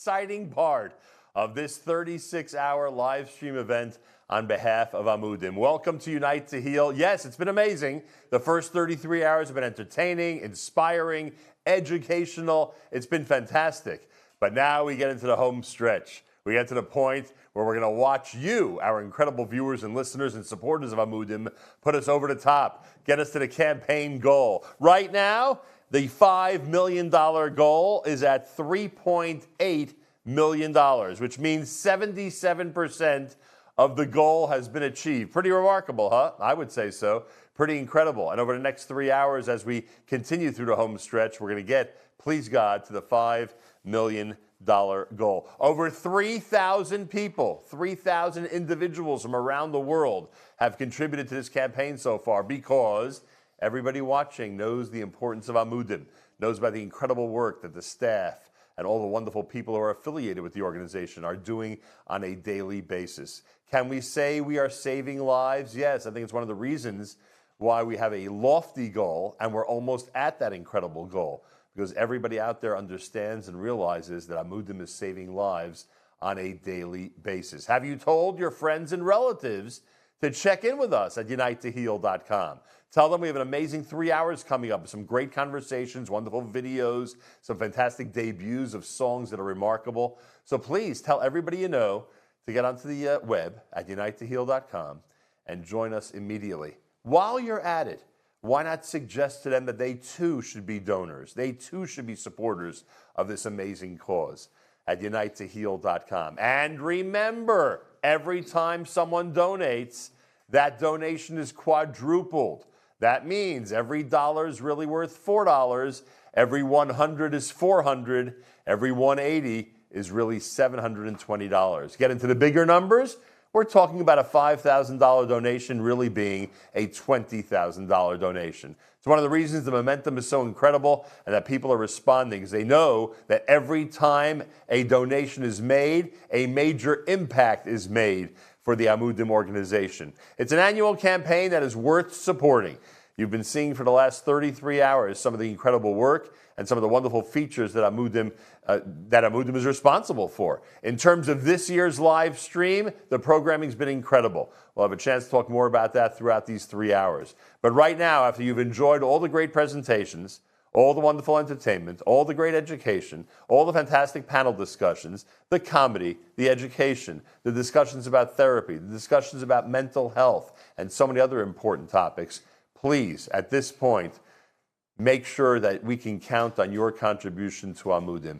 exciting part of this 36-hour live stream event on behalf of Amudim. Welcome to Unite to Heal. Yes, it's been amazing. The first 33 hours have been entertaining, inspiring, educational. It's been fantastic. But now we get into the home stretch. We get to the point where we're going to watch you, our incredible viewers and listeners and supporters of Amudim, put us over the top, get us to the campaign goal. Right now, the $5 million goal is at $3.8 million, which means 77% of the goal has been achieved. Pretty remarkable, huh? I would say so. Pretty incredible. And over the next 3 hours, as we continue through the home stretch, we're going to get, please God, to the $5 million goal. Over 3,000 people, 3,000 individuals from around the world have contributed to this campaign so far because everybody watching knows the importance of Amudim, knows about the incredible work that the staff and all the wonderful people who are affiliated with the organization are doing on a daily basis. Can we say we are saving lives? Yes, I think it's one of the reasons why we have a lofty goal and we're almost at that incredible goal, because everybody out there understands and realizes that Amudim is saving lives on a daily basis. Have you told your friends and relatives to check in with us at unitetoheal.com? Tell them we have an amazing 3 hours coming up, some great conversations, wonderful videos, some fantastic debuts of songs that are remarkable. So please tell everybody you know to get onto the web at unitetoheal.com and join us immediately. While you're at it, why not suggest to them that they too should be donors? They too should be supporters of this amazing cause at unitetoheal.com. And remember, every time someone donates, that donation is quadrupled. That means every dollar is really worth $4, every 100 is 400, every 180 is really $720. Get into the bigger numbers, we're talking about a $5,000 donation really being a $20,000 donation. It's one of the reasons the momentum is so incredible and that people are responding, because they know that every time a donation is made, a major impact is made for the Amudim organization. It's an annual campaign that is worth supporting. You've been seeing for the last 33 hours some of the incredible work and some of the wonderful features that Amudim is responsible for. In terms of this year's live stream, the programming's been incredible. We'll have a chance to talk more about that throughout these 3 hours. But right now, after you've enjoyed all the great presentations, all the wonderful entertainment, all the great education, all the fantastic panel discussions, the comedy, the education, the discussions about therapy, the discussions about mental health, and so many other important topics, please, at this point, make sure that we can count on your contribution to Amudim.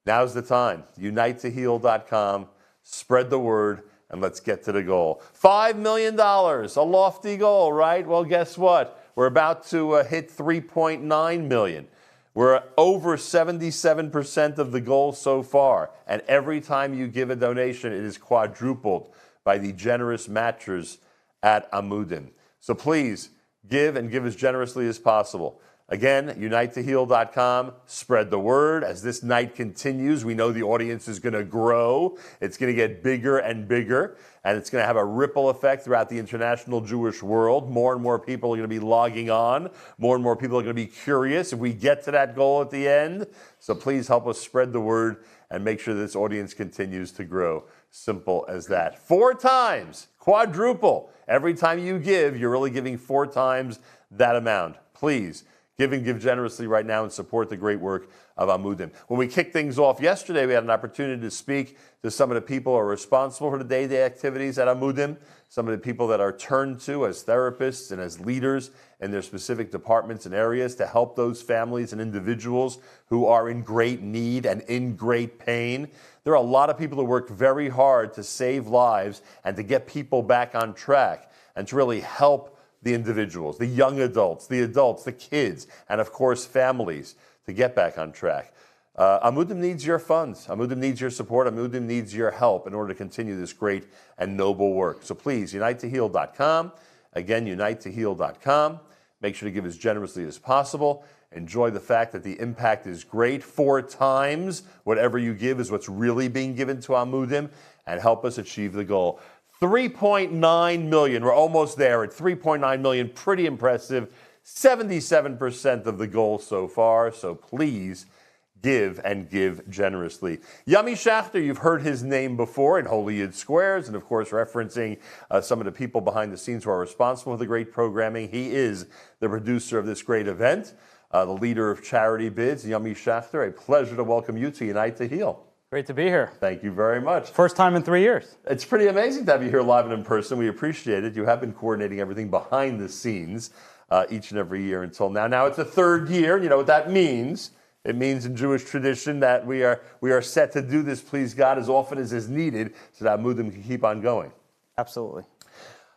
Now's the time. UniteToHeal.com. Spread the word, and let's get to the goal. $5 million, a lofty goal, right? Well, guess what? We're about to hit $3.9 million. We're over 77% of the goal so far. And every time you give a donation, it is quadrupled by the generous matchers at Amudim. So please, give and give as generously as possible. Again, UniteToHeal.com. Spread the word. As this night continues, we know the audience is going to grow. It's going to get bigger and bigger, and it's going to have a ripple effect throughout the international Jewish world. More and more people are going to be logging on. More and more people are going to be curious if we get to that goal at the end. So please help us spread the word and make sure this audience continues to grow. Simple as that. 4 times, quadruple. Every time you give, you're really giving 4 times that amount. Please. Give and give generously right now and support the great work of Amudim. When we kicked things off yesterday, we had an opportunity to speak to some of the people who are responsible for the day-to-day activities at Amudim, some of the people that are turned to as therapists and as leaders in their specific departments and areas to help those families and individuals who are in great need and in great pain. There are a lot of people who work very hard to save lives and to get people back on track and to really help the individuals, the young adults, the kids, and of course families to get back on track. Amudim needs your funds. Amudim needs your support. Amudim needs your help in order to continue this great and noble work. So please, UniteToHeal.com. Again, UniteToHeal.com. Make sure to give as generously as possible. Enjoy the fact that the impact is great. 4 times whatever you give is what's really being given to Amudim, and help us achieve the goal. 3.9 million. We're almost there at 3.9 million. Pretty impressive. 77% of the goal so far. So please give and give generously. Yummy Schachter, you've heard his name before in Holy Yid Squares, and of course referencing some of the people behind the scenes who are responsible for the great programming. He is the producer of this great event, the leader of charity bids. Yummy Schachter, a pleasure to welcome you to Unite to Heal. Great to be here. Thank you very much. First time in 3 years. It's pretty amazing to have you here live and in person. We appreciate it. You have been coordinating everything behind the scenes each and every year until now. Now it's the third year, and you know what that means. It means in Jewish tradition that we are set to do this, please God, as often as is needed so that Amudim can keep on going. Absolutely.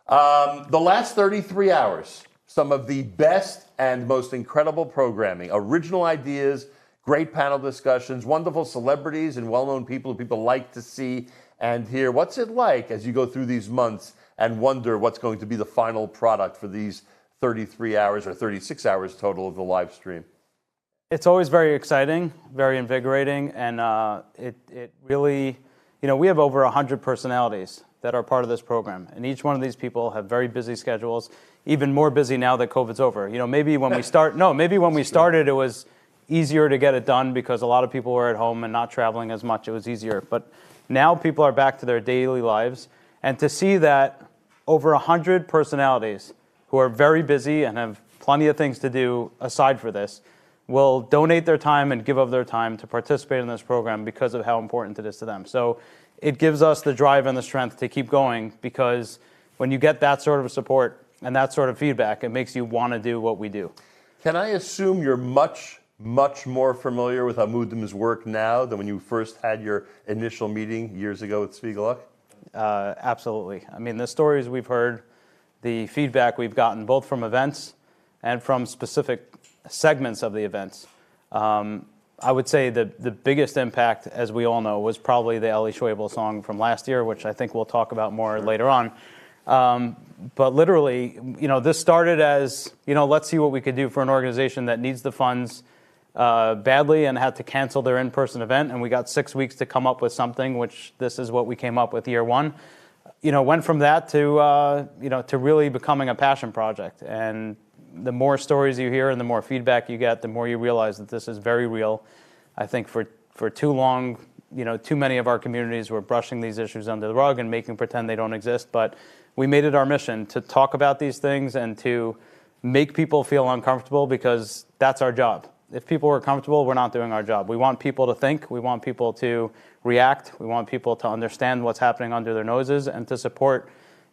The last 33 hours, some of the best and most incredible programming, original ideas, great panel discussions, wonderful celebrities and well-known people who people like to see and hear. What's it like as you go through these months and wonder what's going to be the final product for these 33 hours or 36 hours total of the live stream? It's always very exciting, very invigorating, and it really, we have over 100 personalities that are part of this program, and each one of these people have very busy schedules, even more busy now that COVID's over. Maybe when we started, it was easier to get it done because a lot of people were at home and not traveling as much. It was easier, but now people are back to their daily lives, and to see that over 100 personalities who are very busy and have plenty of things to do aside for this will donate their time and give of their time to participate in this program because of how important it is to them. So it gives us the drive and the strength to keep going, because when you get that sort of support and that sort of feedback, it makes you want to do what we do. Can I assume you're much more familiar with Amudim's work now than when you first had your initial meeting years ago with Spiegelach? Absolutely. I mean, the stories we've heard, the feedback we've gotten both from events and from specific segments of the events. I would say the biggest impact, as we all know, was probably the Eli Schwebel song from last year, which I think we'll talk about more later on. But literally, this started as, let's see what we could do for an organization that needs the funds badly and had to cancel their in-person event, and we got 6 weeks to come up with something, which this is what we came up with year one. Went from that to really becoming a passion project. And the more stories you hear and the more feedback you get, the more you realize that this is very real. I think for too long, too many of our communities were brushing these issues under the rug and making pretend they don't exist. But we made it our mission to talk about these things and to make people feel uncomfortable, because that's our job. If people are comfortable, we're not doing our job. We want people to think. We want people to react. We want people to understand what's happening under their noses and to support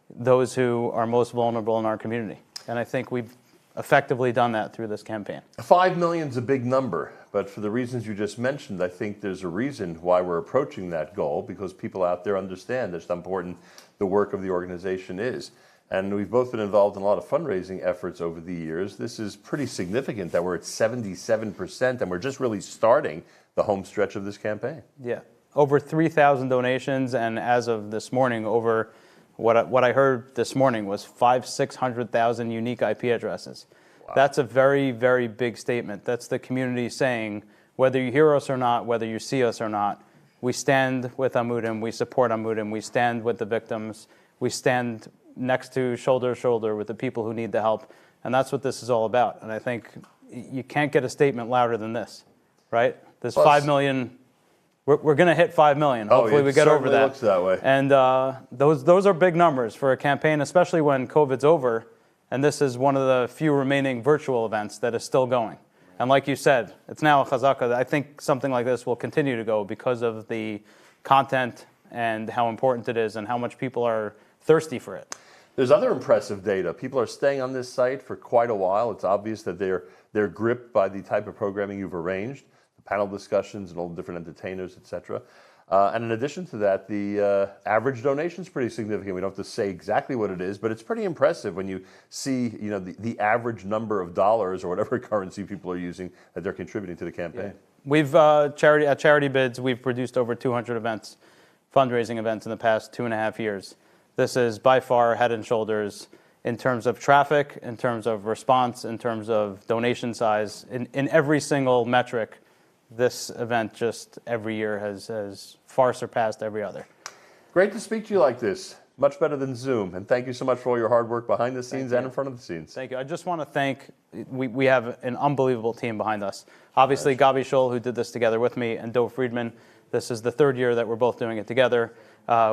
those who are most vulnerable in our community. And I think we've effectively done that through this campaign. 5 million is a big number, but for the reasons you just mentioned, I think there's a reason why we're approaching that goal, because people out there understand just how important the work of the organization is. And we've both been involved in a lot of fundraising efforts over the years. This is pretty significant that we're at 77%, and we're just really starting the home stretch of this campaign. Yeah, over 3,000 donations, and as of this morning, over what I heard this morning was 600,000 unique IP addresses. Wow. That's a very, very big statement. That's the community saying, whether you hear us or not, whether you see us or not, we stand with Amudim, we support Amudim, we stand with the victims, we stand next to shoulder to shoulder with the people who need the help. And that's what this is all about. And I think you can't get a statement louder than this, right? This plus, 5 million... We're going to hit 5 million. Hopefully we get over that. Looks that way. And those are big numbers for a campaign, especially when COVID's over. And this is one of the few remaining virtual events that is still going. And like you said, it's now a chazaka. I think something like this will continue to go because of the content and how important it is and how much people are thirsty for it. There's other impressive data. People are staying on this site for quite a while. It's obvious that they're gripped by the type of programming you've arranged. Panel discussions and all the different entertainers, etc. And in addition to that, the average donation is pretty significant. We don't have to say exactly what it is, but it's pretty impressive when you see, the average number of dollars or whatever currency people are using that they're contributing to the campaign. Yeah. We've at Charity Bids, we've produced over 200 events, fundraising events in the past 2.5 years. This is by far head and shoulders in terms of traffic, in terms of response, in terms of donation size, in every single metric. This event just every year has far surpassed every other. Great to speak to you like this. Much better than Zoom. And thank you so much for all your hard work behind the scenes and in front of the scenes. Thank you. I just want to thank, we have an unbelievable team behind us. Obviously, Gabi Scholl, who did this together with me, and Dov Friedman. This is the third year that we're both doing it together.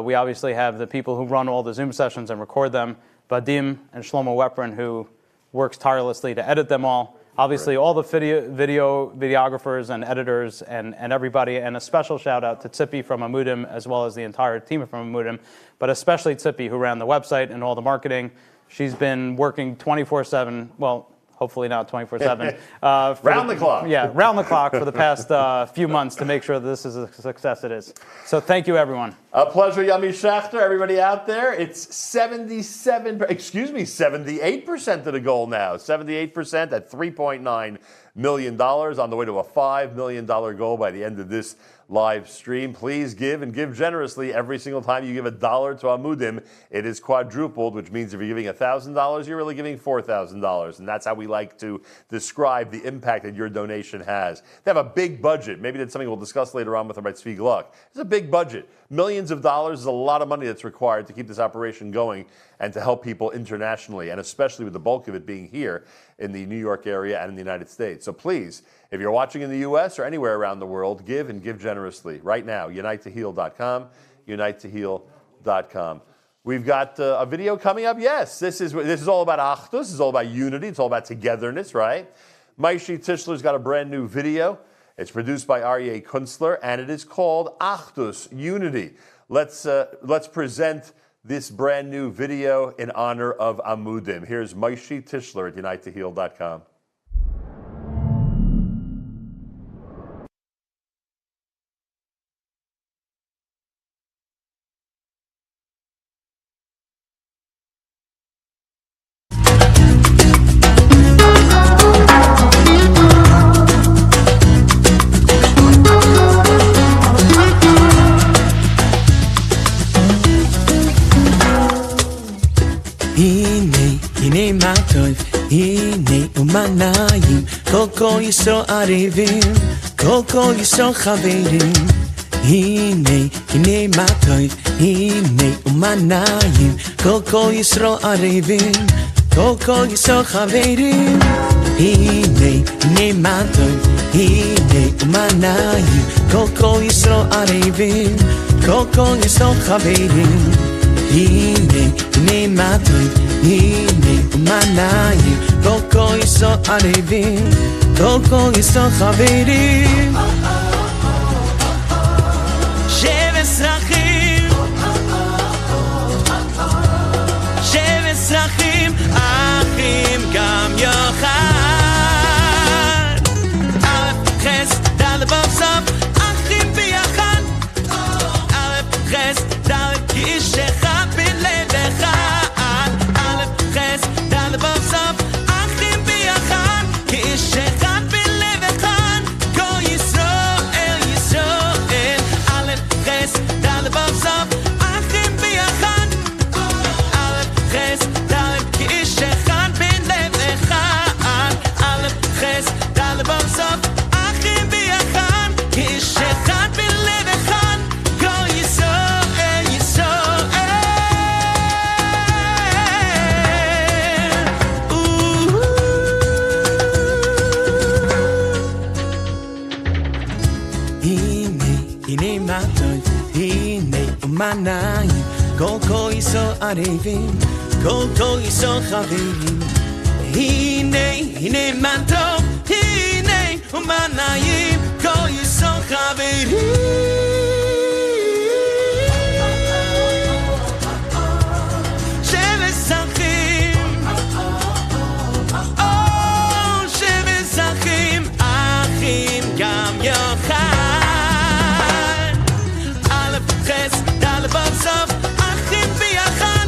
We obviously have the people who run all the Zoom sessions and record them, Vadim and Shlomo Weprin, who works tirelessly to edit them all. Obviously, all the videographers and editors and everybody, and a special shout out to Tzipi from Amudim, as well as the entire team from Amudim, but especially Tzipi, who ran the website and all the marketing. She's been working 24/7, well, hopefully not 24/7. Round the clock. Yeah, round the clock for the past few months to make sure that this is a success it is. So thank you, everyone. A pleasure, Yami Schachter, everybody out there. It's 78% of the goal now. 78% at $3.9 million, on the way to a $5 million goal by the end of this live stream. Please give, and give generously. Every single time you give $1 to Amudim, it is quadrupled, which means if you're giving $1,000, you're really giving $4,000. And that's how we like to describe the impact that your donation has. They have a big budget. Maybe that's something we'll discuss later on with Rabbi Tzvi Gluck. It's a big budget. Millions of dollars is a lot of money that's required to keep this operation going and to help people internationally, and especially with the bulk of it being here in the New York area and in the United States. So please, if you're watching in the U.S. or anywhere around the world, give and give generously. Right now, unitetoheal.com, unitetoheal.com. We've got a video coming up. Yes, this is all about Achdus. This is all about unity. It's all about togetherness, right? Maishi Tischler's got a brand new video. It's produced by Aryeh Kunstler, and it is called Achdus, Unity. Let's present this brand new video in honor of Amudim. Here's Maishi Tischler at unitetoheal.com. הנה מה טוב, הנה ומנעים, כל ישו ערבים, כל ישו חברים. הנה מה טוב, הנה ומנעים, כל ישו ערבים, כל ישו חברים. הנה מה טוב, הנה ומנעים, כל ישו ערבים, כל ישו חברים. הנה מה טוב, הנה ומנעים, כל ישו ערבים, כל ישו חברים. שבס אחים, שבס אחים, אחים גם יוחד. א' חס ד' ו' סוף, אחים ביחד. א' חס ד' כאיש אחד בלב אחד. א' חס ד' ו' סוף, אחים ביחד, כאיש אחד בלב אחד. כל ישראל, ישראל. א' חס ד' ו' סוף, אחים ביחד. א' חס ד' כאיש אחד בלב אחד. א' חס ד' ו' סוף, אחים ביחד, כאיש אחד בלב אחד. כל ישראל, ישראל. הנה מה טוב, הנה ומנעים, כל ישו ערבים, כל ישו חברים. הנה מה טוב, הנה ומנעים, כל ישו חברים. שבס אחים, שבס אחים, אחים גם יוחד. א' חס ד' ו' סוף, אחים ביחד.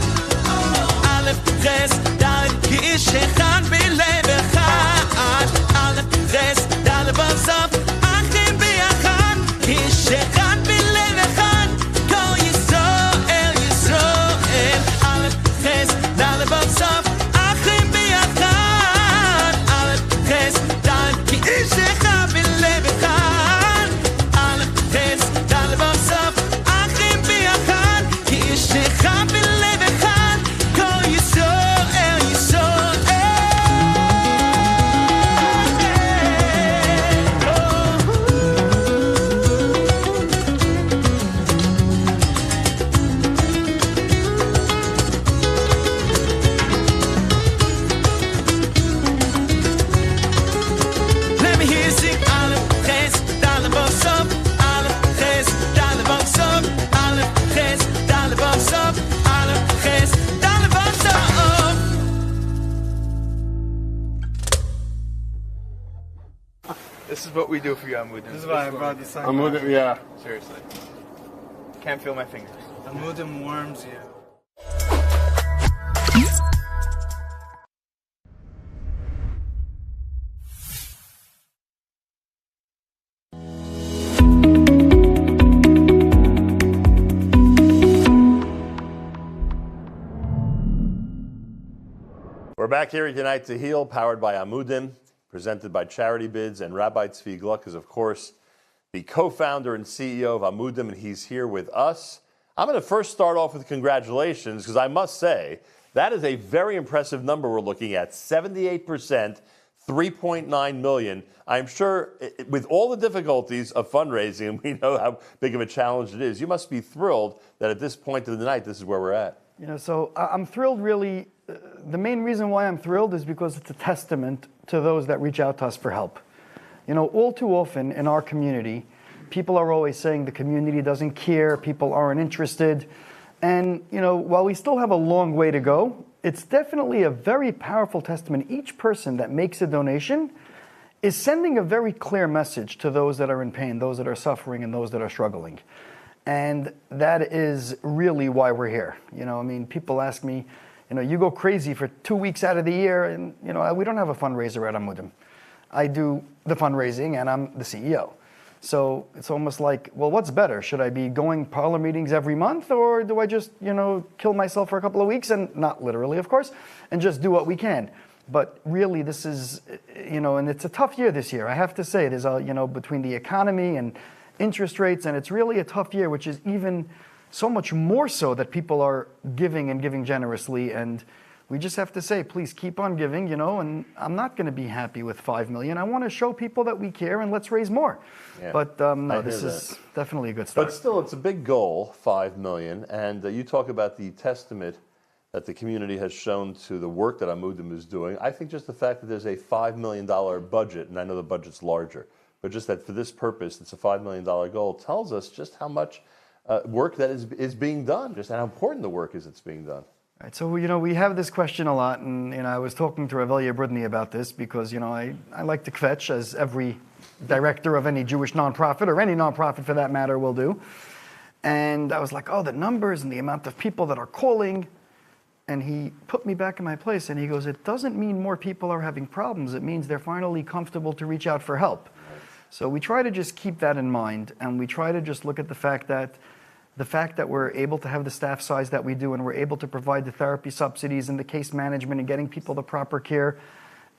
א' חס ד' כאיש אחד בלב אחד. א' חס ד' ו' סוף, what we do for you, Amudim. This is why I brought the sun. Amudim, yeah. Seriously. Can't feel my fingers. Amudim warms you. We're back here at Unite to Heal, powered by Amudim, presented by Charity Bids, and Rabbi Tzvi Gluck is, of course, the co-founder and CEO of Amudim, and he's here with us. I'm going to first start off with congratulations, because I must say, that is a very impressive number we're looking at. 78%, 3.9 million. I'm sure with all the difficulties of fundraising, and we know how big of a challenge it is, you must be thrilled that at this point of the night, this is where we're at. You know, so I'm thrilled really. The main reason why I'm thrilled is because it's a testament to those that reach out to us for help. You know, all too often in our community, people are always saying the community doesn't care, people aren't interested. And, you know, while we still have a long way to go, it's definitely a very powerful testament. Each person that makes a donation is sending a very clear message to those that are in pain, those that are suffering, and those that are struggling. And that is really why we're here. You know, I mean, people ask me, you know, you go crazy for 2 weeks out of the year, and, you know, we don't have a fundraiser at Amudim. I do the fundraising, and I'm the CEO. So it's almost like, well, what's better? Should I be going parlor meetings every month, or do I just, you know, kill myself for a couple of weeks, and not literally, of course, and just do what we can? But really, this is, you know, and it's a tough year this year. I have to say, there's a, you know, between the economy and interest rates, and it's really a tough year, which is even so much more so that people are giving and giving generously. And we just have to say, please keep on giving, you know, and I'm not going to be happy with 5 million. I want to show people that we care, and let's raise more. Yeah, but no, this is definitely a good start. But still, it's a big goal, 5 million. And you talk about the testament that the community has shown to the work that Amudim is doing. I think just the fact that there's a $5 million budget, and I know the budget's larger, but just that for this purpose, it's a $5 million goal, tells us just how much work that is being done, just how important the work is that's being done. Right, so, you know, we have this question a lot, and, you know, I was talking to Revelia Brudny about this because, you know, I like to kvetch, as every director of any Jewish nonprofit, or any nonprofit for that matter, will do. And I was like, oh, the numbers and the amount of people that are calling. And he put me back in my place, and he goes, it doesn't mean more people are having problems. It means they're finally comfortable to reach out for help. So we try to just keep that in mind, and we try to just look at the fact that we're able to have the staff size that we do, and we're able to provide the therapy subsidies and the case management and getting people the proper care.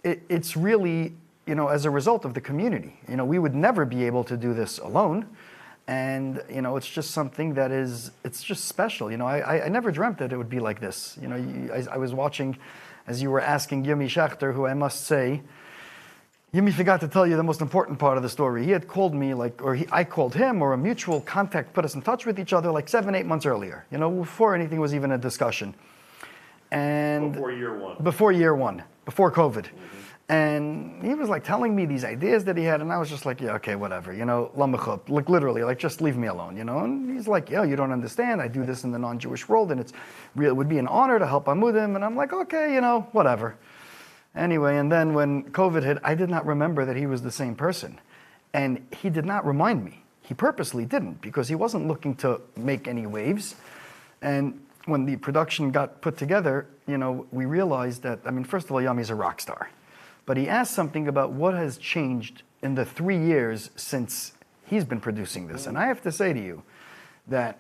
It's really, you know, as a result of the community. You know, we would never be able to do this alone. And, you know, it's just something that is, it's just special. You know, I never dreamt that it would be like this. You know, I was watching, as you were asking Yumi Schechter, who I must say, Yumi forgot to tell you the most important part of the story. He had called me, I called him, or a mutual contact put us in touch with each other like 7-8 months earlier, you know, before anything was even a discussion. And Before year one. Before COVID. Mm-hmm. And he was like telling me these ideas that he had, and I was just like, yeah, okay, whatever, you know, lamachot, like literally, like just leave me alone, you know. And he's like, yeah, you don't understand. I do this in the non-Jewish world, and it would be an honor to help Amudim. And I'm like, okay, you know, whatever. Anyway, and then when COVID hit, I did not remember that he was the same person. And he did not remind me. He purposely didn't, because he wasn't looking to make any waves. And when the production got put together, you know, we realized that, I mean, first of all, Yami's a rock star. But he asked something about what has changed in the 3 years since he's been producing this. And I have to say to you that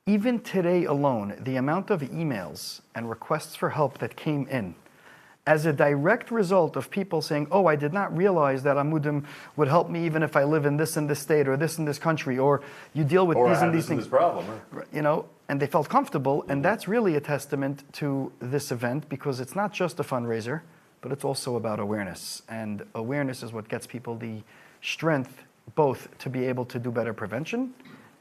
even today alone, the amount of emails and requests for help that came in, as a direct result of people saying, oh, I did not realize that Amudim would help me even if I live in this state, or this in this country, or you deal with these and these things. This problem, right? You know, and they felt comfortable, and that's really a testament to this event, because it's not just a fundraiser, but it's also about awareness. And awareness is what gets people the strength both to be able to do better prevention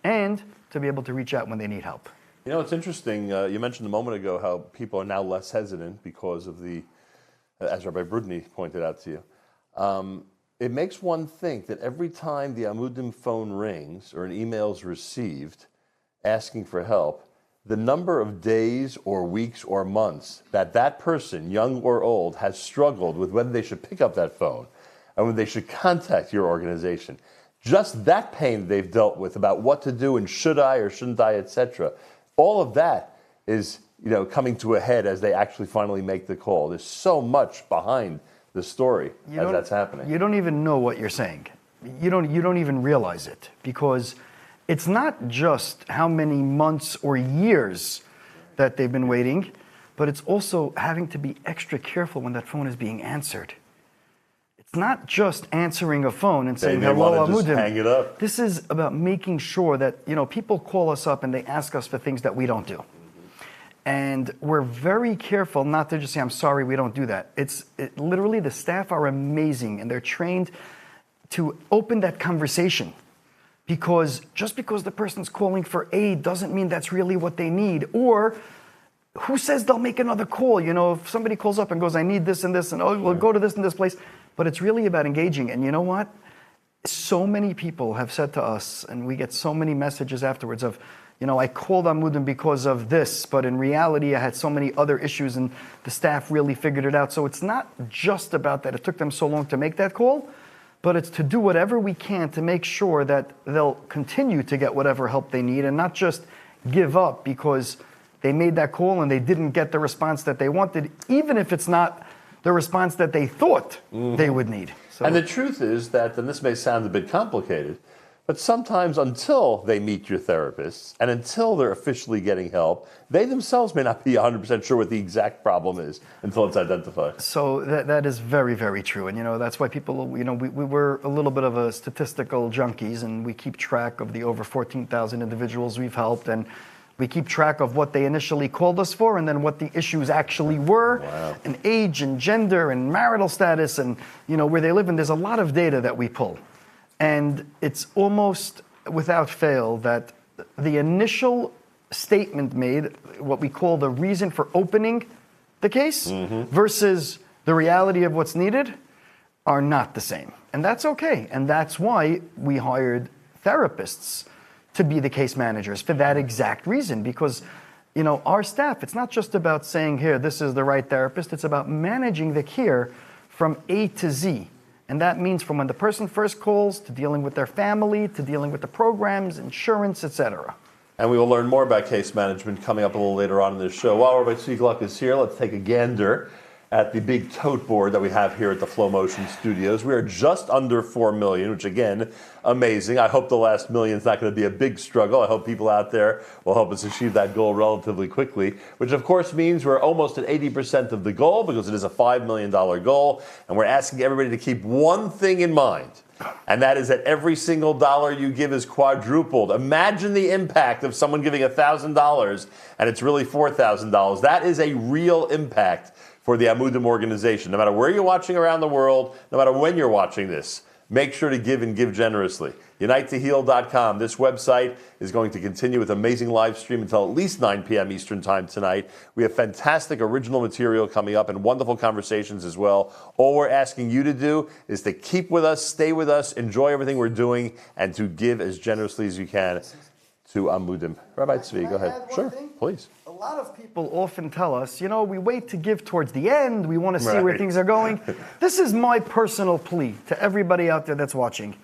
and to be able to reach out when they need help. You know, it's interesting. You mentioned a moment ago how people are now less hesitant because of the, as Rabbi Brudny pointed out to you. It makes one think that every time the Amudim phone rings or an email is received asking for help, the number of days or weeks or months that that person, young or old, has struggled with whether they should pick up that phone, and when they should contact your organization. Just that pain they've dealt with about what to do and should I or shouldn't I, etc. All of that is, coming to a head as they actually finally make the call. There's so much behind the story as that's happening. You don't even know what you're saying. You don't even realize it, because it's not just how many months or years that they've been waiting, but it's also having to be extra careful when that phone is being answered. It's not just answering a phone and saying, hello, Amudim. Just hang it up. This is about making sure that, people call us up and they ask us for things that we don't do. And we're very careful not to just say, I'm sorry, we don't do that. Literally, the staff are amazing, and they're trained to open that conversation. Because just because the person's calling for aid doesn't mean that's really what they need. Or who says they'll make another call? If somebody calls up and goes, I need this and this, and we'll go to this and this place. But it's really about engaging. And you know what? So many people have said to us, and we get so many messages afterwards of, I called Amudim because of this, but in reality I had so many other issues and the staff really figured it out. So it's not just about that it took them so long to make that call, but it's to do whatever we can to make sure that they'll continue to get whatever help they need and not just give up because they made that call and they didn't get the response that they wanted, even if it's not the response that they thought they would need. So, and the truth is that, and this may sound a bit complicated, but sometimes until they meet your therapists and until they're officially getting help, they themselves may not be 100% sure what the exact problem is until it's identified. So that is very, very true. And, that's why people, we're a little bit of a statistical junkies, and we keep track of the over 14,000 individuals we've helped, and we keep track of what they initially called us for and then what the issues actually were, and age and gender and marital status and, where they live. And there's a lot of data that we pull. And it's almost without fail that the initial statement made, what we call the reason for opening the case, versus the reality of what's needed, are not the same. And that's okay. And that's why we hired therapists to be the case managers for that exact reason. Because, our staff, it's not just about saying, here, this is the right therapist. It's about managing the care from A to Z. And that means from when the person first calls, to dealing with their family, to dealing with the programs, insurance, etc. And we will learn more about case management coming up a little later on in this show. While Rabbi Tzvi is here, let's take a gander at the big tote board that we have here at the Flow Motion Studios. We are just under 4 million, which again, amazing. I hope the last million is not going to be a big struggle. I hope people out there will help us achieve that goal relatively quickly, which of course means we're almost at 80% of the goal because it is a $5 million goal. And we're asking everybody to keep one thing in mind, and that is that every single dollar you give is quadrupled. Imagine the impact of someone giving $1,000 and it's really $4,000. That is a real impact for the Amudim organization. No matter where you're watching around the world, no matter when you're watching this, make sure to give and give generously. UniteToHeal.com. This website is going to continue with amazing live stream until at least 9 p.m. Eastern Time tonight. We have fantastic original material coming up and wonderful conversations as well. All we're asking you to do is to keep with us, stay with us, enjoy everything we're doing, and to give as generously as you can to Amudim. Rabbi Tzvi, go ahead. Sure, please. A lot of people often tell us, we wait to give towards the end. We want to see where things are going. This is my personal plea to everybody out there that's watching.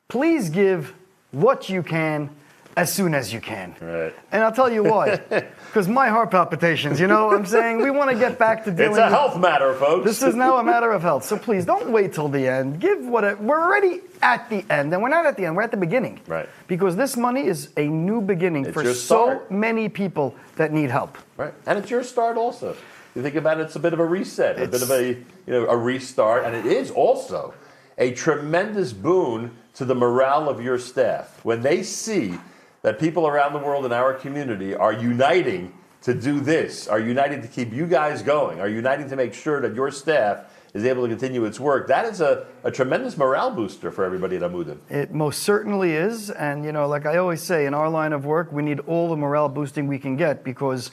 Please give what you can as soon as you can. Right. And I'll tell you why. Because my heart palpitations, I'm saying we want to get back to dealing with... It's a health matter, folks. This is now a matter of health. So please, don't wait till the end. We're already at the end. And we're not at the end. We're at the beginning. Right. Because this money is a new beginning for so many people that need help. Right. And it's your start also. You think about it, it's a bit of a reset, a bit of a restart. And it is also a tremendous boon to the morale of your staff. When they see that people around the world in our community are uniting to do this, are uniting to keep you guys going, are uniting to make sure that your staff is able to continue its work, that is a tremendous morale booster for everybody at Amudim. It most certainly is. And, like I always say, in our line of work, we need all the morale boosting we can get because,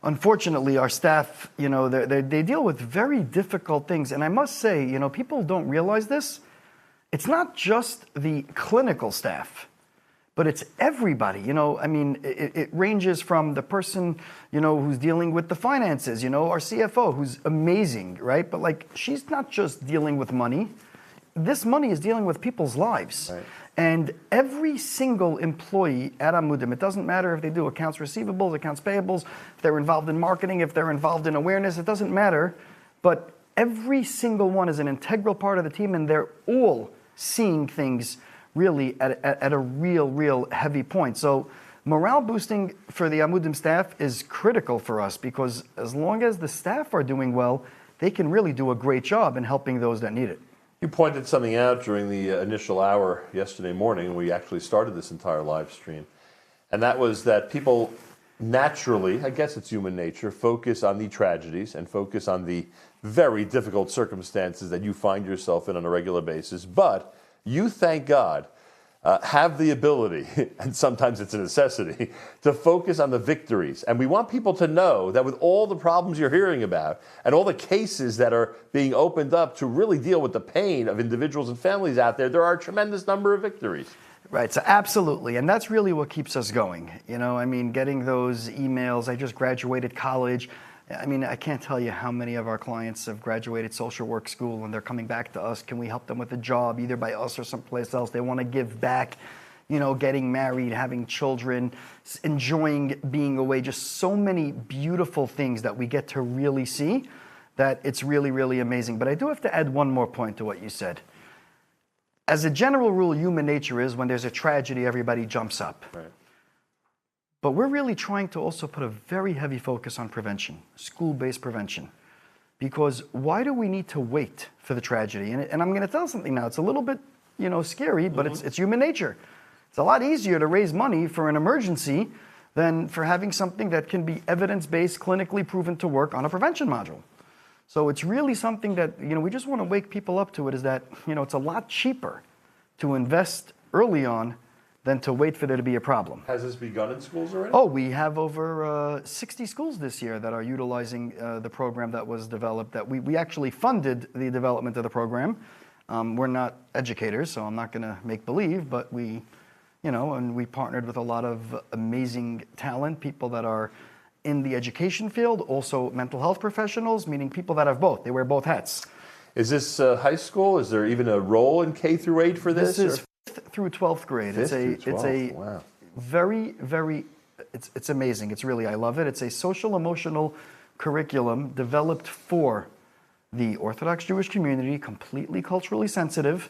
unfortunately, our staff, they deal with very difficult things. And I must say, people don't realize this. It's not just the clinical staff, but it's everybody. It ranges from the person, who's dealing with the finances, our CFO, who's amazing, right? But she's not just dealing with money. this money is dealing with people's lives. Right. And every single employee at Amudim, it doesn't matter if they do accounts receivables, accounts payables, if they're involved in marketing, if they're involved in awareness, it doesn't matter. But every single one is an integral part of the team, and they're all seeing things really at a real heavy point. So morale boosting for the Amudim staff is critical for us, because as long as the staff are doing well, they can really do a great job in helping those that need it. You pointed something out during the initial hour yesterday morning, when we actually started this entire live stream, and that was that people naturally, I guess it's human nature, focus on the tragedies and focus on the very difficult circumstances that you find yourself in on a regular basis. But you, thank God, have the ability, and sometimes it's a necessity, to focus on the victories. And we want people to know that with all the problems you're hearing about and all the cases that are being opened up to really deal with the pain of individuals and families out there, there are a tremendous number of victories. Right, so absolutely, and that's really what keeps us going. You know, I mean, getting those emails, I just graduated college. I mean, I can't tell you how many of our clients have graduated social work school and they're coming back to us. Can we help them with a job, either by us or someplace else? They want to give back, you know, getting married, having children, enjoying being away. Just so many beautiful things that we get to really see, that it's really amazing. But I do have to add one more point to what you said. As a general rule, human nature is when there's a tragedy, everybody jumps up. Right. But we're really trying to also put a very heavy focus on prevention, school-based prevention. Because why do we need to wait for the tragedy? And I'm going to tell something now. It's a little bit, you know, scary, but it's human nature. It's a lot easier to raise money for an emergency than for having something that can be evidence-based, clinically proven to work on a prevention module. So it's really something that, you know, we just want to wake people up to it, is that, you know, it's a lot cheaper to invest early on than to wait for there to be a problem. Has this begun in schools already? Oh, we have over 60 schools this year that are utilizing the program that was developed. That we actually funded the development of the program. We're not educators, so I'm not going to make believe, but we, you know, and we partnered with a lot of amazing talent, people that are in the education field, also mental health professionals, meaning people that have both. They wear both hats. Is this high school? Is there even a role in K through 8 for this? This is 5th through 12th grade. It's a wow. very, it's amazing. It's really, I love it. It's a social emotional curriculum developed for the Orthodox Jewish community, completely culturally sensitive.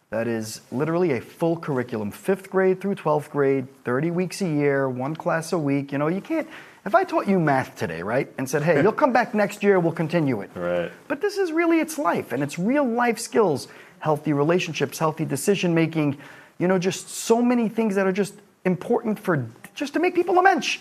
That is literally a full curriculum, 5th grade through 12th grade, 30 weeks a year, one class a week. You know, you can't, if I taught you math today, right, and said, hey, you'll come back next year, we'll continue it. Right. But this is really, it's life, and it's real life skills, healthy relationships, healthy decision making, you know, just so many things that are just important for, just to make people a mensch.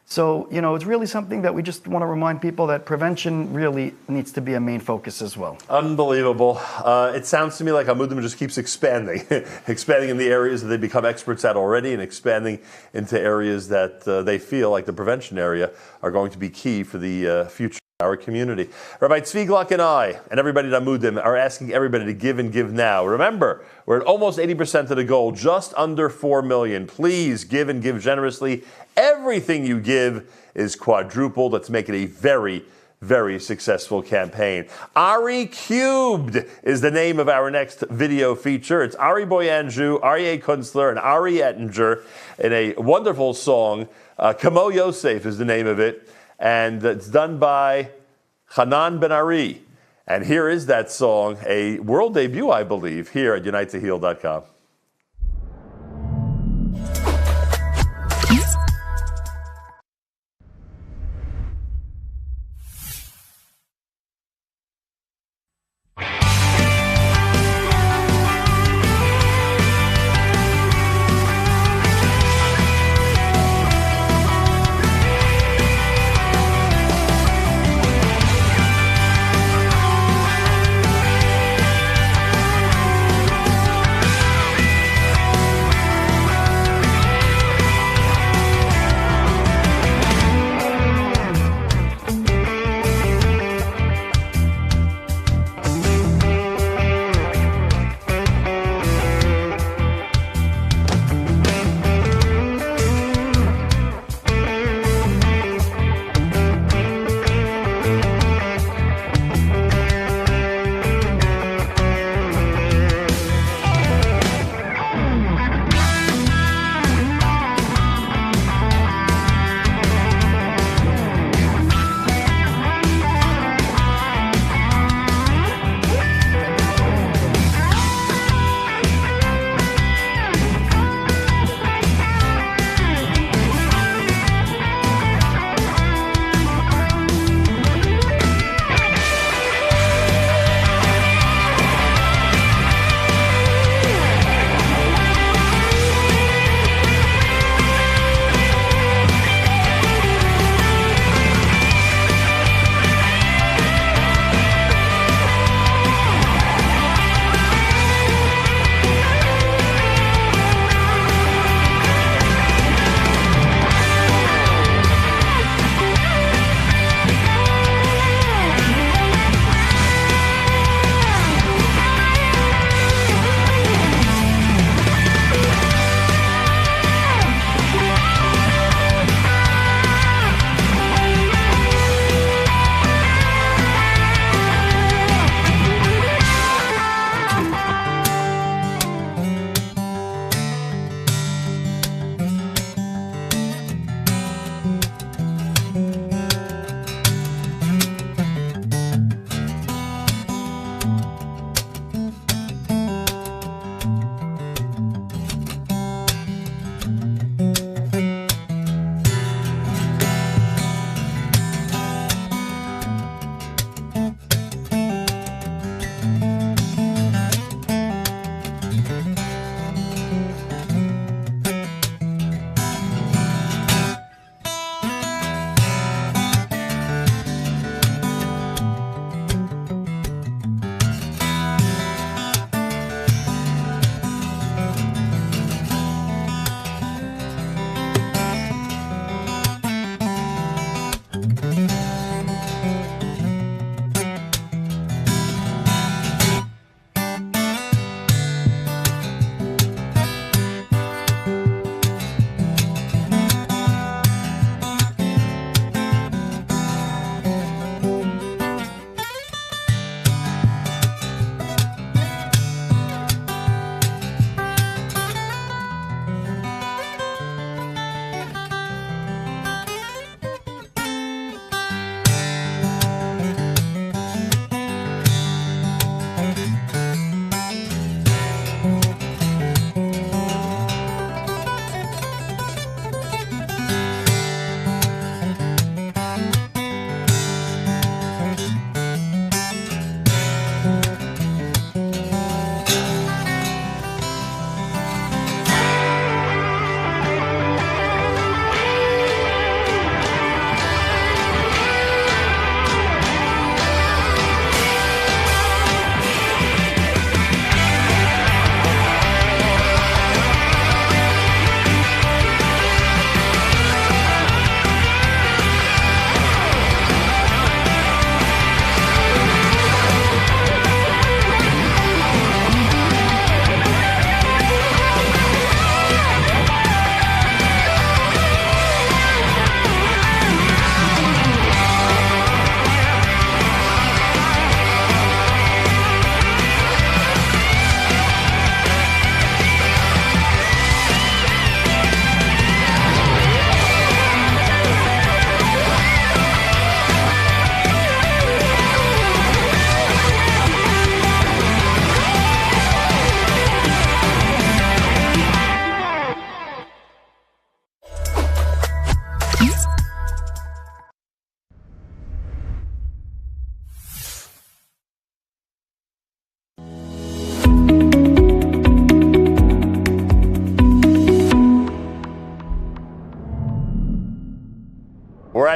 So, you know, it's really something that we just want to remind people that prevention really needs to be a main focus as well. Unbelievable. It sounds to me like Amudim just keeps expanding, expanding in the areas that they become experts at already, and expanding into areas that they feel like the prevention area are going to be key for the future of our community. Rabbi Tzvi Gluck and I, and everybody at Amudim, are asking everybody to give and give now. Remember, we're at almost 80% of the goal, just under 4 million. Please give and give generously. Everything you give is quadrupled. Let's make it a very, very successful campaign. Ari Cubed is the name of our next video feature. It's Ari Boyanju, Aryeh Kunstler, and Ari Ettinger in a wonderful song. Kamo Yosef is the name of it, and it's done by Hanan Ben Ari. And here is that song, a world debut, I believe, here at UniteToHeal.com.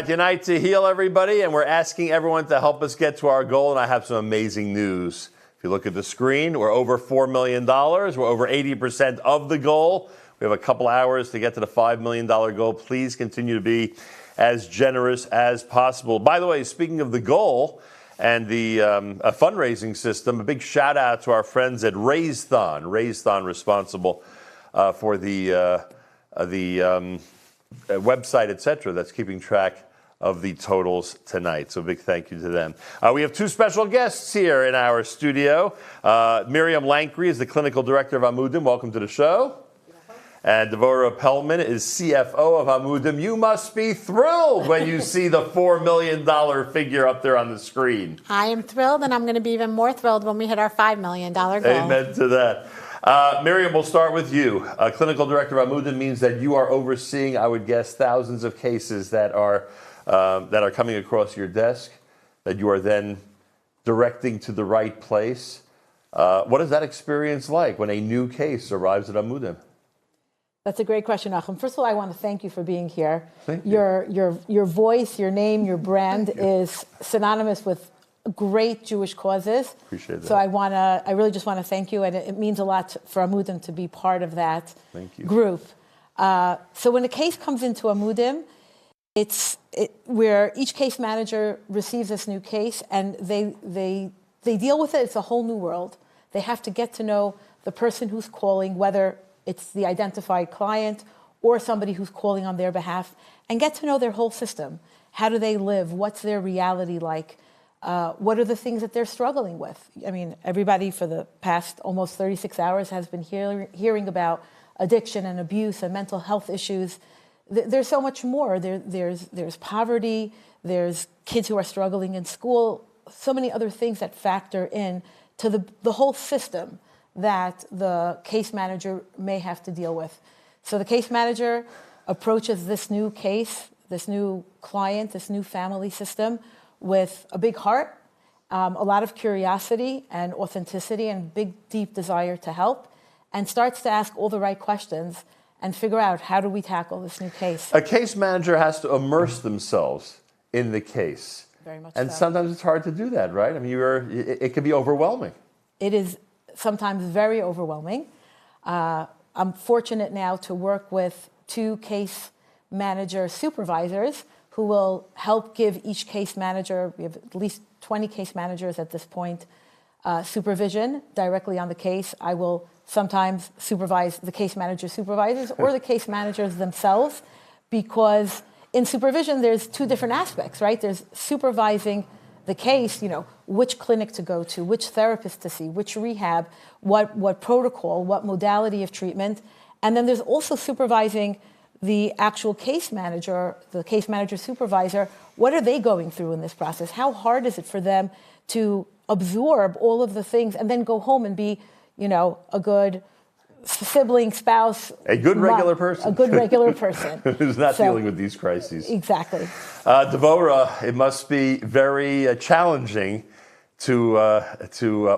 at Unite to Heal, everybody, and we're asking everyone to help us get to our goal, and I have some amazing news. If you look at the screen, we're over $4 million. We're over 80% of the goal. We have a couple hours to get to the $5 million goal. Please continue to be as generous as possible. By the way, speaking of the goal and the fundraising system, a big shout out to our friends at RaiseThon. RaiseThon responsible for the website, etc., that's keeping track of the totals tonight. So a big thank you to them. We have two special guests here in our studio. Miriam Lankry is the clinical director of Amudim. Welcome to the show. And Devorah Pellman is CFO of Amudim. You must be thrilled when you see the $4 million figure up there on the screen. I am thrilled, and I'm going to be even more thrilled when we hit our $5 million goal. Amen to that. Miriam, we'll start with you. Clinical director of Amudim means that you are overseeing, I would guess, thousands of cases that are coming across your desk, that you are then directing to the right place. What is that experience like when a new case arrives at Amudim? That's a great question, Achim. First of all, I want to thank you for being here. Thank you. Your voice, your name, your brand is synonymous with great Jewish causes. Appreciate that. So I really just want to thank you, and it means a lot for Amudim to be part of that group. So when a case comes into Amudim, it's where each case manager receives this new case, and they deal with it. It's a whole new world. They have to get to know the person who's calling, whether it's the identified client or somebody who's calling on their behalf, and get to know their whole system. How do they live? What's their reality like? What are the things that they're struggling with? I mean, everybody for the past almost 36 hours has been hearing about addiction and abuse and mental health issues. There's so much more. There's poverty. There's kids who are struggling in school. So many other things that factor in to the whole system that the case manager may have to deal with. So the case manager approaches this new case, this new client, this new family system with a big heart, a lot of curiosity and authenticity and big, deep desire to help, and starts to ask all the right questions and figure out, how do we tackle this new case? A case manager has to immerse themselves in the case. Very much and so. Sometimes it's hard to do that, right? I mean, it can be overwhelming. It is sometimes very overwhelming. I'm fortunate now to work with 2 case manager supervisors who will help give each case manager, we have at least 20 case managers at this point, supervision directly on the case. I will sometimes supervise the case manager supervisors or the case managers themselves, because in supervision there's 2 different aspects, right? There's supervising the case, which clinic to go to, which therapist to see, which rehab, what protocol, what modality of treatment. And then there's also supervising the actual case manager, the case manager supervisor. What are they going through in this process? How hard is it for them to absorb all of the things and then go home and be, a good sibling, spouse. A good regular person. A good regular person. Who's not dealing with these crises. Exactly. Devorah, it must be very challenging to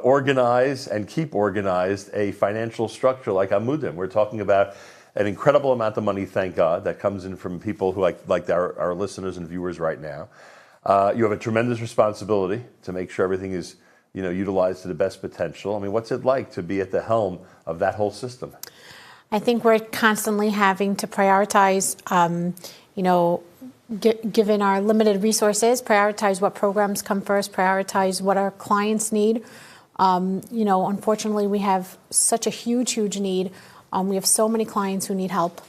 organize and keep organized a financial structure like Amudim. We're talking about an incredible amount of money, thank God, that comes in from people who like our listeners and viewers right now. You have a tremendous responsibility to make sure everything is utilized to the best potential. I mean, what's it like to be at the helm of that whole system? I think we're constantly having to prioritize, given our limited resources, prioritize what programs come first, prioritize what our clients need. Unfortunately, we have such a huge need. We have so many clients who need help.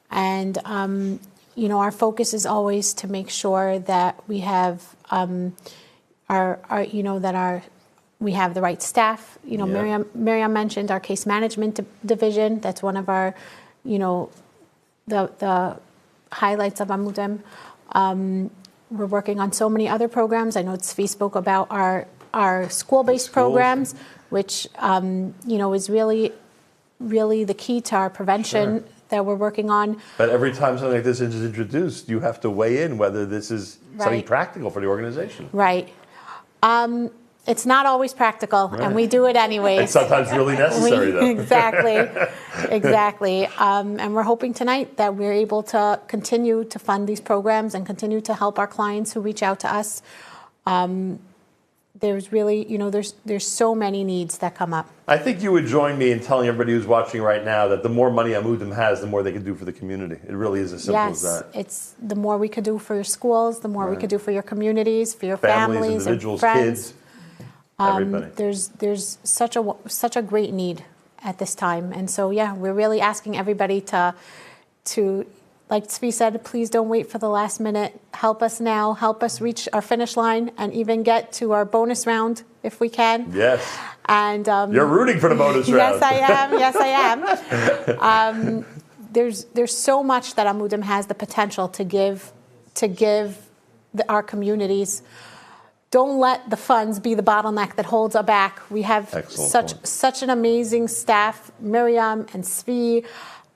And, our focus is always to make sure that we have we have the right staff. Miriam mentioned our case management division. That's one of our, the highlights of Amudim. We're working on so many other programs. I know Tzvi spoke about our school-based programs, which, is really the key to our prevention that we're working on. But every time something like this is introduced, you have to weigh in whether this is something practical for the organization. Right. It's not always practical, and we do it anyways. It's sometimes really necessary, though. Exactly. And we're hoping tonight that we're able to continue to fund these programs and continue to help our clients who reach out to us. There's really, there's so many needs that come up. I think you would join me in telling everybody who's watching right now that the more money Amudim has, the more they can do for the community. It really is as simple as that. Yes, it's the more we could do for your schools, the more we could do for your communities, for your Families, families individuals, and friends. kids, everybody. There's such a great need at this time, and so we're really asking everybody to like Tzvi said, please don't wait for the last minute. Help us now. Help us reach our finish line and even get to our bonus round if we can. Yes. And you're rooting for the bonus round. Yes, I am. There's so much that Amudim has the potential to give our communities. Don't let the funds be the bottleneck that holds us back. We have such an amazing staff, Miriam and Tzvi.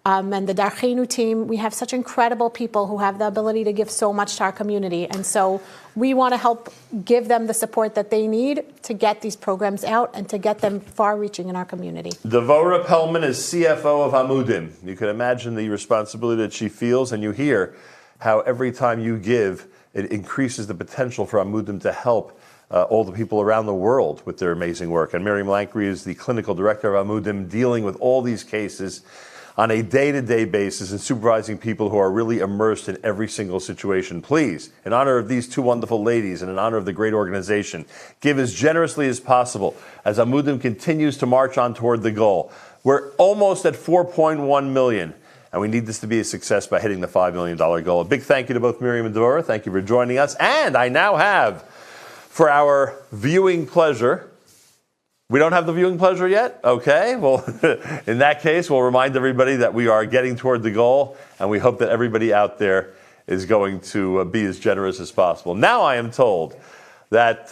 And the Darchenu team, we have such incredible people who have the ability to give so much to our community. And so we want to help give them the support that they need to get these programs out and to get them far-reaching in our community. Devora Pellman is CFO of Amudim. You can imagine the responsibility that she feels, and you hear how every time you give, it increases the potential for Amudim to help all the people around the world with their amazing work. And Miriam Lankry is the clinical director of Amudim, dealing with all these cases on a day-to-day basis and supervising people who are really immersed in every single situation. Please, in honor of these two wonderful ladies and in honor of the great organization, give as generously as possible as Amudim continues to march on toward the goal. We're almost at 4.1 million, and we need this to be a success by hitting the $5 million goal. A big thank you to both Miriam and Devora. Thank you for joining us. And I now have, for our viewing pleasure, we don't have the viewing pleasure yet? Okay, well, in that case, we'll remind everybody that we are getting toward the goal, and we hope that everybody out there is going to be as generous as possible. Now I am told that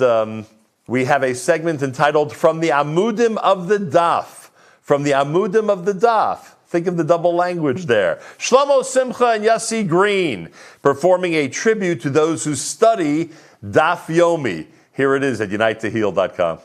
we have a segment entitled From the Amudim of the Daf. From the Amudim of the Daf. Think of the double language there. Shlomo Simcha and Yossi Green performing a tribute to those who study Daf Yomi. Here it is at UniteToHeal.com.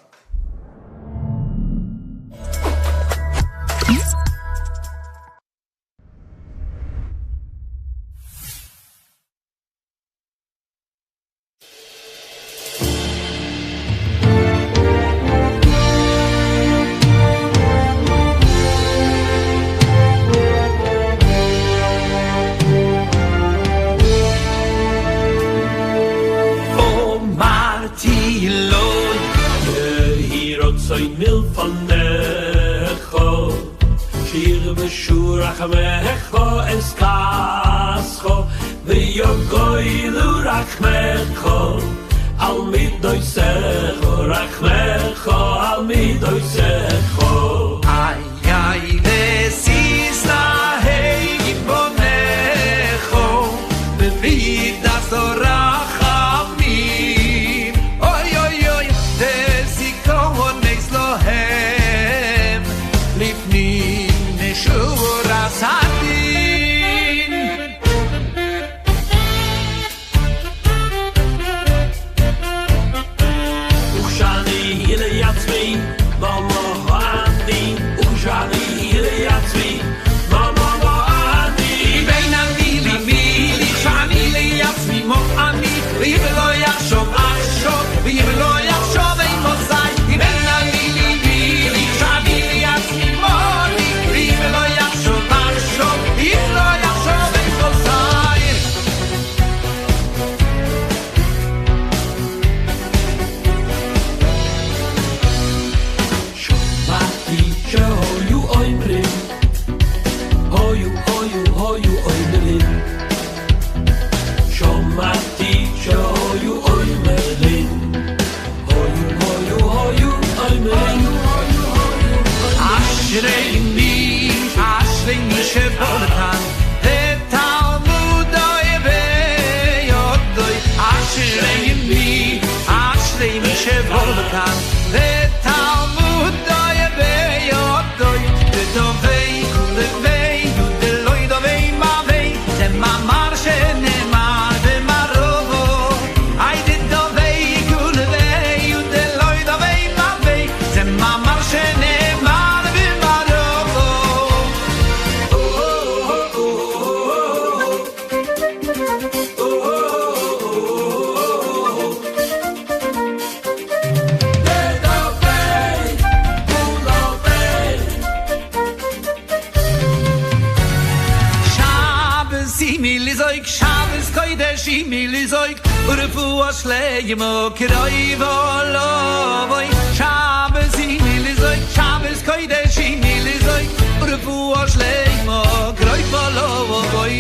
milizoik Shabbos kodeshi milizoik Urefu ashleimo kiroi volovoy Shabbos milizoik Shabbos kodeshi milizoik Urefu ashleimo kiroi volovoy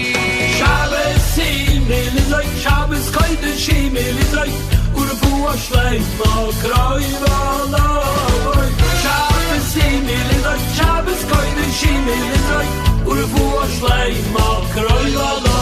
Shabbos milizoik Shabbos kodeshi milizoik Urefu ashleimo kiroi volovoy Shabbos milizoik Shabbos kodeshi milizoik Urefu ashleimo kiroi volovoy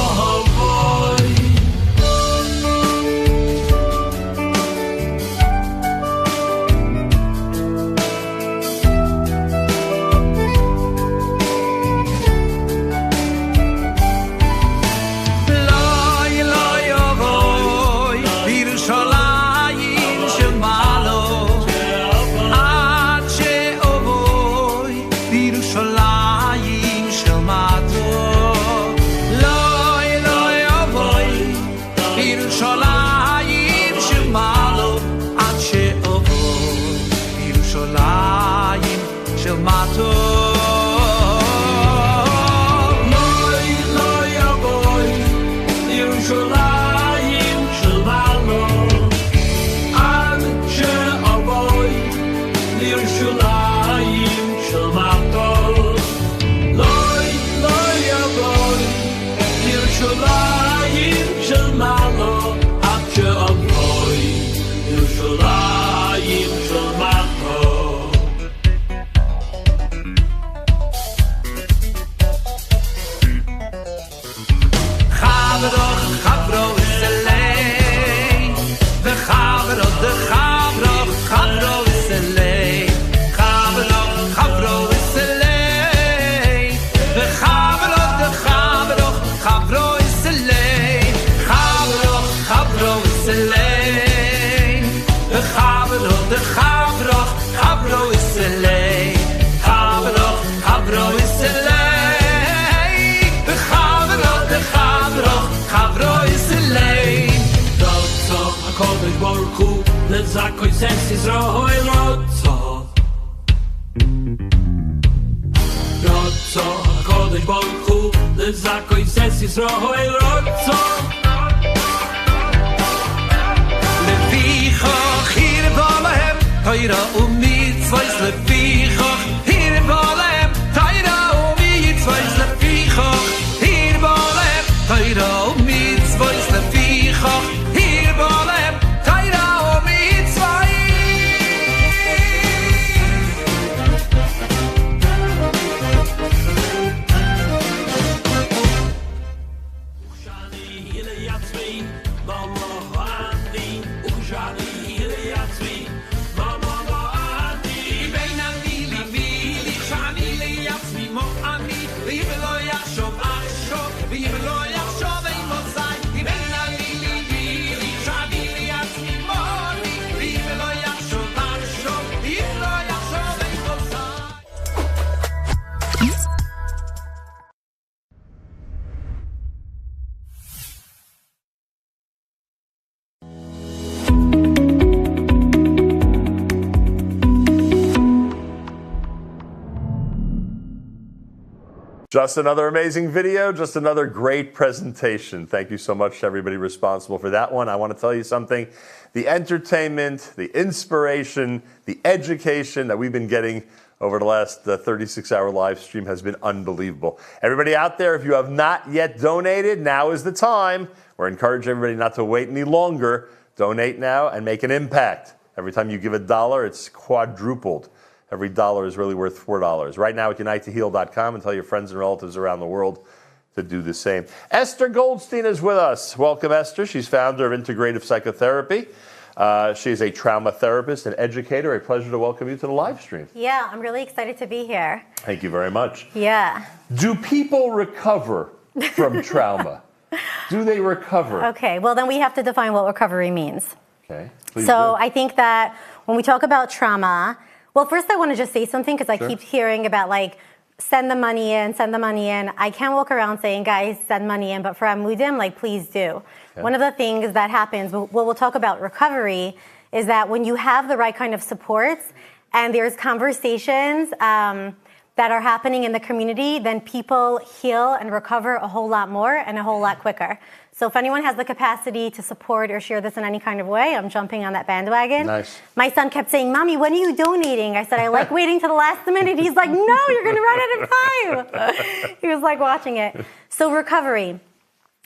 Zakoj sensi zrohoj roco Roco, kodesh bolchu Zakoj sensi zrohoj roco Levichoch hir balahem Toira umitzvahs Levichoch hir balahem Toira umitzvahs Levichoch hir balahem Toira umitzvahs Levichoch hir balahem Just another amazing video, just another great presentation. Thank you so much to everybody responsible for that one. I want to tell you something. The entertainment, the inspiration, the education that we've been getting over the last 36-hour live stream has been unbelievable. Everybody out there, if you have not yet donated, now is the time. We're encouraging everybody not to wait any longer. Donate now and make an impact. Every time you give $1, it's quadrupled. Every dollar is really worth $4. Right now at unitetoheal.com, and tell your friends and relatives around the world to do the same. Esther Goldstein is with us. Welcome, Esther. She's founder of Integrative Psychotherapy. She is a trauma therapist and educator. A pleasure to welcome you to the live stream. Yeah, I'm really excited to be here. Thank you very much. Yeah. Do people recover from trauma? Do they recover? Okay, well then we have to define what recovery means. Okay, please So do. I think that when we talk about trauma, well, first I want to just say something because I keep hearing about like, send the money in, send the money in. I can't walk around saying, guys, send money in, but for Amudim, like, please do. Okay. One of the things that happens, what we'll talk about recovery, is that when you have the right kind of supports and there's conversations, that are happening in the community, then people heal and recover a whole lot more and a whole lot quicker. So if anyone has the capacity to support or share this in any kind of way, I'm jumping on that bandwagon. Nice. My son kept saying, Mommy, when are you donating? I said, I like waiting to the last minute. He's like, no, you're going to run out of time. He was like watching it. So recovery.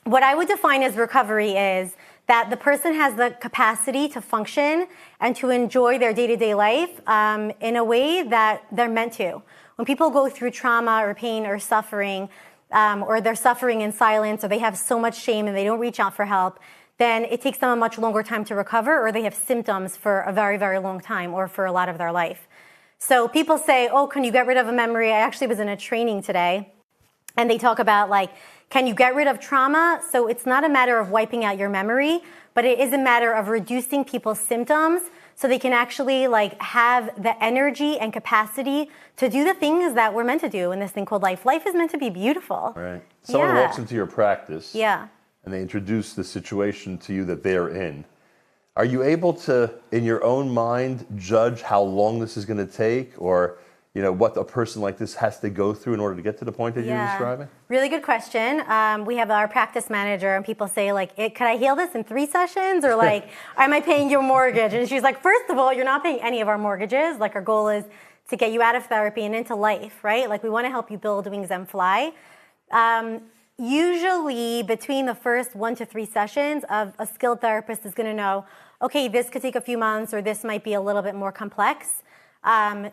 What I would define as recovery is that the person has the capacity to function and to enjoy their day-to-day life in a way that they're meant to. When people go through trauma or pain or suffering, or they're suffering in silence, or they have so much shame and they don't reach out for help, then it takes them a much longer time to recover, or they have symptoms for a very, very long time or for a lot of their life. So people say, oh, can you get rid of a memory? I actually was in a training today, and they talk about, like, can you get rid of trauma? So it's not a matter of wiping out your memory, but it is a matter of reducing people's symptoms so they can actually have the energy and capacity to do the things that we're meant to do in this thing called life. Life is meant to be beautiful. Right. Someone walks into your practice. Yeah. And they introduce the situation to you that they're in. Are you able to, in your own mind, judge how long this is going to take, or what a person like this has to go through in order to get to the point that you're describing? Really good question. We have our practice manager, and people say, could I heal this in 3 sessions? Or am I paying your mortgage? And she's like, first of all, you're not paying any of our mortgages. Our goal is to get you out of therapy and into life, right? We want to help you build wings and fly. Usually between the first 1 to 3 sessions, a skilled therapist is going to know, okay, this could take a few months, or this might be a little bit more complex.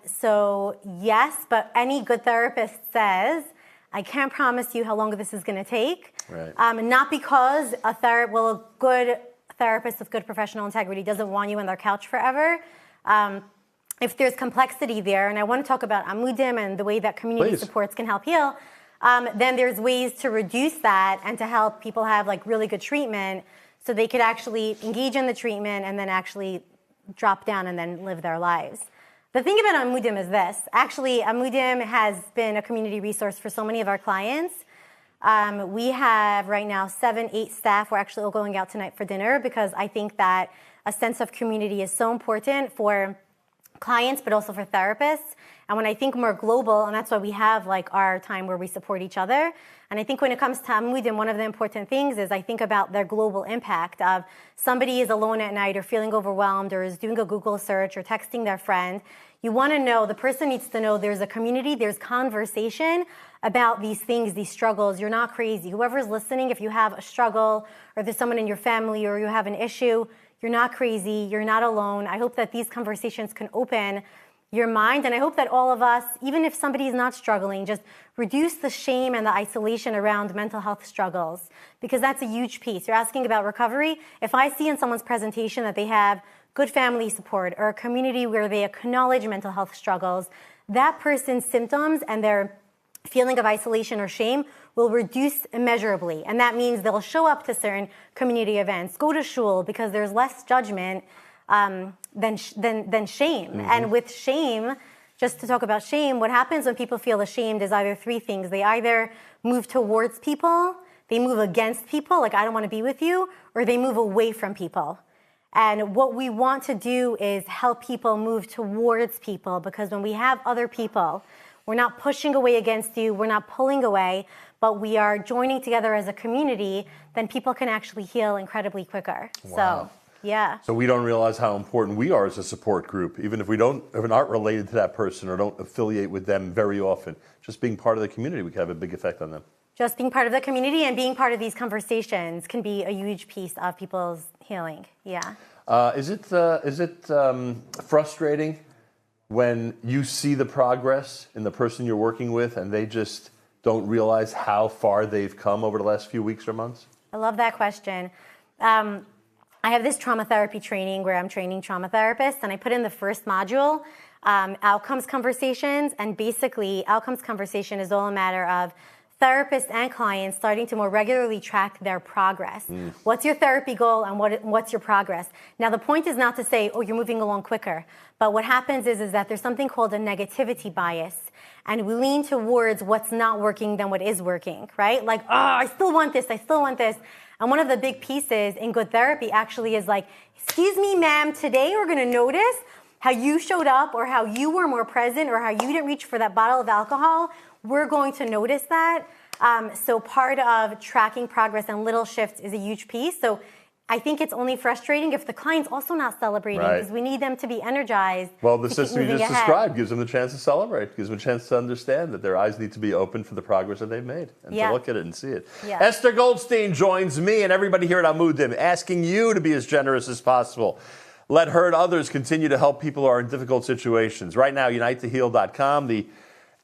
So yes, but any good therapist says, I can't promise you how long this is going to take. Right. Not because a good therapist with good professional integrity doesn't want you on their couch forever. If there's complexity there, and I want to talk about Amudim and the way that community supports can help heal, then there's ways to reduce that and to help people have really good treatment so they could actually engage in the treatment and then actually drop down and then live their lives. The thing about Amudim is this. Actually, Amudim has been a community resource for so many of our clients. We have right now 7, 8 staff. We're actually all going out tonight for dinner because I think that a sense of community is so important for clients, but also for therapists. And when I think more global, and that's why we have our time where we support each other. And I think when it comes to Amudim, one of the important things is I think about their global impact of somebody is alone at night or feeling overwhelmed or is doing a Google search or texting their friend. You want to know, the person needs to know there's a community, there's conversation about these things, these struggles. You're not crazy. Whoever's listening, if you have a struggle or there's someone in your family or you have an issue, you're not crazy, you're not alone. I hope that these conversations can open your mind, and I hope that all of us, even if somebody is not struggling, just reduce the shame and the isolation around mental health struggles, because that's a huge piece. You're asking about recovery. If I see in someone's presentation that they have good family support or a community where they acknowledge mental health struggles, that person's symptoms and their feeling of isolation or shame will reduce immeasurably. And that means they'll show up to certain community events, go to shul, because there's less judgment than shame. Mm-hmm. And with shame, just to talk about shame, what happens when people feel ashamed is either 3 things. They either move towards people, they move against people, I don't want to be with you, or they move away from people. And what we want to do is help people move towards people, because when we have other people, we're not pushing away against you, we're not pulling away, but we are joining together as a community, then people can actually heal incredibly quicker. Wow. So, yeah. So we don't realize how important we are as a support group, even if we're not related to that person or don't affiliate with them very often. Just being part of the community, we can have a big effect on them. Just being part of the community and being part of these conversations can be a huge piece of people's healing. Yeah. Is it frustrating when you see the progress in the person you're working with and they just don't realize how far they've come over the last few weeks or months? I love that question. I have this trauma therapy training where I'm training trauma therapists, and I put in the first module, outcomes conversations, and basically outcomes conversation is all a matter of therapists and clients starting to more regularly track their progress. What's your therapy goal and what's your progress? Now, the point is not to say, oh, you're moving along quicker. But what happens is that there's something called a negativity bias. And we lean towards what's not working than what is working, right? I still want this, I still want this. And one of the big pieces in good therapy actually is excuse me, ma'am, today we're going to notice how you showed up or how you were more present or how you didn't reach for that bottle of alcohol, we're going to notice that. So part of tracking progress and little shifts is a huge piece. So I think it's only frustrating if the client's also not celebrating because we need them to be energized. Well, the system you just described gives them the chance to celebrate, gives them a chance to understand that their eyes need to be open for the progress that they've made and to look at it and see it. Yeah. Esther Goldstein joins me and everybody here at Amudim asking you to be as generous as possible. Let her and others continue to help people who are in difficult situations. Right now, UniteToHeal.com, the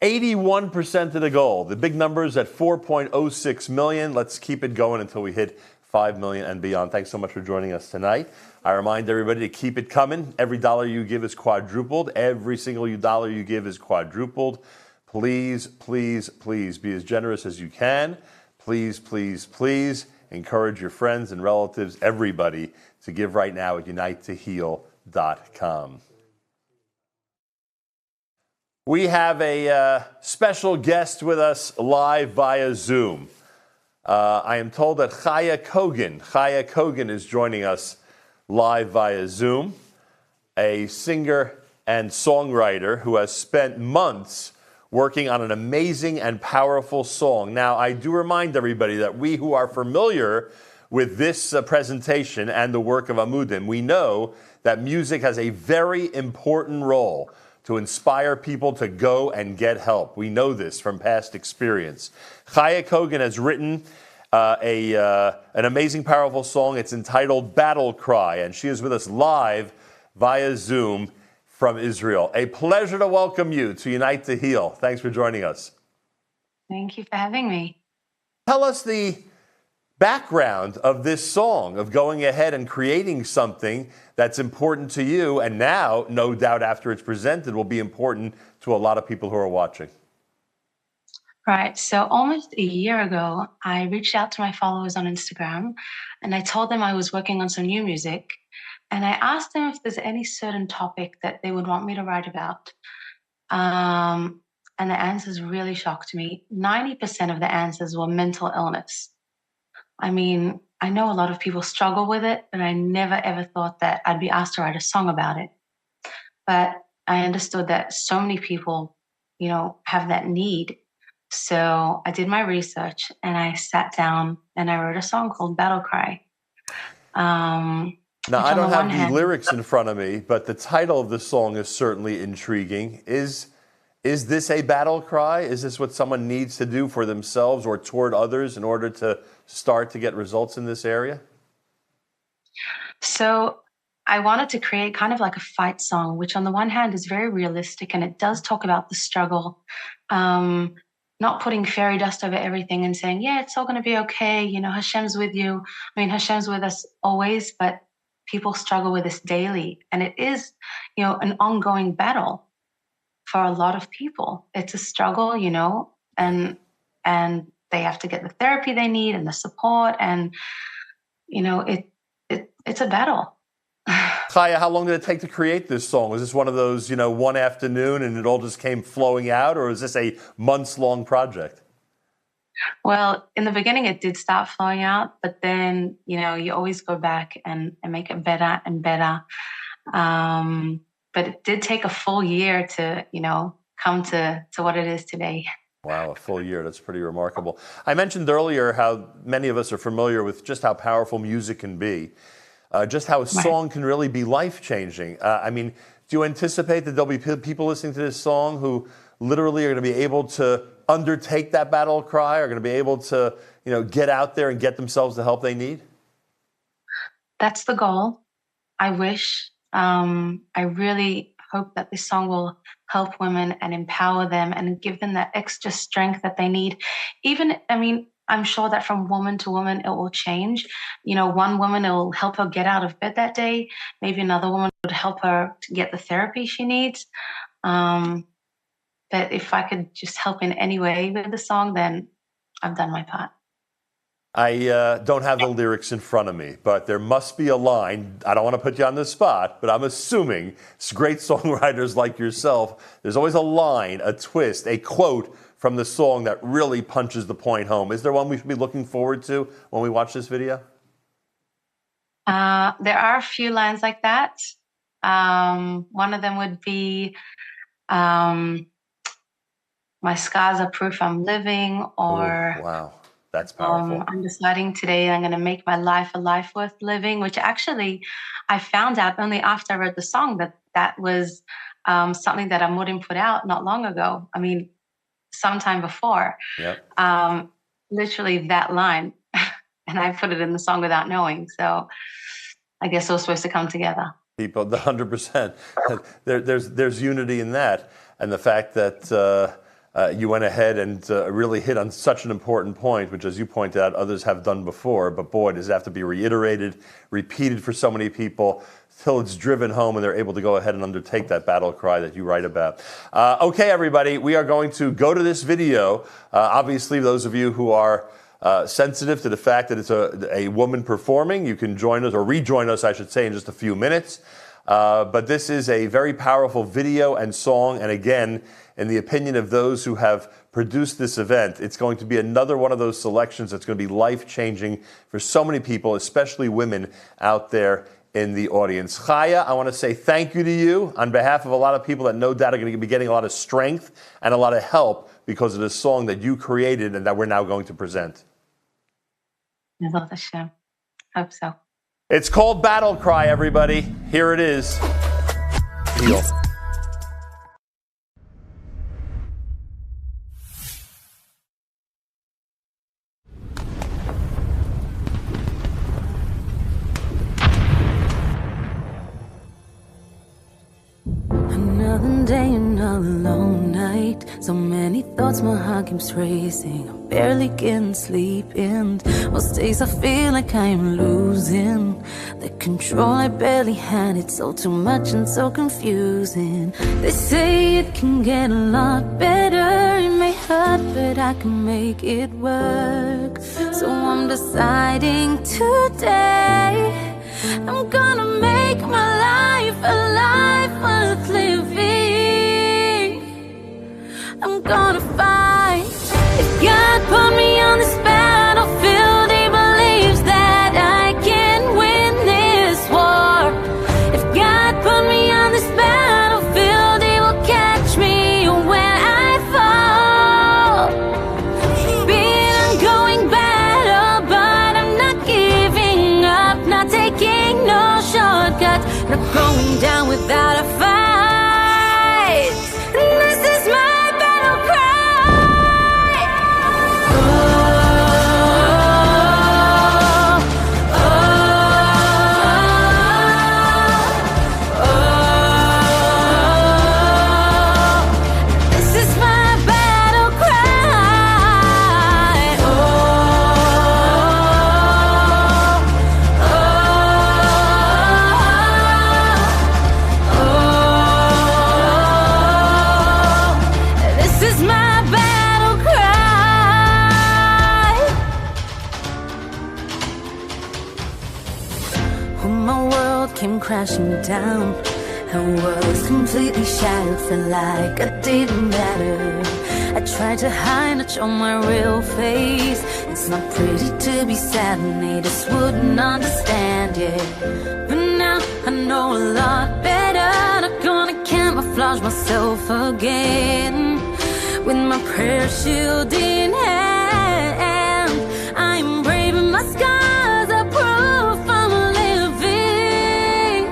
81% of the goal. The big numbers at 4.06 million. Let's keep it going until we hit 5 million and beyond. Thanks so much for joining us tonight. I remind everybody to keep it coming. Every dollar you give is quadrupled. Every single dollar you give is quadrupled. Please, please, please be as generous as you can. Please, please, please encourage your friends and relatives, everybody, to give right now at UniteToHeal.com. We have a special guest with us live via Zoom. I am told that Chaya Kogan is joining us live via Zoom, a singer and songwriter who has spent months working on an amazing and powerful song. Now, I do remind everybody that we who are familiar with this presentation and the work of Amudim, we know that music has a very important role to inspire people to go and get help. We know this from past experience. Chaya Kogan has written an amazing, powerful song. It's entitled Battle Cry, and she is with us live via Zoom from Israel. A pleasure to welcome you to Unite to Heal. Thanks for joining us. Thank you for having me. Tell us the background of this song, of going ahead and creating something that's important to you, and now, no doubt after it's presented, will be important to a lot of people who are watching. Right. So almost a year ago, I reached out to my followers on Instagram and I told them I was working on some new music. And I asked them if there's any certain topic that they would want me to write about. And the answers really shocked me. 90% of the answers were mental illness. I mean, I know a lot of people struggle with it, but I never ever thought that I'd be asked to write a song about it. But I understood that so many people, have that need. So I did my research and I sat down and I wrote a song called Battle Cry. Now, I don't have the lyrics in front of me, but the title of the song is certainly intriguing. Is this a battle cry? Is this what someone needs to do for themselves or toward others in order to start to get results in this area? So I wanted to create kind of like a fight song, which on the one hand is very realistic and it does talk about the struggle. Not putting fairy dust over everything and saying, yeah, it's all going to be okay. Hashem's with you. I mean, Hashem's with us always, but people struggle with this daily. And it is, an ongoing battle for a lot of people. It's a struggle, and they have to get the therapy they need and the support. And, it's a battle. Chaya, how long did it take to create this song? Was this one of those, one afternoon and it all just came flowing out, or is this a months-long project? Well, in the beginning, it did start flowing out, but then, you always go back and make it better and better. But it did take a full year to, come to what it is today. Wow, a full year. That's pretty remarkable. I mentioned earlier how many of us are familiar with just how powerful music can be. Just how a song can really be life-changing. I mean, do you anticipate that there'll be people listening to this song who literally are going to be able to undertake that battle cry, are going to be able to, get out there and get themselves the help they need? That's the goal. I wish. I really hope that this song will help women and empower them and give them that extra strength that they need. I'm sure that from woman to woman, it will change. One woman, it will help her get out of bed that day. Maybe another woman would help her to get the therapy she needs. But if I could just help in any way with the song, then I've done my part. I don't have the lyrics in front of me, but there must be a line. I don't want to put you on the spot, but I'm assuming great songwriters like yourself, there's always a line, a twist, a quote from the song that really punches the point home. Is there one we should be looking forward to when we watch this video? There are a few lines like that. One of them would be My Scars Are Proof I'm Living, or wow, that's powerful. I'm deciding today I'm going to make my life a life worth living, which actually I found out only after I wrote the song that was something that Amudim put out not long ago. I mean, sometime before. Yep. Literally that line. And I put it in the song without knowing. So I guess it was supposed to come together. People, the 100%. There's unity in that, and the fact that you went ahead and really hit on such an important point, which, as you pointed out, others have done before. But boy, does it have to be reiterated, repeated for so many people till it's driven home and they're able to go ahead and undertake that battle cry that you write about. Okay, everybody, we are going to go to this video. Obviously, those of you who are sensitive to the fact that it's a woman performing, you can join us, or rejoin us, I should say, in just a few minutes. But this is a very powerful video and song. And again, in the opinion of those who have produced this event, it's going to be another one of those selections that's going to be life-changing for so many people, especially women out there in the audience. Chaya, I want to say thank you to you on behalf of a lot of people that no doubt are going to be getting a lot of strength and a lot of help because of this song that you created and that we're now going to present. Bezrat Hashem. Hope so. It's called Battle Cry, everybody. Here it is. Heal. Another day, another long night. So many thoughts, my heart keeps racing. I'm barely getting sleep, and most days I feel like I am losing the control. I barely had it, so too much and so confusing. They say it can get a lot better. It may hurt, but I can make it work. So I'm deciding today I'm gonna make my life a life worth living. I'm gonna fight. If God put me on this battlefield, He believes that I can win this war. If God put me on this battlefield, He will catch me when I fall. Been an ongoing battle, but I'm not giving up, not taking no shortcuts, not going down without a fight. This is my battle cry. This is my battle cry. This is my battle cry. When my world came crashing down and was completely shattered, felt like I didn't matter. I tried to hide, not show my real face. It's not pretty to be sad, and they just wouldn't understand it. But now I know a lot better. Not gonna camouflage myself again. With my prayer shield in hand, I'm brave and my scars are proof I'm living.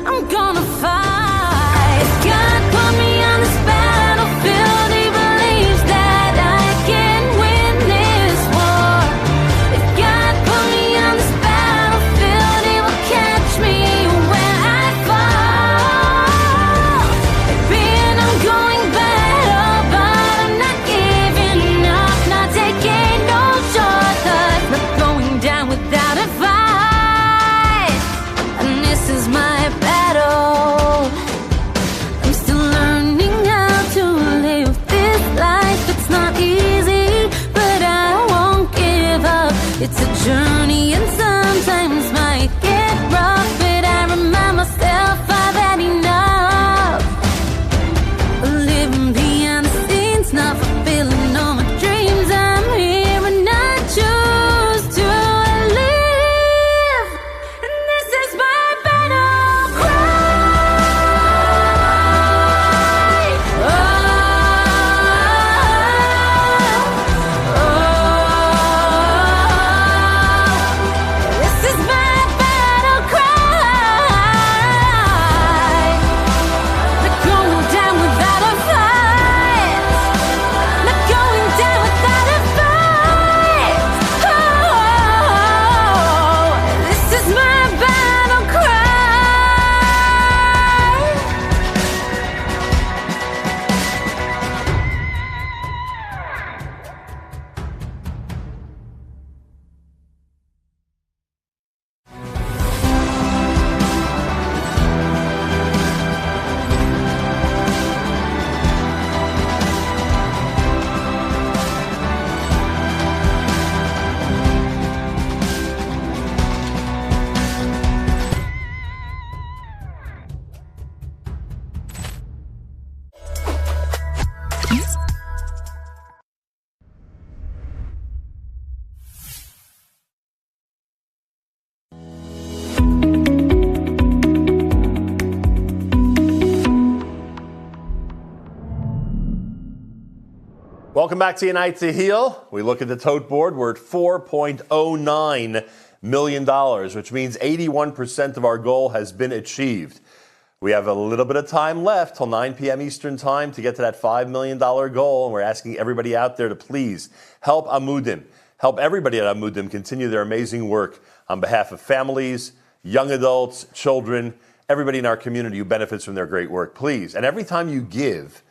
I'm gonna fight. If God put me on this battlefield, He believes that I can win this war. If God put me on this battlefield, He will catch me when I fall. It's been an ongoing battle, but I'm not giving up, not taking no shortcuts, not going down without a fight. And this is my battle. I'm still learning how to live this life. It's not easy, but I won't give up. It's a journey and sometimes might get rough, but I remind myself I've had enough. Living behind the scenes, not fulfilling all my dreams. I'm here and I choose to live. And this is my battle cry. Welcome back to Unite to Heal. We look at the tote board. We're at $4.09 million, which means 81% of our goal has been achieved. We have a little bit of time left till 9 p.m. Eastern time to get to that $5 million goal, and we're asking everybody out there to please help Amudim, help everybody at Amudim continue their amazing work on behalf of families, young adults, children, everybody in our community who benefits from their great work. Please, and every time you give,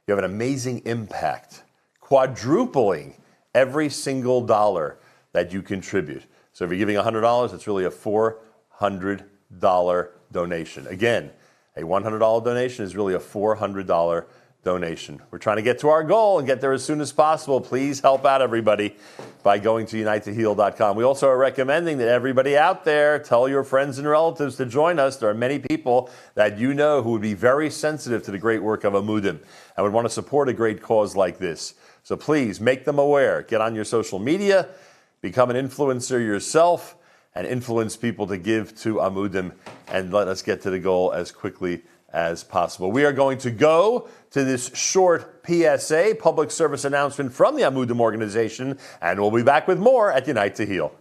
you have an amazing impact, quadrupling every single dollar that you contribute. So if you're giving $100, it's really a $400 donation. Again, a $100 donation is really a $400 donation. We're trying to get to our goal and get there as soon as possible. Please help out everybody by going to unitetoheal.com. We also are recommending that everybody out there tell your friends and relatives to join us. There are many people that you know who would be very sensitive to the great work of Amudim and would want to support a great cause like this. So please make them aware. Get on your social media, become an influencer yourself, and influence people to give to Amudim, and let us get to the goal as quickly as possible. We are going to go to this short PSA, public service announcement from the Amudim organization, and we'll be back with more at Unite to Heal.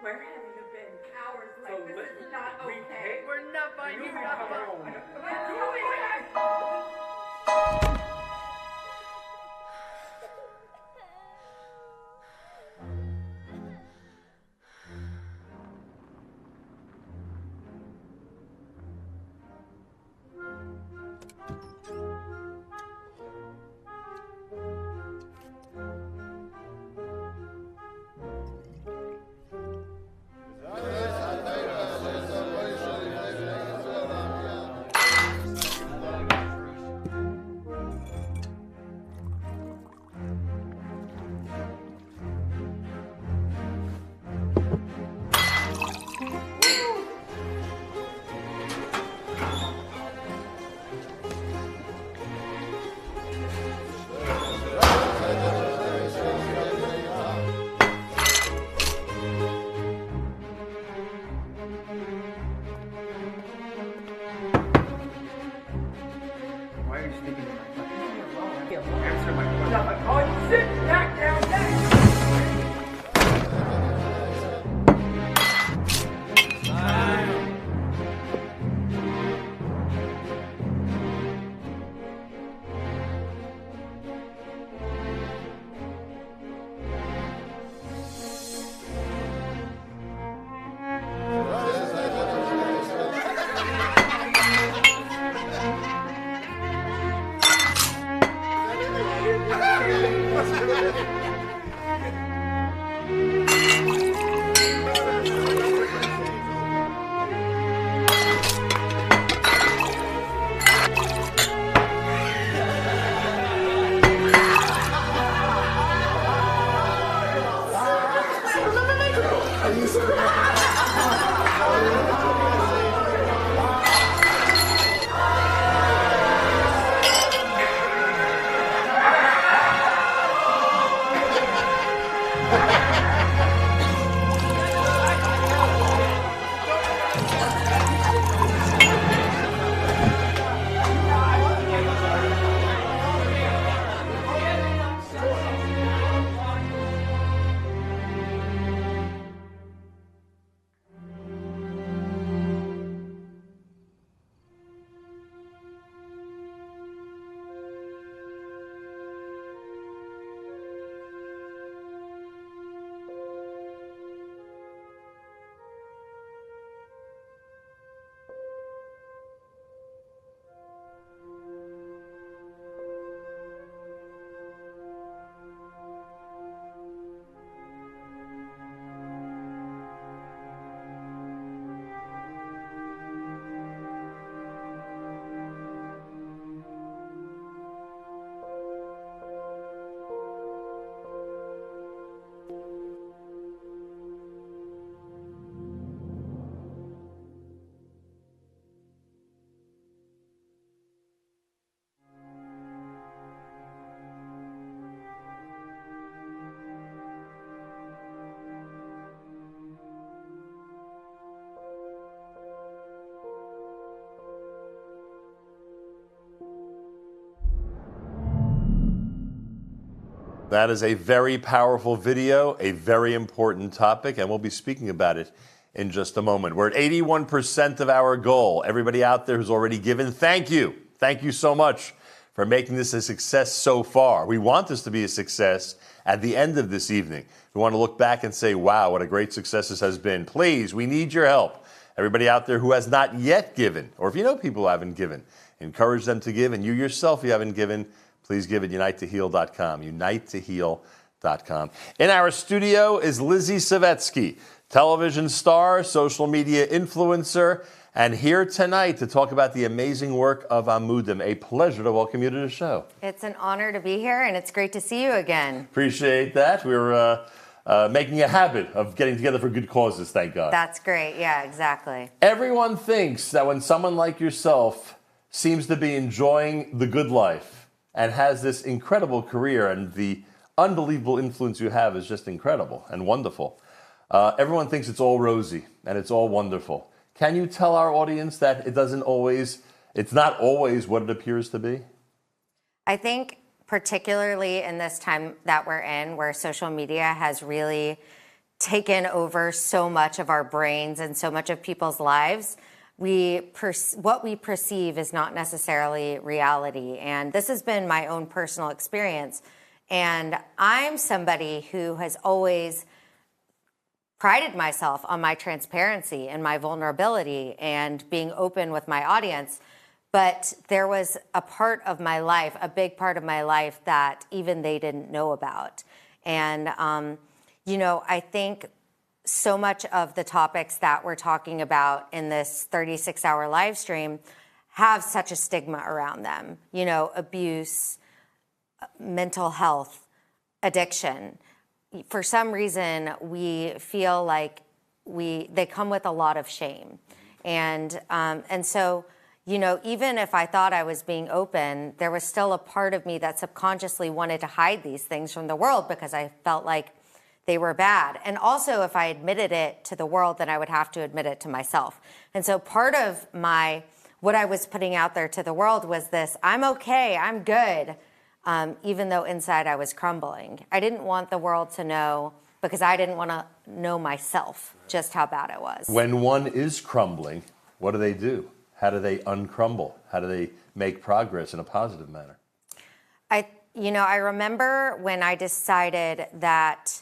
Where have you been? Cowards like this is not okay. We're not by you. We're not home. That is a very powerful video, a very important topic, and we'll be speaking about it in just a moment. We're at 81% of our goal. Everybody out there who's already given, thank you. Thank you so much for making this a success so far. We want this to be a success at the end of this evening. We want to look back and say, wow, what a great success this has been. Please, we need your help. Everybody out there who has not yet given, or if you know people who haven't given, encourage them to give. And you yourself, if you haven't given, please give at unitetoheal.com, unitetoheal.com. In our studio is Lizzie Savetsky, television star, social media influencer, and here tonight to talk about the amazing work of Amudim. A pleasure to welcome you to the show. It's an honor to be here, and it's great to see you again. Appreciate that. We're making a habit of getting together for good causes, thank God. That's great. Yeah, exactly. Everyone thinks that when someone like yourself seems to be enjoying the good life and has this incredible career, and the unbelievable influence you have is just incredible and wonderful, everyone thinks it's all rosy and it's all wonderful. Can you tell our audience that it's not always what it appears to be? I think particularly in this time that we're in, where social media has really taken over so much of our brains and so much of people's lives, what we perceive is not necessarily reality. And this has been my own personal experience. And I'm somebody who has always prided myself on my transparency and my vulnerability and being open with my audience. But there was a part of my life, a big part of my life, that even they didn't know about. And, I think so much of the topics that we're talking about in this 36-hour live stream have such a stigma around them. Abuse, mental health, addiction. For some reason, we feel like they come with a lot of shame. And so, even if I thought I was being open, there was still a part of me that subconsciously wanted to hide these things from the world because I felt like they were bad. And also, if I admitted it to the world, then I would have to admit it to myself. And so part of what I was putting out there to the world was this: I'm okay, I'm good, even though inside I was crumbling. I didn't want the world to know, because I didn't want to know myself just how bad it was. When one is crumbling, what do? How do they uncrumble? How do they make progress in a positive manner? I remember when I decided that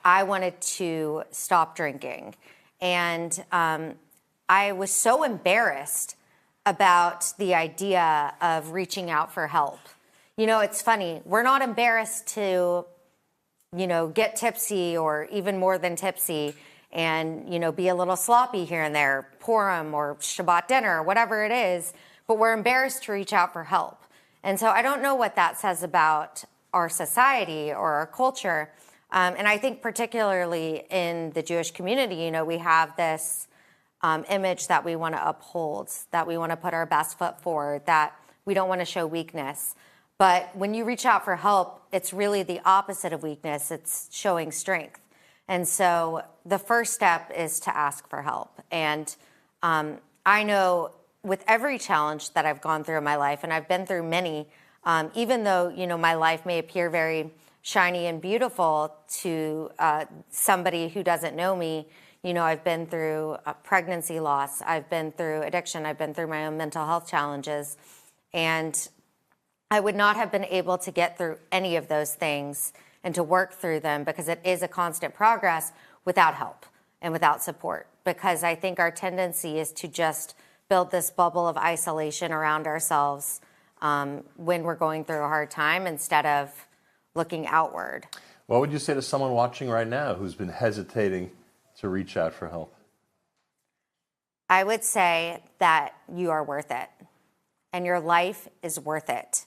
I wanted to stop drinking. And I was so embarrassed about the idea of reaching out for help. It's funny. We're not embarrassed to, get tipsy or even more than tipsy and, be a little sloppy here and there, Purim or Shabbat dinner, whatever it is, but we're embarrassed to reach out for help. And so I don't know what that says about our society or our culture. And I think particularly in the Jewish community, we have this image that we want to uphold, that we want to put our best foot forward, that we don't want to show weakness. But when you reach out for help, it's really the opposite of weakness. It's showing strength. And so the first step is to ask for help. And I know with every challenge that I've gone through in my life, and I've been through many, even though, my life may appear very shiny and beautiful to somebody who doesn't know me, I've been through pregnancy loss, I've been through addiction, I've been through my own mental health challenges. And I would not have been able to get through any of those things and to work through them, because it is a constant progress, without help and without support. Because I think our tendency is to just build this bubble of isolation around ourselves when we're going through a hard time, instead of looking outward. What would you say to someone watching right now who's been hesitating to reach out for help? I would say that you are worth it, and your life is worth it.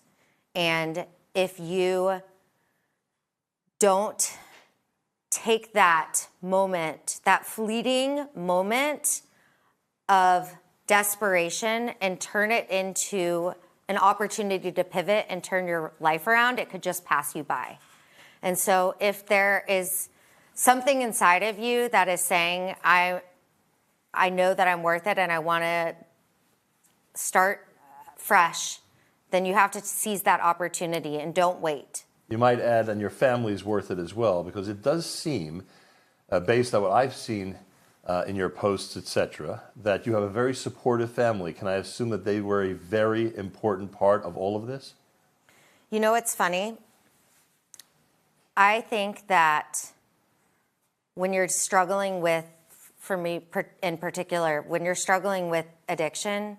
And if you don't take that moment, that fleeting moment of desperation, and turn it into an opportunity to pivot and turn your life around, it could just pass you by. And so if there is something inside of you that is saying, I know that I'm worth it and I want to start fresh, then you have to seize that opportunity and don't wait. You might add, and your family's worth it as well, because it does seem, based on what I've seen in your posts, etc., that you have a very supportive family. Can I assume that they were a very important part of all of this? You know, it's funny. I think that when you're struggling with, for me in particular, when you're struggling with addiction,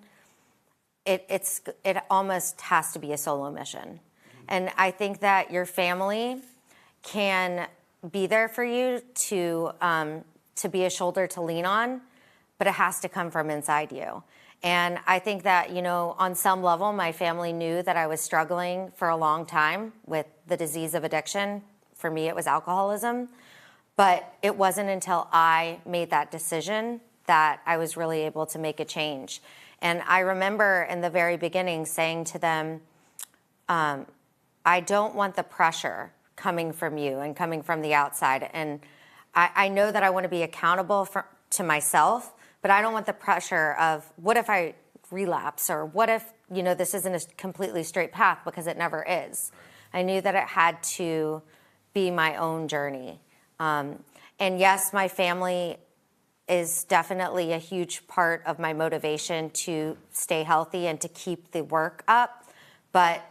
it almost has to be a solo mission. And I think that your family can be there for you to be a shoulder to lean on, but it has to come from inside you. And I think that, you know, on some level, my family knew that I was struggling for a long time with the disease of addiction. For me, it was alcoholism. But it wasn't until I made that decision that I was really able to make a change. And I remember in the very beginning saying to them, I don't want the pressure coming from you and coming from the outside. And I know that I want to be accountable to myself, but I don't want the pressure of what if I relapse, or what if, you know, this isn't a completely straight path, because it never is. I knew that it had to be my own journey. And yes, my family is definitely a huge part of my motivation to stay healthy and to keep the work up. But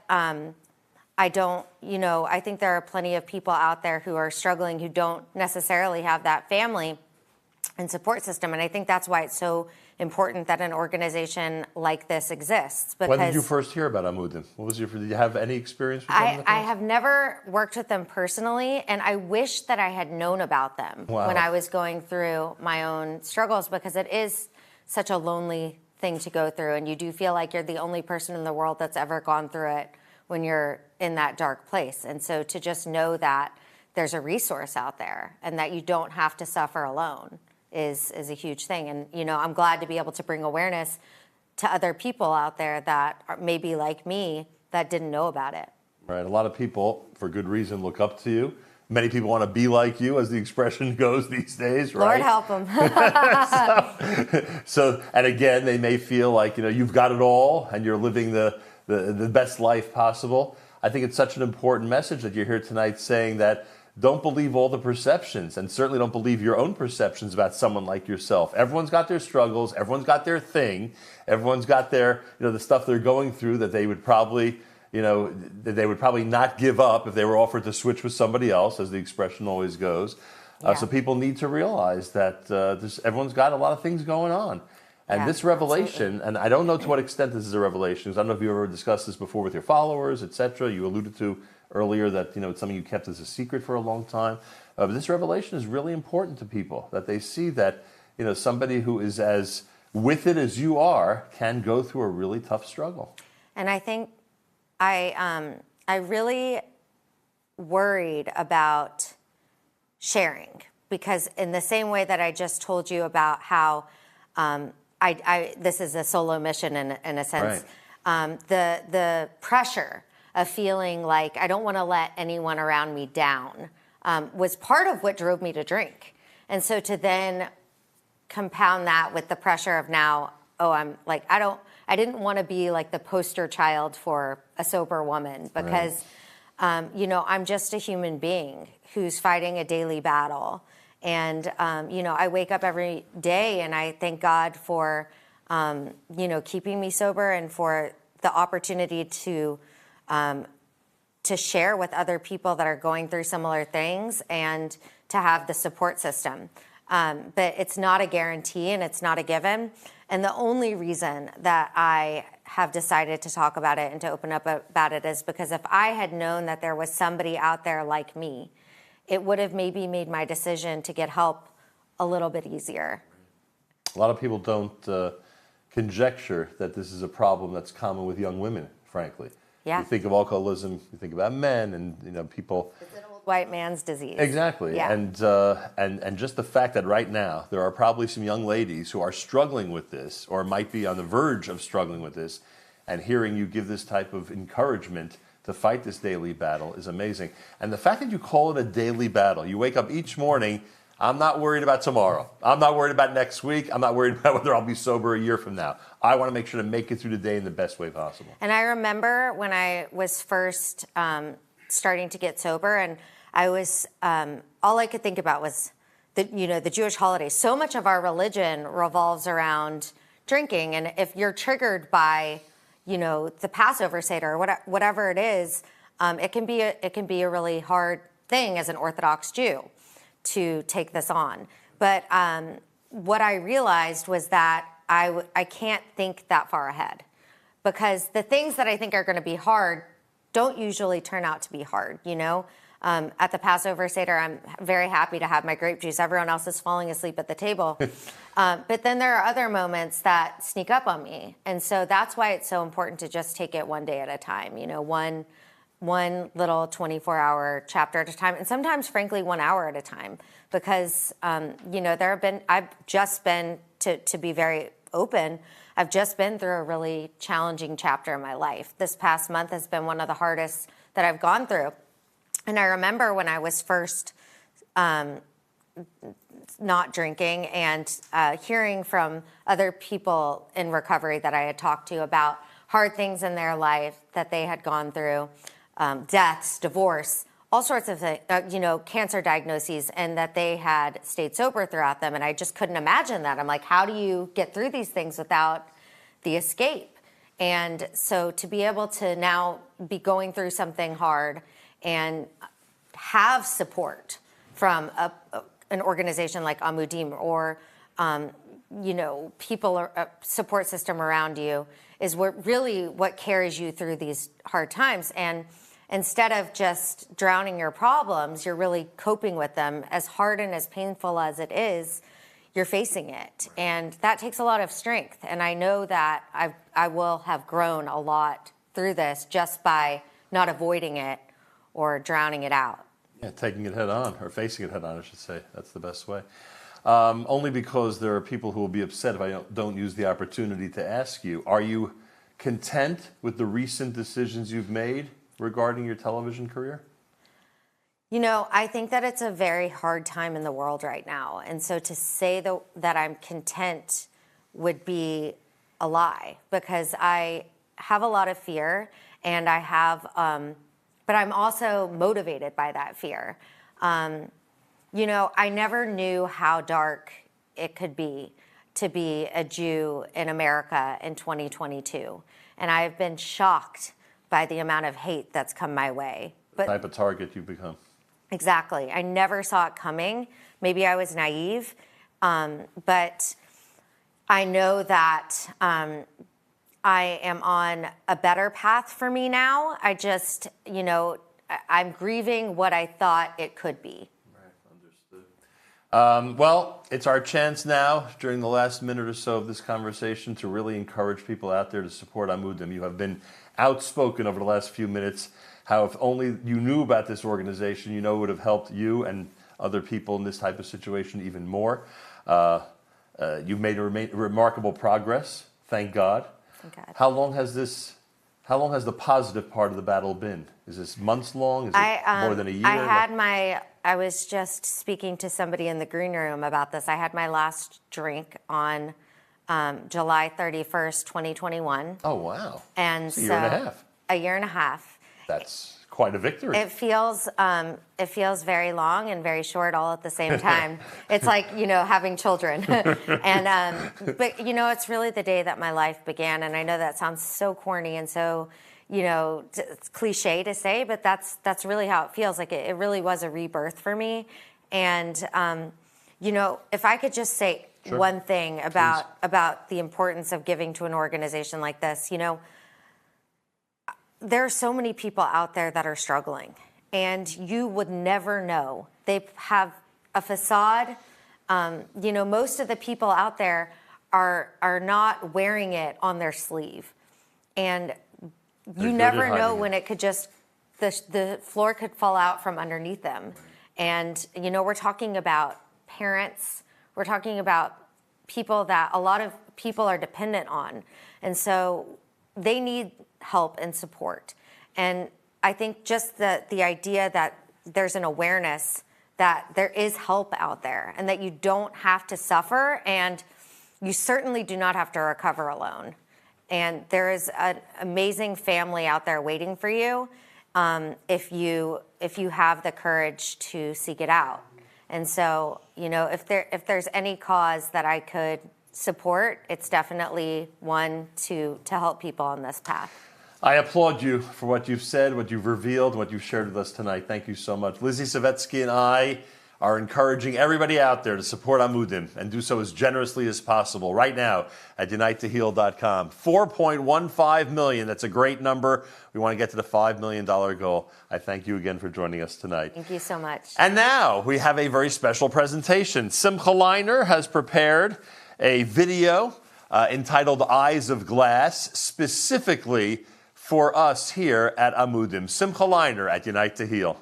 I don't, you know, I think there are plenty of people out there who are struggling who don't necessarily have that family and support system. And I think that's why it's so important that an organization like this exists. Because when did you first hear about Amudim? What was did you have any experience with them? I have never worked with them personally, and I wish that I had known about them when I was going through my own struggles, because it is such a lonely thing to go through, and you do feel like you're the only person in the world that's ever gone through it when you're in that dark place. And so to just know that there's a resource out there and that you don't have to suffer alone is a huge thing. And, you know, I'm glad to be able to bring awareness to other people out there that are maybe like me that didn't know about it. Right. A lot of people, for good reason, look up to you. Many people want to be like you, as the expression goes these days, right? Lord help them. so, and again, they may feel like, you know, you've got it all and you're living the best life possible. I think it's such an important message that you're here tonight saying that don't believe all the perceptions, and certainly don't believe your own perceptions about someone like yourself. Everyone's got their struggles. Everyone's got their thing. Everyone's got their, you know, the stuff they're going through that they would probably, you know, that they would probably not give up if they were offered to switch with somebody else, as the expression always goes. So people need to realize that everyone's got a lot of things going on. And this revelation, and I don't know to what extent this is a revelation, because I don't know if you ever discussed this before with your followers, etc. You alluded to earlier that, you know, it's something you kept as a secret for a long time. But this revelation is really important to people, that they see that, you know, somebody who is as with it as you are can go through a really tough struggle. And I think I really worried about sharing, because in the same way that I just told you about how this is a solo mission in a sense, the pressure of feeling like I don't want to let anyone around me down was part of what drove me to drink. And so to then compound that with the pressure of now, I'm like, I didn't want to be like the poster child for a sober woman, because, you know, I'm just a human being who's fighting a daily battle. And, you know, I wake up every day and I thank God for, you know, keeping me sober and for the opportunity to share with other people that are going through similar things and to have the support system. But it's not a guarantee and it's not a given. And the only reason that I have decided to talk about it and to open up about it is because if I had known that there was somebody out there like me, it would have maybe made my decision to get help a little bit easier. A lot of people don't conjecture that this is a problem that's common with young women, frankly. Yeah. You think of alcoholism, you think about men, and, you know, people. It's an old white man's disease. Exactly. Yeah. And just the fact that right now there are probably some young ladies who are struggling with this, or might be on the verge of struggling with this, and hearing you give this type of encouragement to fight this daily battle is amazing. And the fact that you call it a daily battle, you wake up each morning, I'm not worried about tomorrow. I'm not worried about next week. I'm not worried about whether I'll be sober a year from now. I want to make sure to make it through the day in the best way possible. And I remember when I was first starting to get sober, and I was all I could think about was the Jewish holidays. So much of our religion revolves around drinking, and if you're triggered by the Passover Seder or whatever it is, it can be a really hard thing as an Orthodox Jew to take this on. But what I realized was that I can't think that far ahead, because the things that I think are going to be hard don't usually turn out to be hard, At the Passover Seder, I'm very happy to have my grape juice. Everyone else is falling asleep at the table. But then there are other moments that sneak up on me. And so that's why it's so important to just take it one day at a time, one little 24-hour chapter at a time. And sometimes, frankly, 1 hour at a time. Because, I've just been, to be very open, I've just been through a really challenging chapter in my life. This past month has been one of the hardest that I've gone through. And I remember when I was first not drinking and hearing from other people in recovery that I had talked to about hard things in their life that they had gone through, deaths, divorce, all sorts of things, cancer diagnoses, and that they had stayed sober throughout them. And I just couldn't imagine that. I'm like, how do you get through these things without the escape? And so to be able to now be going through something hard and have support from an organization like Amudim or, people or a support system around you is what carries you through these hard times. And instead of just drowning your problems, you're really coping with them. As hard and as painful as it is, you're facing it. And that takes a lot of strength. And I know that I will have grown a lot through this just by not avoiding it or drowning it out. Yeah, taking it head on, or facing it head on, I should say. That's the best way. Only because there are people who will be upset if I don't use the opportunity to ask you, are you content with the recent decisions you've made regarding your television career? I think that it's a very hard time in the world right now. And so to say that I'm content would be a lie, because I have a lot of fear, and I have, but I'm also motivated by that fear. I never knew how dark it could be to be a Jew in America in 2022. And I've been shocked by the amount of hate that's come my way. The type of target you've become. Exactly. I never saw it coming. Maybe I was naive, but I know that I am on a better path for me now. I just, I'm grieving what I thought it could be. Well, it's our chance now, during the last minute or so of this conversation, to really encourage people out there to support Amudim. You have been outspoken over the last few minutes how if only you knew about this organization, it would have helped you and other people in this type of situation even more. You've made remarkable progress, thank God. Thank God. How long has the positive part of the battle been? Is this months long? Is it more than a year? I was just speaking to somebody in the green room about this. I had my last drink on July 31st, 2021. Oh, wow. And a year and a half. A year and a half. That's quite a victory. It feels very long and very short all at the same time. It's like, having children. And but it's really the day that my life began. And I know that sounds so corny and so it's cliche to say, but that's really how it feels. Like it really was a rebirth for me. And if I could just say one thing about the importance of giving to an organization like this, there are so many people out there that are struggling, and you would never know. They have a facade. Most of the people out there are not wearing it on their sleeve, and you never know when it could just the floor could fall out from underneath them. And we're talking about parents. We're talking about people that a lot of people are dependent on, and so they need help and support. And I think just the idea that there's an awareness that there is help out there and that you don't have to suffer, and you certainly do not have to recover alone. And there is an amazing family out there waiting for you. if you have the courage to seek it out. And so, if there's any cause that I could support, it's definitely one to help people on this path. I applaud you for what you've said, what you've revealed, what you've shared with us tonight. Thank you so much. Lizzie Savetsky and I are encouraging everybody out there to support Amudim and do so as generously as possible right now at unitetoheal.com. 4.15 million. That's a great number. We want to get to the $5 million goal. I thank you again for joining us tonight. Thank you so much. And now we have a very special presentation. Simcha Leiner has prepared a video entitled Eyes of Glass, specifically for us here at Amudim. Simcha Leiner at Unite to Heal.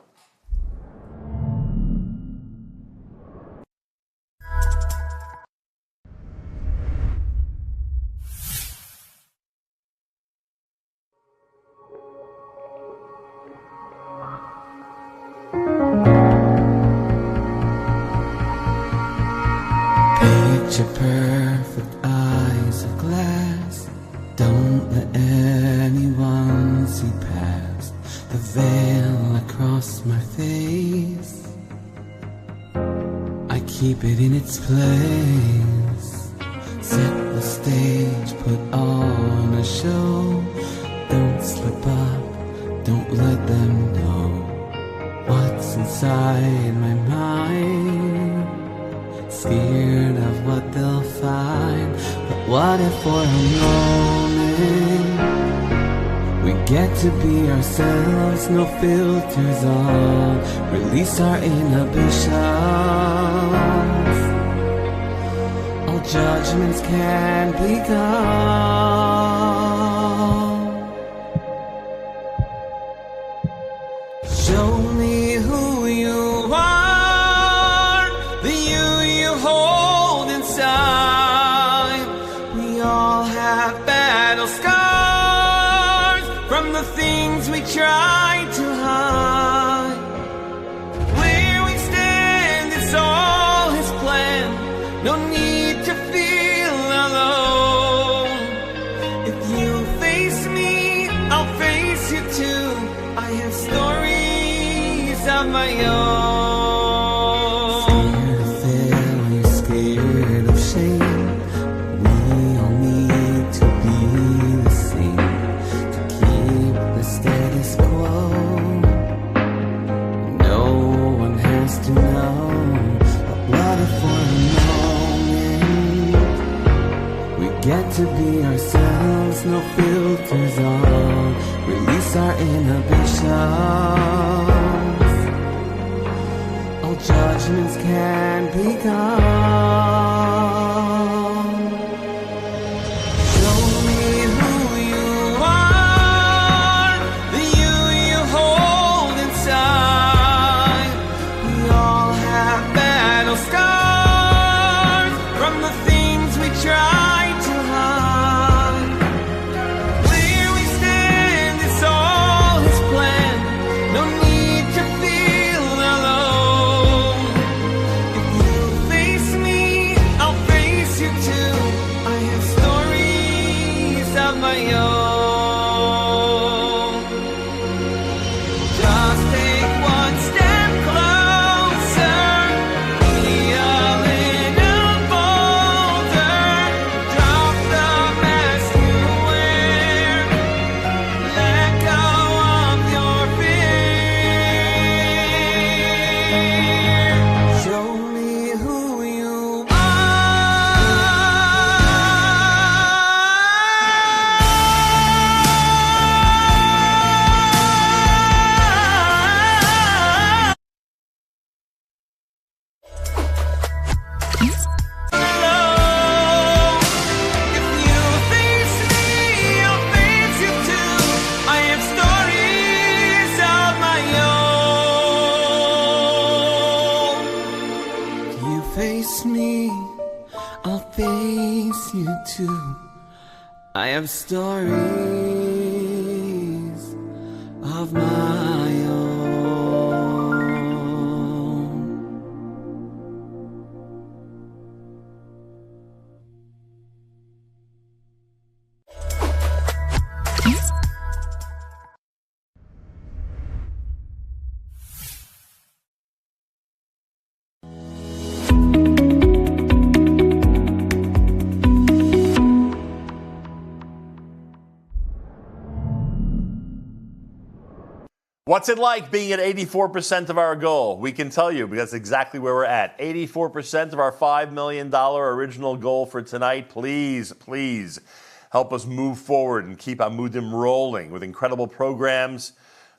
Picture perfect eyes of glass. Don't let anyone see past the veil across my face. I keep it in its place. Set the stage, put on a show. Don't slip up, don't let them know what's inside my mind. Scared of what they'll find, but what if for a moment we get to be ourselves, no filters on, release our inhibitions. All judgments can be gone. Show me who you are, the you hold inside. We all have battle scars from the things we try to hide. Where we stand, it's all His plan. No need to feel alone. If you face me, I'll face you too. I have stories of my own. Get to be ourselves, no filters on, release our inhibitions. All judgments can be gone. Show me who you are, the you hold inside. We all have battle scars from the things we try. I have stories of my own. What's it like being at 84% of our goal? We can tell you because that's exactly where we're at. 84% of our $5 million original goal for tonight. Please, please help us move forward and keep Amudim rolling with incredible programs,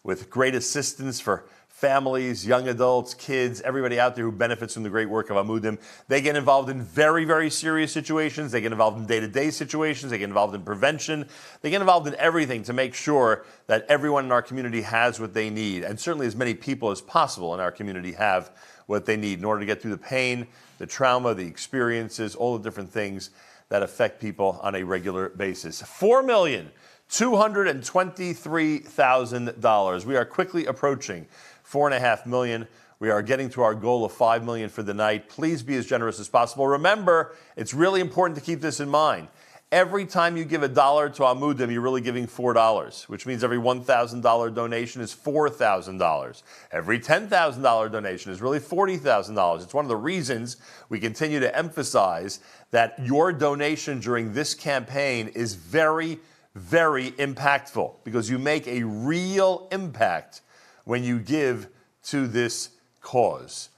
with great assistance for families, young adults, kids, everybody out there who benefits from the great work of Amudim. They get involved in very, very serious situations. They get involved in day-to-day situations. They get involved in prevention. They get involved in everything to make sure that everyone in our community has what they need. And certainly as many people as possible in our community have what they need in order to get through the pain, the trauma, the experiences, all the different things that affect people on a regular basis. $4,223,000. We are quickly approaching $4.5 million. We are getting to our goal of $5 million for the night. Please be as generous as possible. Remember, it's really important to keep this in mind. Every time you give $1 to Amudim, you're really giving $4, which means every $1,000 donation is $4,000. Every $10,000 donation is really $40,000. It's one of the reasons we continue to emphasize that your donation during this campaign is very, very impactful because you make a real impact when you give to this cause,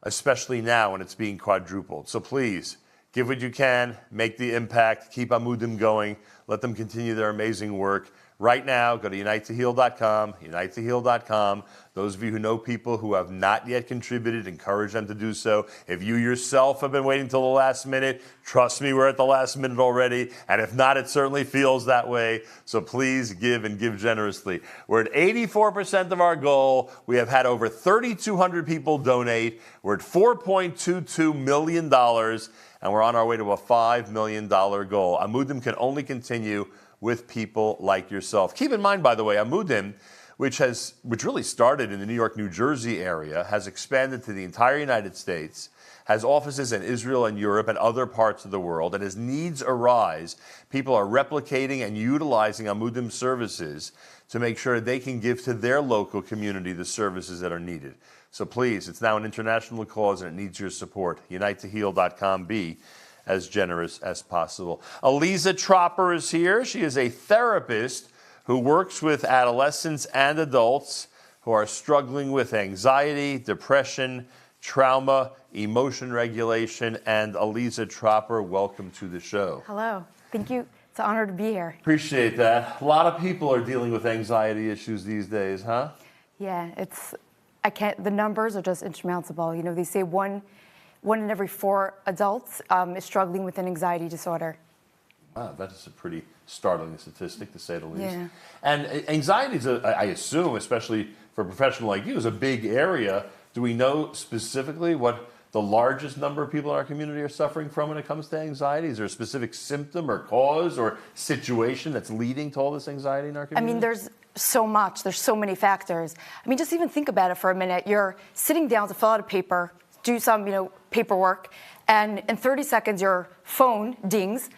especially now when it's being quadrupled. So please, give what you can, make the impact, keep Amudim going, let them continue their amazing work. Right now, go to unitetoheal.com, unitetoheal.com. Those of you who know people who have not yet contributed, encourage them to do so. If you yourself have been waiting till the last minute, trust me, we're at the last minute already. And if not, it certainly feels that way. So please give and give generously. We're at 84% of our goal. We have had over 3,200 people donate. We're at $4.22 million. And we're on our way to a $5 million goal. Amudim can only continue with people like yourself. Keep in mind, by the way, Amudim, which really started in the New York, New Jersey area, has expanded to the entire United States, has offices in Israel and Europe and other parts of the world, and as needs arise, people are replicating and utilizing Amudim services to make sure they can give to their local community the services that are needed. So please, it's now an international cause and it needs your support. UniteToHeal.com. Be as generous as possible. Aliza Tropper is here. She is a therapist who works with adolescents and adults who are struggling with anxiety, depression, trauma, emotion regulation. And Aliza Tropper, welcome to the show. Hello. Thank you. It's an honor to be here. Appreciate that. A lot of people are dealing with anxiety issues these days, huh? Yeah, the numbers are just insurmountable. You know, they say one in every 4 adults is struggling with an anxiety disorder. Wow, that is a pretty startling statistic, to say the least. Yeah. And anxiety is, I assume, especially for a professional like you, is a big area. Do we know specifically what the largest number of people in our community are suffering from when it comes to anxiety? Is there a specific symptom or cause or situation that's leading to all this anxiety in our community? I mean, there's so much. There's so many factors. I mean, just even think about it for a minute. You're sitting down to fill out a paper, do some, paperwork, and in 30 seconds your phone dings.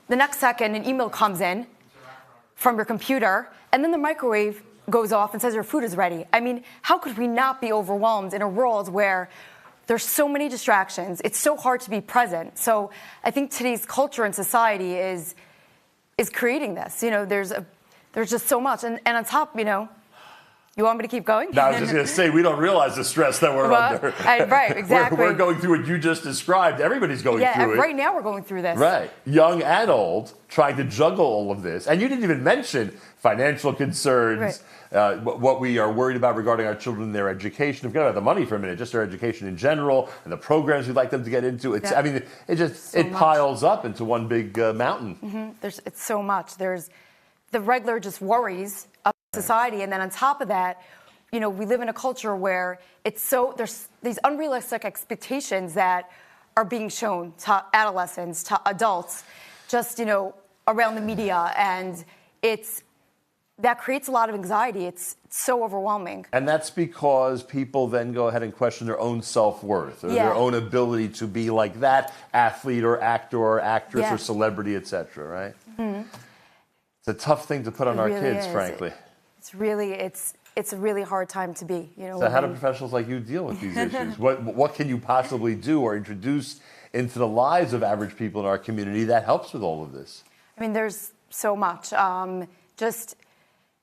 The next second an email comes in from your computer, and then the microwave goes off and says your food is ready. I mean, how could we not be overwhelmed in a world where there's so many distractions? It's so hard to be present. So I think today's culture and society is creating this. There's just so much, and on top, you want me to keep going? No, I was just going to say, we don't realize the stress that we're under. Right, exactly. We're going through what you just described. Everybody's going through it. Right now we're going through this. Right. Young and old, trying to juggle all of this. And you didn't even mention financial concerns, what we are worried about regarding our children and their education. Forget about the money for a minute, just their education in general and the programs we'd like them to get into. It piles up into one big mountain. Mm-hmm. It's so much. There's the regular just worries of society, and then on top of that, we live in a culture where there's these unrealistic expectations that are being shown to adolescents, to adults, just around the media, and that creates a lot of anxiety. It's so overwhelming. And that's because people then go ahead and question their own self-worth or their own ability to be like that athlete or actor or actress or celebrity, etc. Right? Mm-hmm. It's a tough thing to put on our kids, frankly. It's a really hard time to be. So how do professionals like you deal with these issues? What can you possibly do or introduce into the lives of average people in our community that helps with all of this? I mean, there's so much. Just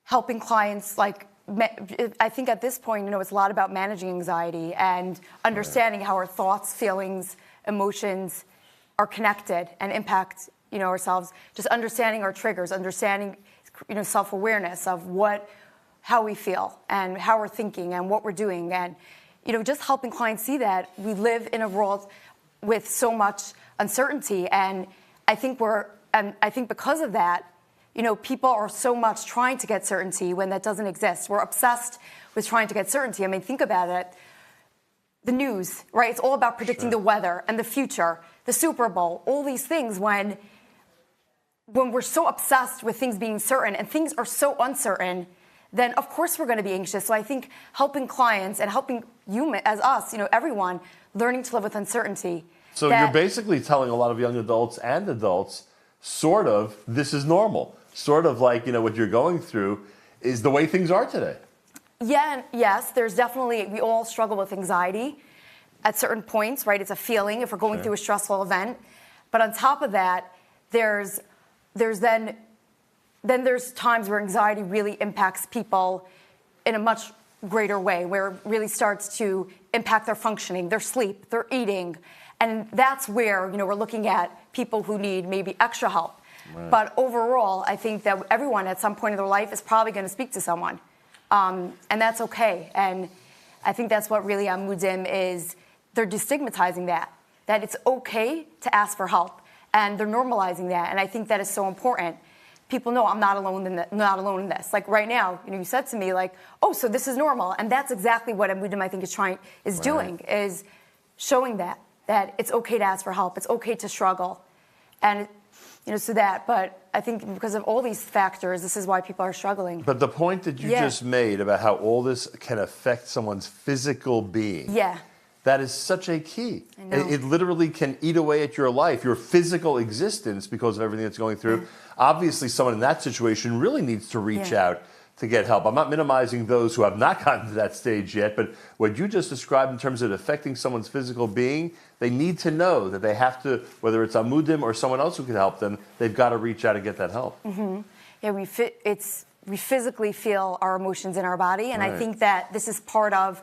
helping clients I think at this point, it's a lot about managing anxiety and understanding how our thoughts, feelings, emotions are connected and impact, ourselves. Just understanding our triggers, understanding, self-awareness of how we feel and how we're thinking and what we're doing, and just helping clients see that we live in a world with so much uncertainty, and I think because of that, people are so much trying to get certainty when that doesn't exist. We're obsessed with trying to get certainty. I mean, think about it. The news, right? It's all about predicting the weather and the future, the Super Bowl, all these things. When we're so obsessed with things being certain and things are so uncertain, then of course we're going to be anxious. So I think helping clients and helping you as us, everyone, learning to live with uncertainty. So you're basically telling a lot of young adults and adults, sort of, this is normal. Sort of like, what you're going through is the way things are today. Yeah, and yes, there's definitely, we all struggle with anxiety at certain points, right? It's a feeling if we're going through a stressful event. But on top of that, there's times where anxiety really impacts people in a much greater way, where it really starts to impact their functioning, their sleep, their eating. And that's where, we're looking at people who need maybe extra help. Right. But overall, I think that everyone at some point in their life is probably going to speak to someone. And that's okay. And I think that's what really Amudim is. They're destigmatizing that it's okay to ask for help. And they're normalizing that. And I think that is so important. People know I'm not alone in this. Like right now, you said to me, like, oh, so this is normal. And that's exactly what Amudim, I think, is doing, is showing that it's okay to ask for help. It's okay to struggle. And, but I think because of all these factors, this is why people are struggling. But the point that you just made about how all this can affect someone's physical being. Yeah. That is such a key. I know. It literally can eat away at your life, your physical existence because of everything that's going through. Yeah. Obviously, someone in that situation really needs to reach out to get help. I'm not minimizing those who have not gotten to that stage yet, but what you just described in terms of affecting someone's physical being, they need to know that they have to, whether it's Amudim or someone else who can help them, they've got to reach out and get that help. Mm-hmm. Yeah, we physically feel our emotions in our body, and I think that this is part of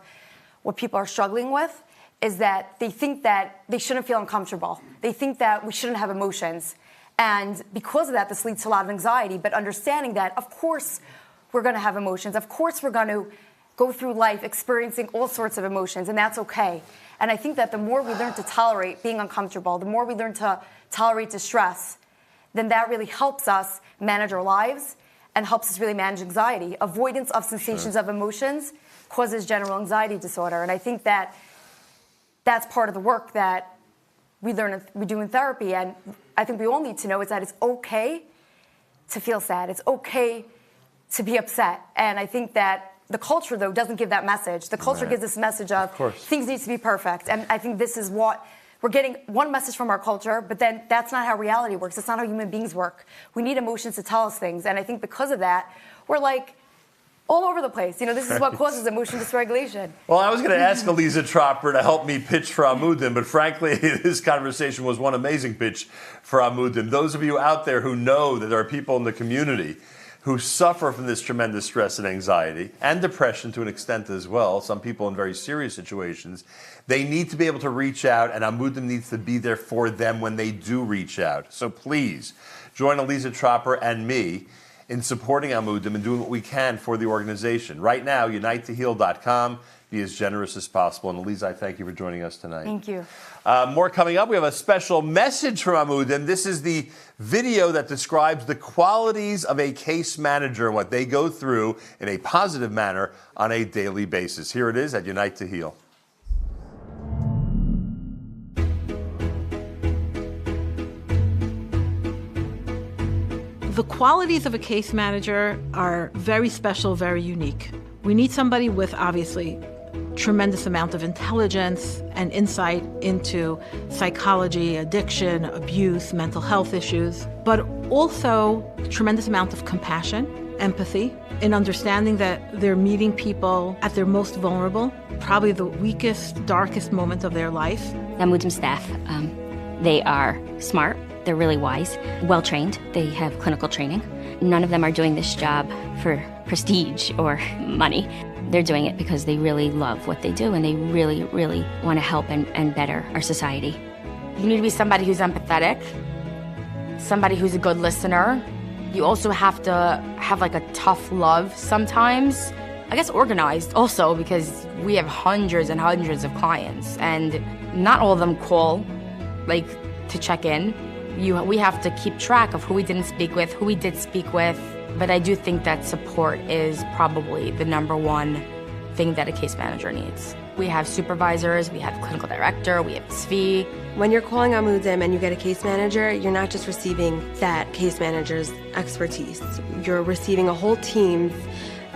what people are struggling with, is that they think that they shouldn't feel uncomfortable. They think that we shouldn't have emotions. And because of that, this leads to a lot of anxiety, but understanding that, of course, we're going to have emotions. Of course, we're going to go through life experiencing all sorts of emotions, and that's okay. And I think that the more we learn to tolerate being uncomfortable, the more we learn to tolerate distress, then that really helps us manage our lives and helps us really manage anxiety. Avoidance of sensations of emotions causes general anxiety disorder. And I think that that's part of the work that we do in therapy. And I think we all need to know is that it's okay to feel sad. It's okay to be upset. And I think that the culture, though, doesn't give that message. The culture gives this message of things need to be perfect. And I think this is what we're getting, one message from our culture, but then that's not how reality works. That's not how human beings work. We need emotions to tell us things. And I think because of that, we're like all over the place. This is what causes emotion dysregulation. Well, I was going to ask Eliza Tropper to help me pitch for Amudim, but frankly, this conversation was one amazing pitch for Amudim. Those of you out there who know that there are people in the community who suffer from this tremendous stress and anxiety and depression to an extent as well, some people in very serious situations, they need to be able to reach out, and Amudim needs to be there for them when they do reach out. So please, join Eliza Tropper and me in supporting Amudim and doing what we can for the organization. Right now, unitetoheal.com. Be as generous as possible. And Eliza, I thank you for joining us tonight. Thank you. More coming up. We have a special message from Amudim. This is the video that describes the qualities of a case manager and what they go through in a positive manner on a daily basis. Here it is at Unite to Heal. The qualities of a case manager are very special, very unique. We need somebody with, obviously, tremendous amount of intelligence and insight into psychology, addiction, abuse, mental health issues, but also tremendous amount of compassion, empathy, in understanding that they're meeting people at their most vulnerable, probably the weakest, darkest moment of their life. Amudim staff, they are smart, they're really wise, well-trained, they have clinical training. None of them are doing this job for prestige or money. They're doing it because they really love what they do and they really, really want to help and better our society. You need to be somebody who's empathetic, somebody who's a good listener. You also have to have like a tough love sometimes. I guess organized also, because we have hundreds and hundreds of clients and not all of them call like to check in. We have to keep track of who we didn't speak with, who we did speak with. But I do think that support is probably the number one thing that a case manager needs. We have supervisors, we have clinical director, we have Tzvi. When you're calling Amudim and you get a case manager, you're not just receiving that case manager's expertise. You're receiving a whole team's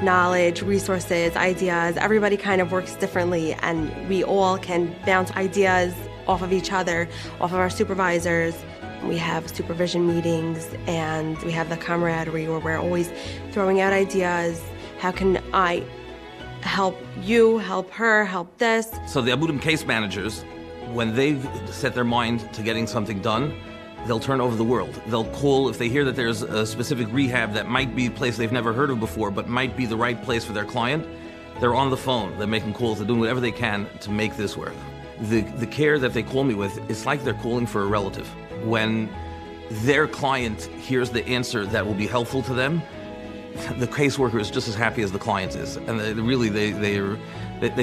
knowledge, resources, ideas. Everybody kind of works differently, and we all can bounce ideas off of each other, off of our supervisors. We have supervision meetings, and we have the camaraderie where we're always throwing out ideas. How can I help you, help her, help this? So the Amudim case managers, when they've set their mind to getting something done, they'll turn over the world. They'll call if they hear that there's a specific rehab that might be a place they've never heard of before, but might be the right place for their client. They're on the phone, they're making calls, they're doing whatever they can to make this work. The care that they call me with, it's like they're calling for a relative. When their client hears the answer that will be helpful to them, the caseworker is just as happy as the client is, and they're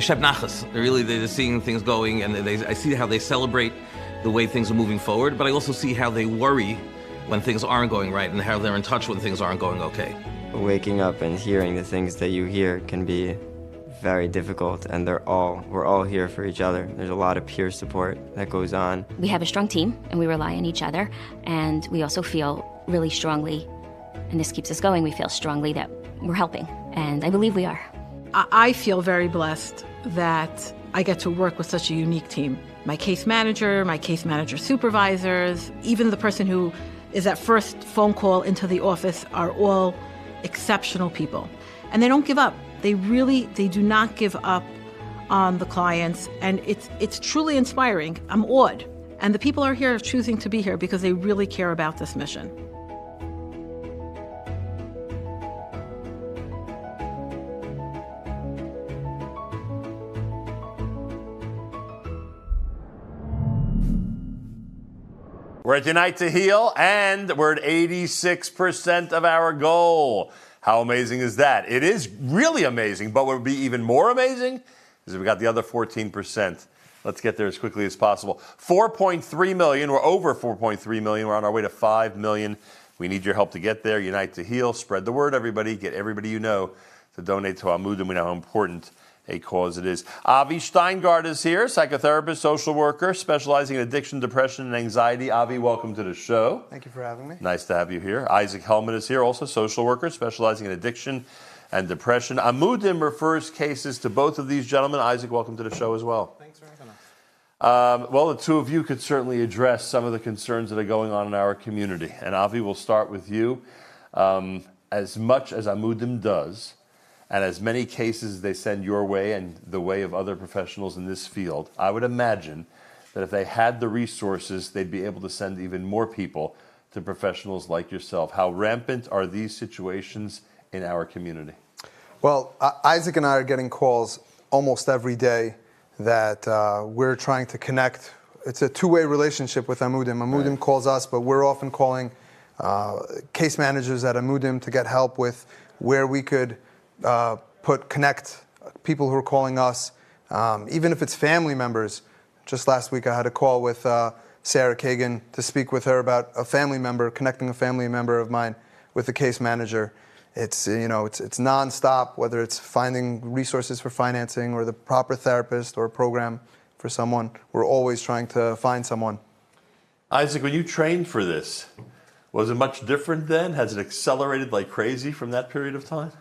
sheb nachas. They're seeing things going, and I see how they celebrate the way things are moving forward. But I also see how they worry when things aren't going right, and how they're in touch when things aren't going okay. Waking up and hearing the things that you hear can be very difficult, and we're all here for each other. There's a lot of peer support that goes on. We have a strong team and we rely on each other, and we also feel really strongly, and this keeps us going, we feel strongly that we're helping, and I believe we are. I feel very blessed that I get to work with such a unique team. My case manager supervisors, even the person who is that first phone call into the office are all exceptional people. And they don't give up. They do not give up on the clients, and it's truly inspiring. I'm awed. And the people are here choosing to be here because they really care about this mission. We're at Unite to Heal, and we're at 86% of our goal. How amazing is that? It is really amazing, but what would be even more amazing is if we got the other 14%. Let's get there as quickly as possible. 4.3 million. We're over 4.3 million. We're on our way to 5 million. We need your help to get there. Unite to Heal. Spread the word, everybody. Get everybody you know to donate to Amudim. We know how important a cause it is. Avi Steingart is here, psychotherapist, social worker, specializing in addiction, depression, and anxiety. Avi, welcome to the show. Thank you for having me. Nice to have you here. Isaac Hellman is here, also social worker, specializing in addiction and depression. Amudim refers cases to both of these gentlemen. Isaac, welcome to the show as well. Thanks for having us. Well, the two of you could certainly address some of the concerns that are going on in our community. And Avi, we'll start with you. As much as Amudim does, and as many cases they send your way and the way of other professionals in this field, I would imagine that if they had the resources, they'd be able to send even more people to professionals like yourself. How rampant are these situations in our community? Well, Isaac and I are getting calls almost every day that we're trying to connect. It's a two-way relationship with Amudim. Amudim calls us, but we're often calling case managers at Amudim to get help with where we could connect people who are calling us, even if it's family members. Just last week I had a call with Sarah Kagan to speak with her about a family member, connecting a family member of mine with a case manager. It's nonstop, whether it's finding resources for financing or the proper therapist or a program for someone. We're always trying to find someone. Isaac, when you trained for this, was it much different then? Has it accelerated like crazy from that period of time?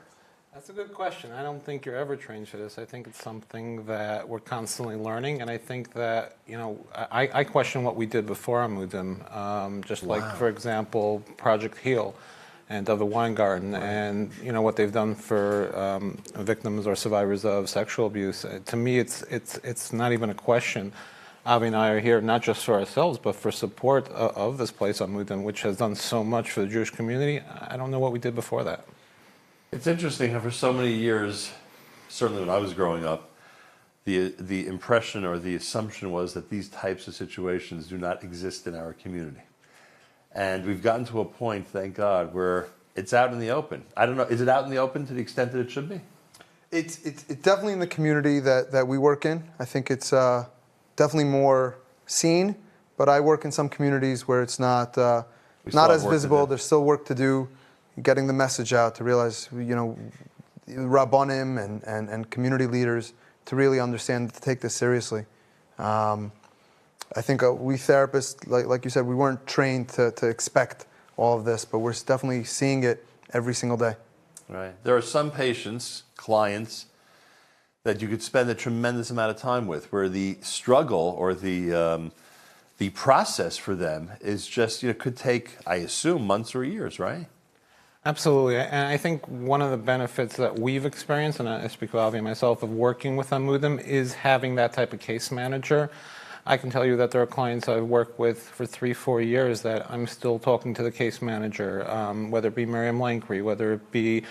That's a good question. I don't think you're ever trained for this. I think it's something that we're constantly learning, and I think that, I question what we did before Amudim, just like, for example, Project Heal and of the Weingarten, and what they've done for victims or survivors of sexual abuse. To me, it's not even a question. Avi and I are here not just for ourselves, but for support of this place, Amudim, which has done so much for the Jewish community. I don't know what we did before that. It's interesting how for so many years, certainly when I was growing up, the impression or the assumption was that these types of situations do not exist in our community. And we've gotten to a point, thank God, where it's out in the open. I don't know, is it out in the open to the extent that it should be? It's definitely in the community that we work in. I think it's definitely more seen, but I work in some communities where it's not as visible. There's still work to do, getting the message out to realize, Rabbanim and community leaders to really understand, to take this seriously. I think we therapists, like you said, we weren't trained to expect all of this, but we're definitely seeing it every single day. Right. There are some patients, clients, that you could spend a tremendous amount of time with, where the struggle or the process for them is just, could take, I assume, months or years, right? Absolutely, and I think one of the benefits that we've experienced, and I speak for Avi and myself, of working with Amudim is having that type of case manager. I can tell you that there are clients I've worked with for 3-4 years that I'm still talking to the case manager, whether it be Miriam Lankry, whether it be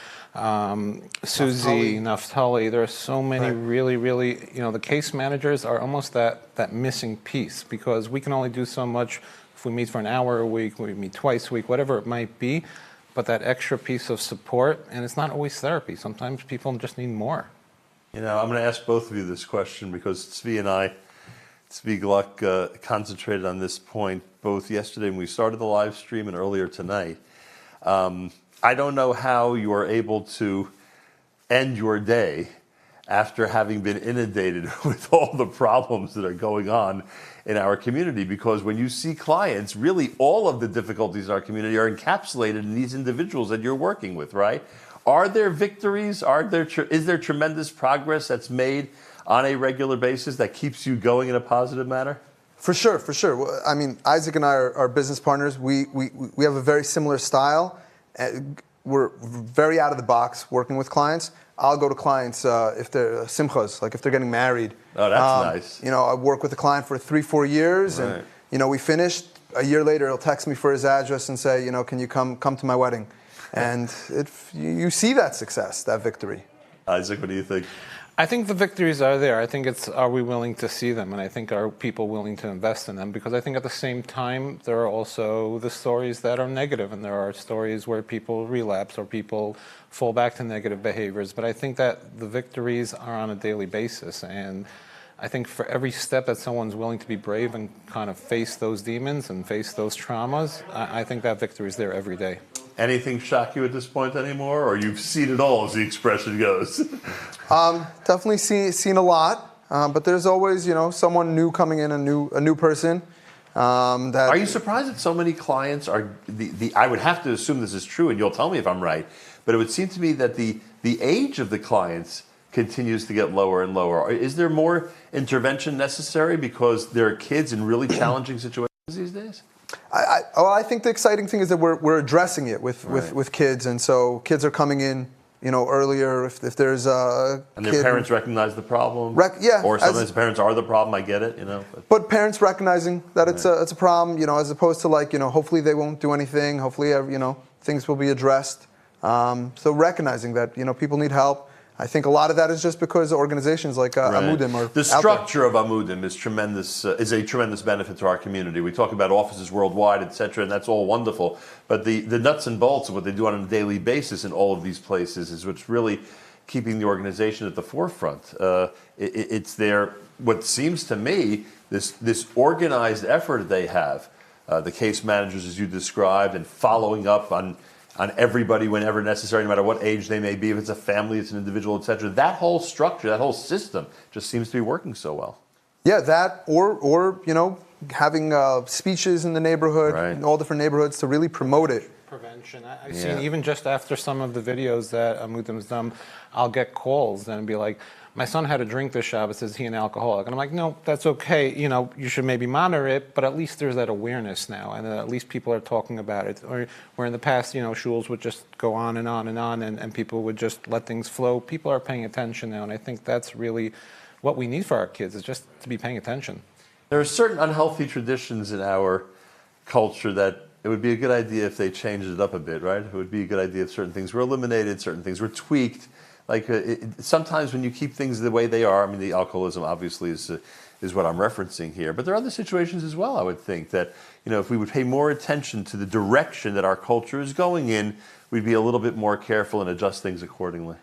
Susie, Naftali. There are so many really, the case managers are almost that missing piece, because we can only do so much if we meet for an hour a week, we meet twice a week, whatever it might be. But that extra piece of support, and it's not always therapy. Sometimes people just need more. I'm going to ask both of you this question because Tzvi and I, Tzvi Gluck, concentrated on this point both yesterday when we started the live stream and earlier tonight. I don't know how you are able to end your day after having been inundated with all the problems that are going on in our community, because when you see clients, really all of the difficulties in our community are encapsulated in these individuals that you're working with, right? Are there victories? Is there tremendous progress that's made on a regular basis that keeps you going in a positive manner? For sure. I mean, Isaac and I are business partners. We have a very similar style. We're very out of the box working with clients. I'll go to clients if they're simchas, like if they're getting married. Oh, that's nice. I work with a client for 3-4 years, right. And we finished. A year later, he'll text me for his address and say, can you come to my wedding? And you see that success, that victory. Isaac, what do you think? I think the victories are there. I think it's, are we willing to see them? And I think, are people willing to invest in them? Because I think at the same time, there are also the stories that are negative, and there are stories where people relapse or people fall back to negative behaviors. But I think that the victories are on a daily basis. And I think for every step that someone's willing to be brave and kind of face those demons and face those traumas, I think that victory is there every day. Anything shock you at this point anymore, or you've seen it all, as the expression goes? Definitely seen a lot, but there's always someone new coming in, a new person. Are you surprised that so many clients are I would have to assume this is true, and you'll tell me if I'm right, but it would seem to me that the age of the clients continues to get lower and lower. Is there more intervention necessary because there are kids in really challenging situations these days? I think the exciting thing is that we're addressing it with kids, and so kids are coming in, earlier if there's a and their parents recognize the problem. Yeah, or sometimes the parents are the problem. I get it, But parents recognizing that it's a problem, as opposed to hopefully they won't do anything. Hopefully, things will be addressed. So recognizing that people need help. I think a lot of that is just because organizations like Amudim are the structure of Amudim is tremendous. Is a tremendous benefit to our community. We talk about offices worldwide, etc., and that's all wonderful. But the nuts and bolts of what they do on a daily basis in all of these places is what's really keeping the organization at the forefront. It's their, what seems to me, this organized effort they have. The case managers, as you described, and following up on everybody whenever necessary, no matter what age they may be, if it's a family, it's an individual, etc. That whole structure, that whole system just seems to be working so well. Yeah, that or having speeches in the neighborhood, in all different neighborhoods to really promote it. Prevention. I've seen even just after some of the videos that Amudim's done, I'll get calls and be like, my son had a drink this Shabbos, is he an alcoholic? And I'm like, no, that's okay. You should maybe monitor it, but at least there's that awareness now, and at least people are talking about it. Or where in the past, shuls would just go on and on and on, and people would just let things flow. People are paying attention now, and I think that's really what we need for our kids, is just to be paying attention. There are certain unhealthy traditions in our culture that It would be a good idea if they changed it up a bit, right? It would be a good idea if certain things were eliminated, certain things were tweaked. Like sometimes when you keep things the way they are, I mean, the alcoholism obviously is what I'm referencing here, but there are other situations as well. I would think that if we would pay more attention to the direction that our culture is going in, we'd be a little bit more careful and adjust things accordingly.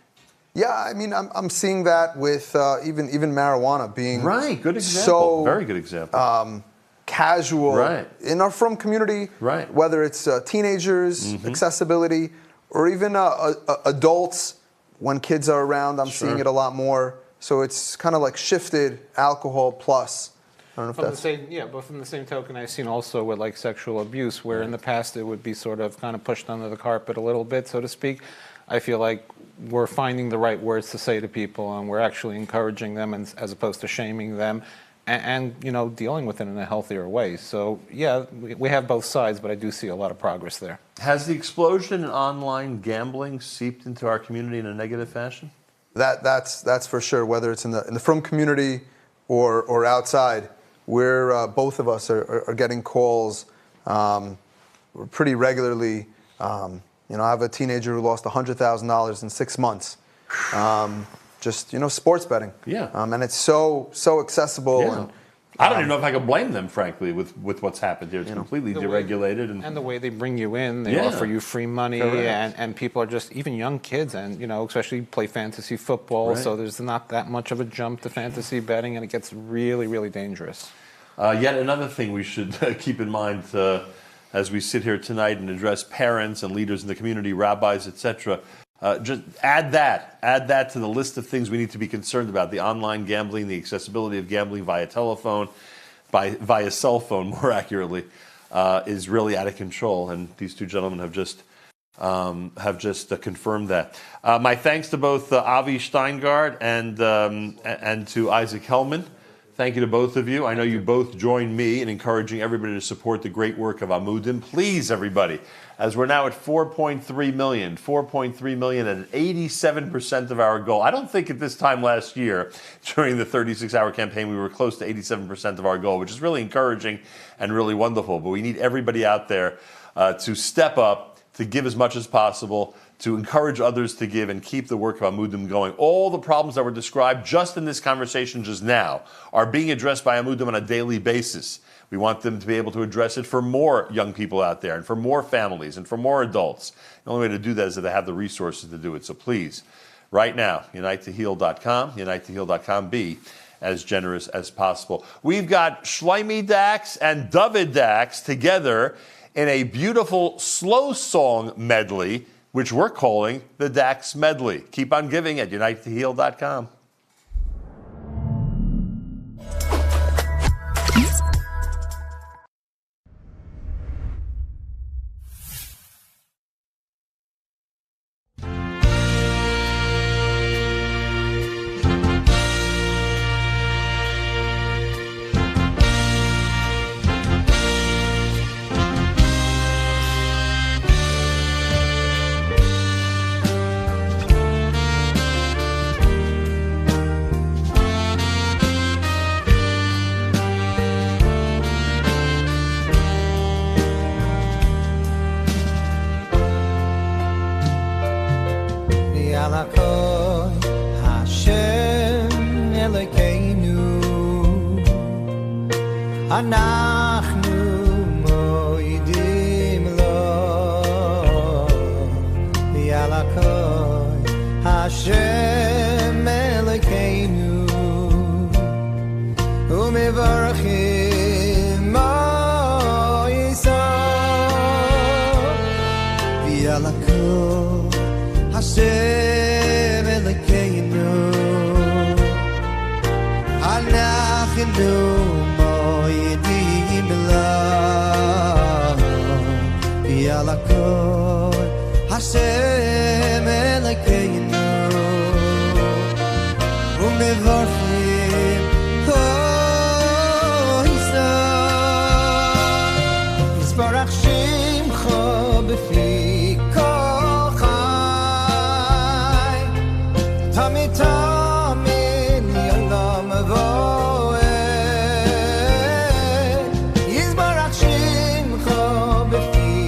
Yeah, I mean, I'm seeing that with even marijuana being right. Good example. So very good example. Casual right. in our frum community, right. Whether it's teenagers, accessibility, or even adults. When kids are around, I'm seeing it a lot more. So it's kind of like shifted alcohol plus. I don't know if that's... But from the same token, I've seen also with like sexual abuse, where in the past it would be sort of kind of pushed under the carpet a little bit, so to speak. I feel like we're finding the right words to say to people, and we're actually encouraging them as opposed to shaming them, and dealing with it in a healthier way. So yeah, we have both sides, but I do see a lot of progress there. Has the explosion in online gambling seeped into our community in a negative fashion? That's for sure. Whether it's in the frum community or outside, where both of us are getting calls pretty regularly. I have a teenager who lost $100,000 in 6 months. Just sports betting. Yeah. And it's so accessible. Yeah. And, I don't even know if I could blame them, frankly, with what's happened here. It's completely deregulated. And the way they bring you in, they offer you free money, and people are just, even young kids, and especially play fantasy football, so there's not that much of a jump to fantasy betting, and it gets really, really dangerous. Yet another thing we should keep in mind as we sit here tonight and address parents and leaders in the community, rabbis, etc., just add that to the list of things we need to be concerned about. The online gambling, the accessibility of gambling via telephone, via cell phone, more accurately, is really out of control. And these two gentlemen have just confirmed that. My thanks to both Avi Steingart and to Isaac Hellman. Thank you to both of you. I know you both join me in encouraging everybody to support the great work of Amudim. Please, everybody, as we're now at 4.3 million and 87% of our goal. I don't think at this time last year, during the 36-hour campaign, we were close to 87% of our goal, which is really encouraging and really wonderful. But we need everybody out there to step up, to give as much as possible, to encourage others to give and keep the work of Amudim going. All the problems that were described just in this conversation just now are being addressed by Amudim on a daily basis. We want them to be able to address it for more young people out there and for more families and for more adults. The only way to do that is that they have the resources to do it. So please, right now, unitetoheal.com, be as generous as possible. We've got Shlomi Dax and David Dax together in a beautiful slow song medley, which we're calling the Dax Medley. Keep on giving at unitetoheal.com. אנחנו מוידים לו יאללה כל השם אלוקינו ומברכים מויסו יאללה כל השם אלוקינו אנחנו יאללה כל השם אלוקינו ומברכים הויסו יזברך שמך בפי כל חי תמיד תמיד יעלם ובוער יזברך שמך בפי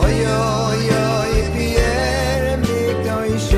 Oy oy oy, Pierre Mikdosh.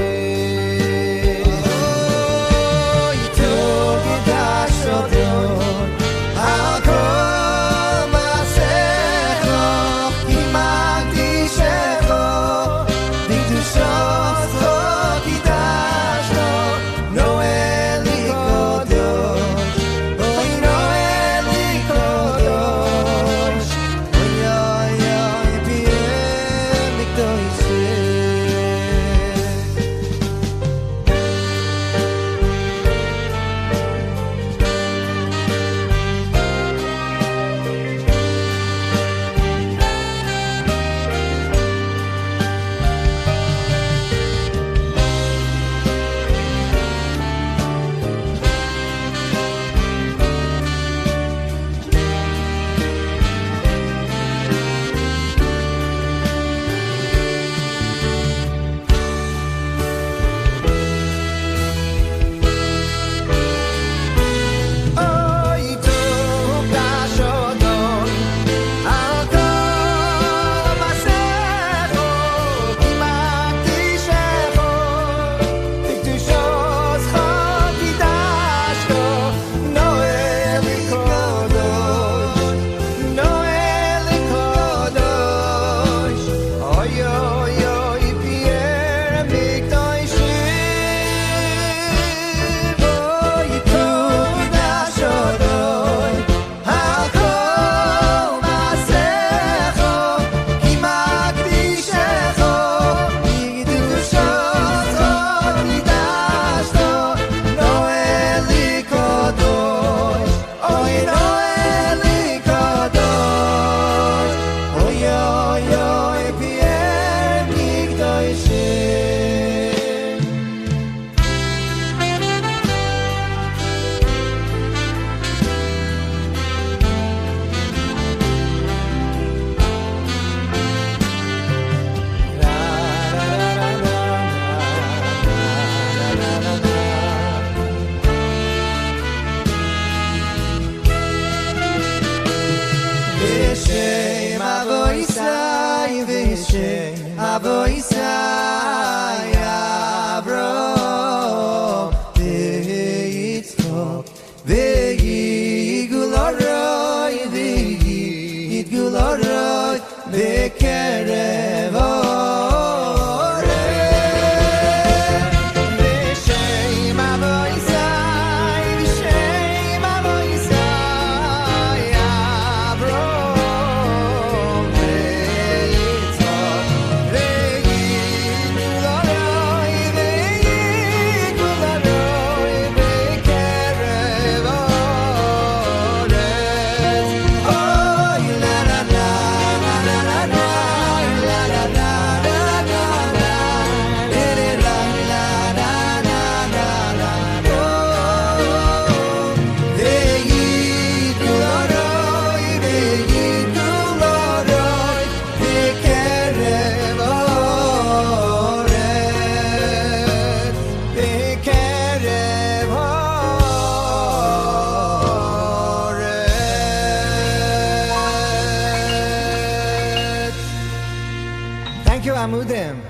Amudim.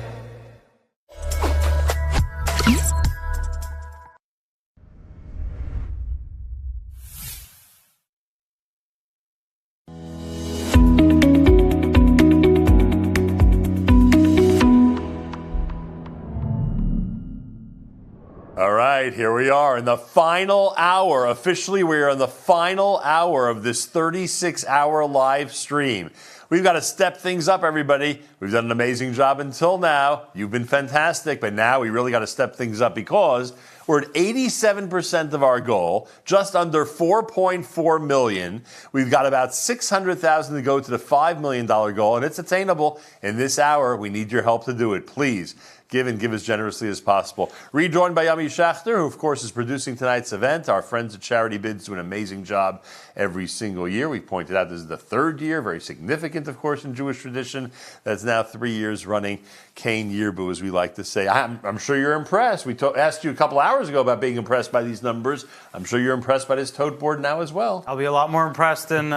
All right, here we are in the final hour. Officially, we are in the final hour of this 36-hour live stream. We've got to step things up, everybody. We've done an amazing job until now. You've been fantastic, but now we really got to step things up because we're at 87% of our goal, just under 4.4 million. We've got about 600,000 to go to the $5 million goal, and it's attainable. In this hour, we need your help to do it. Please give and give as generously as possible. Rejoined by Yami Schachter, who, of course, is producing tonight's event. Our friends at Charity Bids do an amazing job every single year. We've pointed out this is the third year, very significant, of course, in Jewish tradition. That's now 3 years running. Kain Yirbu, as we like to say. I'm sure you're impressed. We asked you a couple hours ago about being impressed by these numbers. I'm sure you're impressed by this tote board now as well. I'll be a lot more impressed in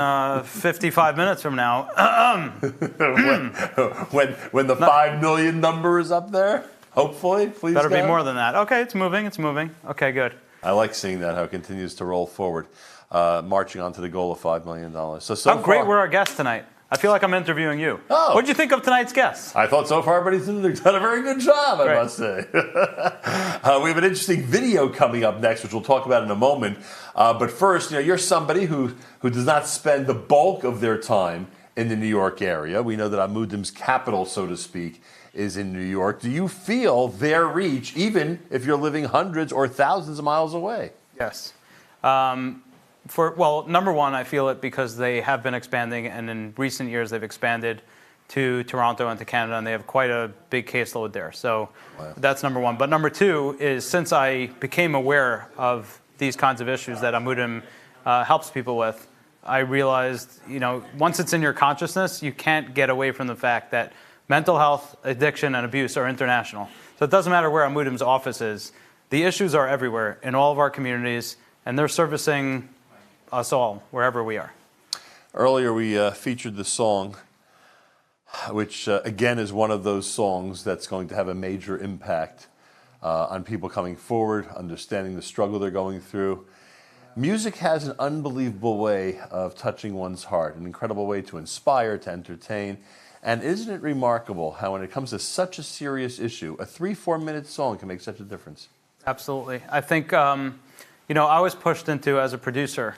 55 minutes from now. when the 5 million number is up there, hopefully, please. Better be more than that. Okay, it's moving. Okay, good. I like seeing that, how it continues to roll forward, marching on to the goal of $5 million. How great were our guests tonight? I feel like I'm interviewing you. Oh. What did you think of tonight's guests? I thought so far everybody's done a very good job, I must say. We have an interesting video coming up next, which we'll talk about in a moment. But first, you're somebody who does not spend the bulk of their time in the New York area. We know that Amudim's capital, so to speak, is in New York. Do you feel their reach, even if you're living hundreds or thousands of miles away? Yes. Number one, I feel it because they have been expanding, and in recent years they've expanded to Toronto and to Canada, and they have quite a big caseload there. So that's number one. But number two is, since I became aware of these kinds of issues that Amudim helps people with, I realized, once it's in your consciousness, you can't get away from the fact that mental health, addiction, and abuse are international. So it doesn't matter where Amudim's office is. The issues are everywhere in all of our communities, and they're servicing us all, wherever we are. Earlier we featured the song, which again is one of those songs that's going to have a major impact on people coming forward, understanding the struggle they're going through. Music has an unbelievable way of touching one's heart, an incredible way to inspire, to entertain. And isn't it remarkable how when it comes to such a serious issue, a 3-4 minute song can make such a difference? Absolutely. I think, I was pushed into, as a producer,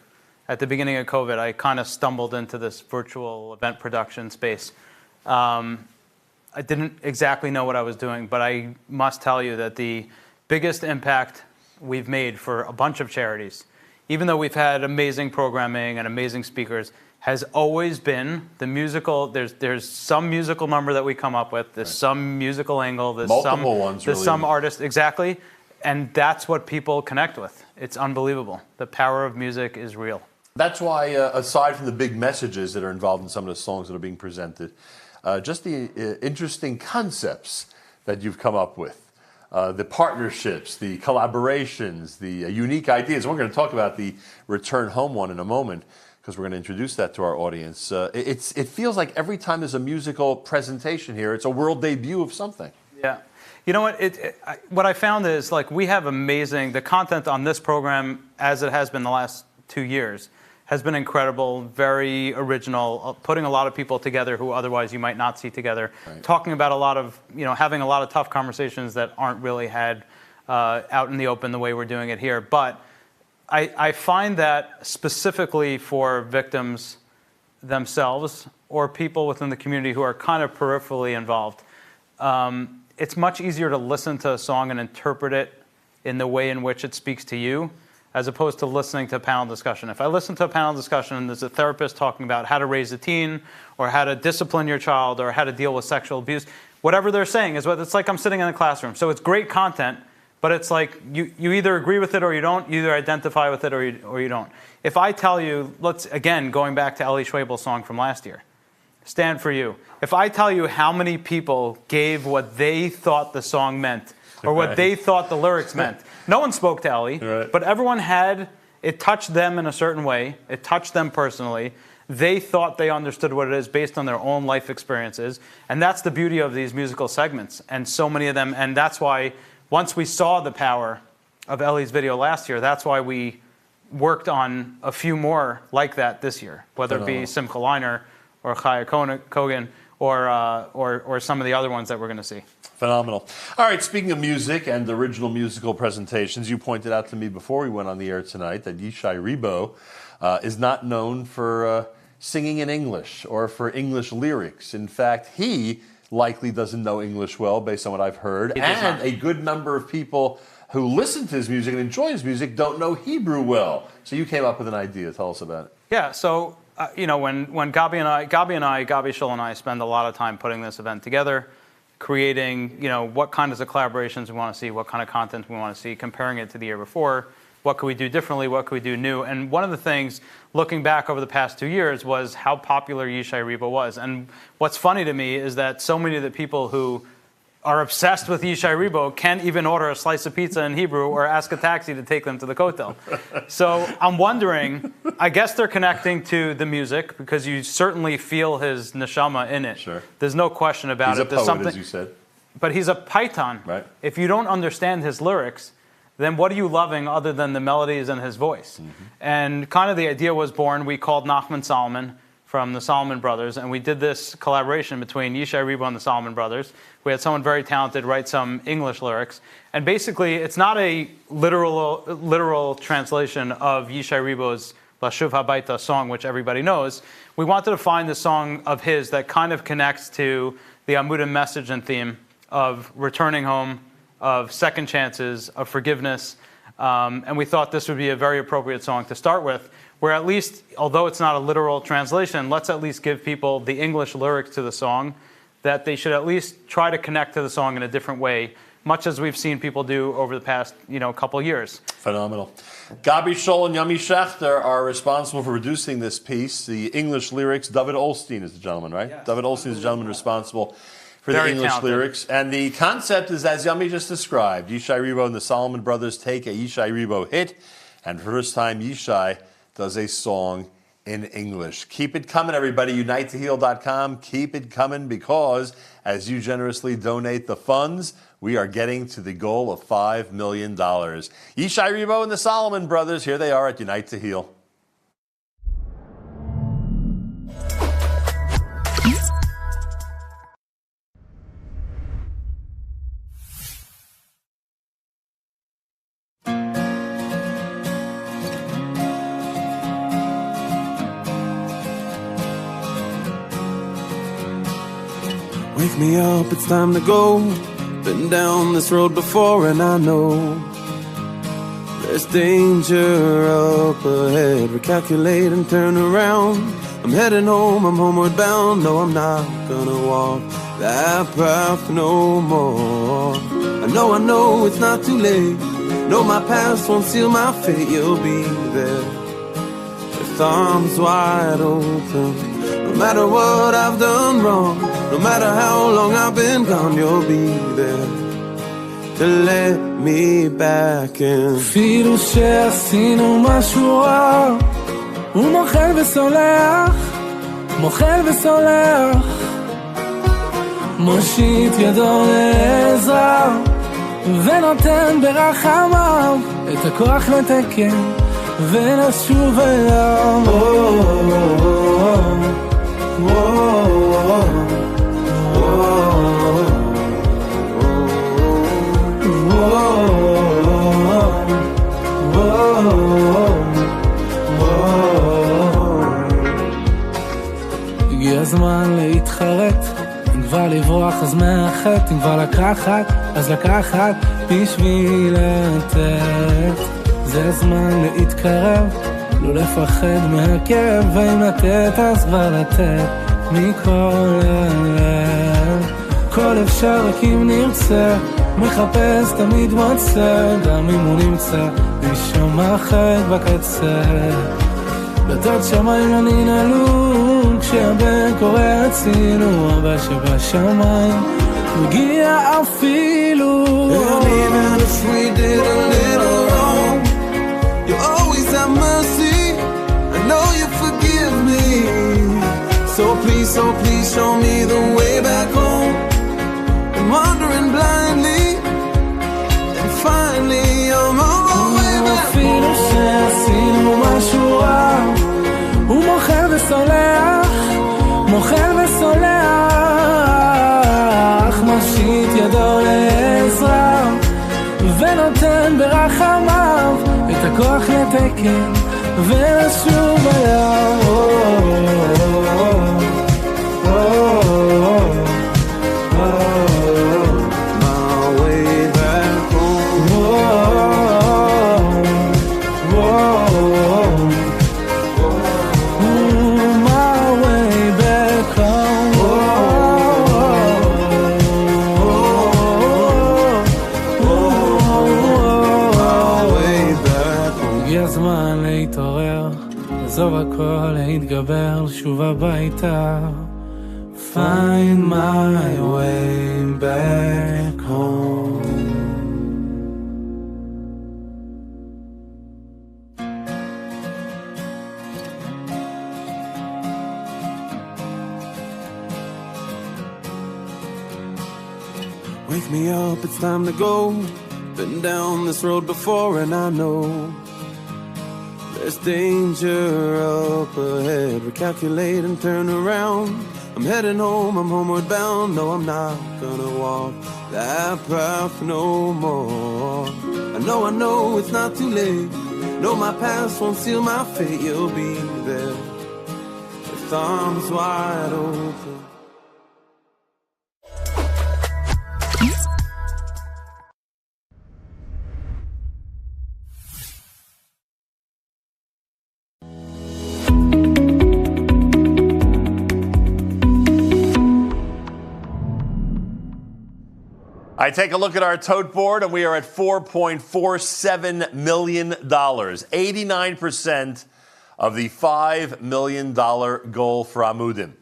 at the beginning of COVID, I kind of stumbled into this virtual event production space. I didn't exactly know what I was doing, but I must tell you that the biggest impact we've made for a bunch of charities, even though we've had amazing programming and amazing speakers, has always been the musical. There's some musical number that we come up with. There's some musical angle. There's multiple ones. There's some artist, exactly, and that's what people connect with. It's unbelievable. The power of music is real. That's why, aside from the big messages that are involved in some of the songs that are being presented, just the interesting concepts that you've come up with, the partnerships, the collaborations, the unique ideas. We're going to talk about the Return Home one in a moment, because we're going to introduce that to our audience. It feels like every time there's a musical presentation here, it's a world debut of something. Yeah. You know what? What I found is, we have the content on this program, as it has been the last 2 years, has been incredible, very original, putting a lot of people together who otherwise you might not see together, talking about a lot of, having a lot of tough conversations that aren't really had out in the open the way we're doing it here. But I find that specifically for victims themselves or people within the community who are kind of peripherally involved, it's much easier to listen to a song and interpret it in the way in which it speaks to you, as opposed to listening to a panel discussion. If I listen to a panel discussion and there's a therapist talking about how to raise a teen, or how to discipline your child, or how to deal with sexual abuse, whatever they're saying is it's like I'm sitting in a classroom. So it's great content, but it's like you either agree with it or you don't, you either identify with it or you don't. If I tell you, going back to Ellie Schwabel's song from last year, Stand For You. If I tell you how many people gave what they thought the song meant, or what they thought the lyrics meant. No one spoke to Ellie, but everyone it touched them in a certain way. It touched them personally. they thought they understood what it is based on their own life experiences. And that's the beauty of these musical segments. And so many of them, and that's why once we saw the power of Ellie's video last year, that's why we worked on a few more like that this year, whether it be Simcha Leiner or Chaya Kogan or some of the other ones that we're going to see. Phenomenal. All right, speaking of music and original musical presentations, you pointed out to me before we went on the air tonight that Yishai Ribo is not known for singing in English or for English lyrics. In fact, he likely doesn't know English well, based on what I've heard, and a good number of people who listen to his music and enjoy his music don't know Hebrew well. So you came up with an idea. Tell us about it. Yeah, so when Gabi Shull and I spend a lot of time putting this event together, creating what kinds of collaborations we want to see, what kind of content we want to see, comparing it to the year before, what could we do differently, what could we do new. And one of the things, looking back over the past 2 years, was how popular Yishai Ribo was. And what's funny to me is that so many of the people who are obsessed with Yishai Ribo can't even order a slice of pizza in Hebrew or ask a taxi to take them to the kotel. So I'm wondering, I guess they're connecting to the music because you certainly feel his neshama in it. Sure. There's no question about it. He's a poet, as you said. But he's a paitan. Right. If you don't understand his lyrics, then what are you loving other than the melodies and his voice? Mm-hmm. And kind of the idea was born, we called Nachman Solomon from the Solomon Brothers, and we did this collaboration between Yishai Ribo and the Solomon Brothers. We had someone very talented write some English lyrics, and basically it's not a literal translation of Yishai Ribo's Lashuv Habaita song, which everybody knows. We wanted to find a song of his that kind of connects to the Amudim message and theme of returning home, of second chances, of forgiveness, and we thought this would be a very appropriate song to start with, where at least, although it's not a literal translation, let's at least give people the English lyrics to the song, that they should at least try to connect to the song in a different way, much as we've seen people do over the past couple years. Phenomenal. Gabi Shull and Yami Schechter are responsible for producing this piece. The English lyrics, David Olstein is the gentleman, right? Yes. David Olstein is the gentleman responsible for the English lyrics. And the concept is, as Yami just described, Yishai Ribo and the Solomon Brothers take a Yishai Ribo hit, and for the first time, Yishai does a song in English. Keep it coming, everybody. UniteToHeal.com. Keep it coming, because as you generously donate the funds, we are getting to the goal of $5 million. Yishai Ribo and the Solomon Brothers, here they are at Unite to Heal. Wake me up, it's time to go. Been down this road before and I know there's danger up ahead. Recalculate and turn around. I'm heading home, I'm homeward bound. No, I'm not gonna walk that path no more. I know it's not too late. No, my past won't seal my fate. You'll be there with arms wide open. No matter what I've done wrong, no matter how long I've been gone, you'll be there to let me back in. אפילו שעשינו משהו רע, הוא מוחל וסולח, מוחל וסולח, מושיט ידו לעזרה, ונותן ברחמיו את הכוח לתקן ולשוב אליו. הגיע הזמן להתחרט, אם כבר לברוח אז מאחת, אם כבר לקחת אז לקחת בשביל לתת. זה הזמן להתקרב, לא לפחד מהכאב, ואם לתת אז כבר לתת מכל הלב. כל אפשר רק אם נרצה, מחפש תמיד מוצא, גם אם הוא נמצא מישהו אחר בקצה. דלתות שמיים לא ננעלו, כשהבן קורא הצילו, אבא שבשמיים מגיע אפילו. And even if we did a little wrong, you always have mercy. I know you forgive me. show me the way back home. And wandering blindly, and finally I'm on my way back אפילו שעשינו משהו רע, הוא מוחל וסולח, מוחל וסולח, מושיט ידו לעזרה ונותן ברחמיו את הכוח לתקן ולשוב אליו. לעזוב הכל, להתגבר, שוב הביתה. Find my way back home. Wake me up, it's time to go. Been down this road before and I know there's danger up ahead. Recalculate and turn around. I'm heading home, I'm homeward bound. No, I'm not gonna walk that path no more. I know it's not too late. No, my past won't seal my fate. You'll be there with arms wide open. I take a look at our tote board, and we are at $4.47 million. 89% of the $5 million goal for Amudim.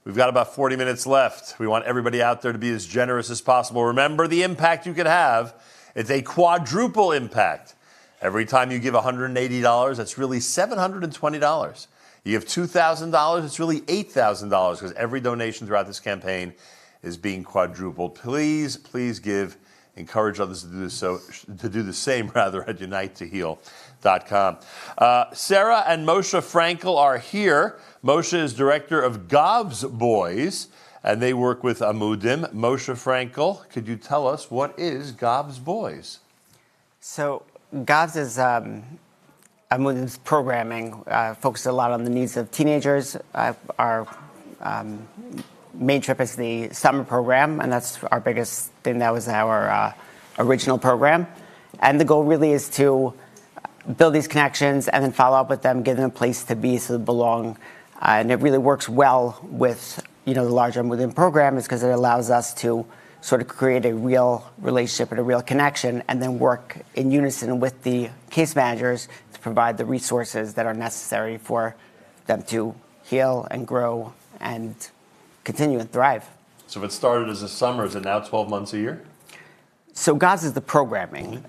We've got about 40 minutes left. We want everybody out there to be as generous as possible. Remember the impact you could have. It's a quadruple impact. Every time you give $180, that's really $720. You give $2,000, it's really $8,000, because every donation throughout this campaign is being quadrupled. Please, please give. Encourage others to do the same at unitetoheal.com. Sarah and Moshe Frankel are here. Moshe is director of Gav's Boys, and they work with Amudim. Moshe Frankel, could you tell us what is Gav's Boys? So Gav's is Amudim's programming focuses a lot on the needs of teenagers. Our main trip is the summer program, and that's our biggest thing. That was our original program. And the goal really is to build these connections and then follow up with them, give them a place to be so they belong. And it really works well with the larger Amudim program, is because it allows us to sort of create a real relationship and a real connection, and then work in unison with the case managers to provide the resources that are necessary for them to heal and grow and continue and thrive. So if it started as a summer, is it now 12 months a year? So GAZ is the programming.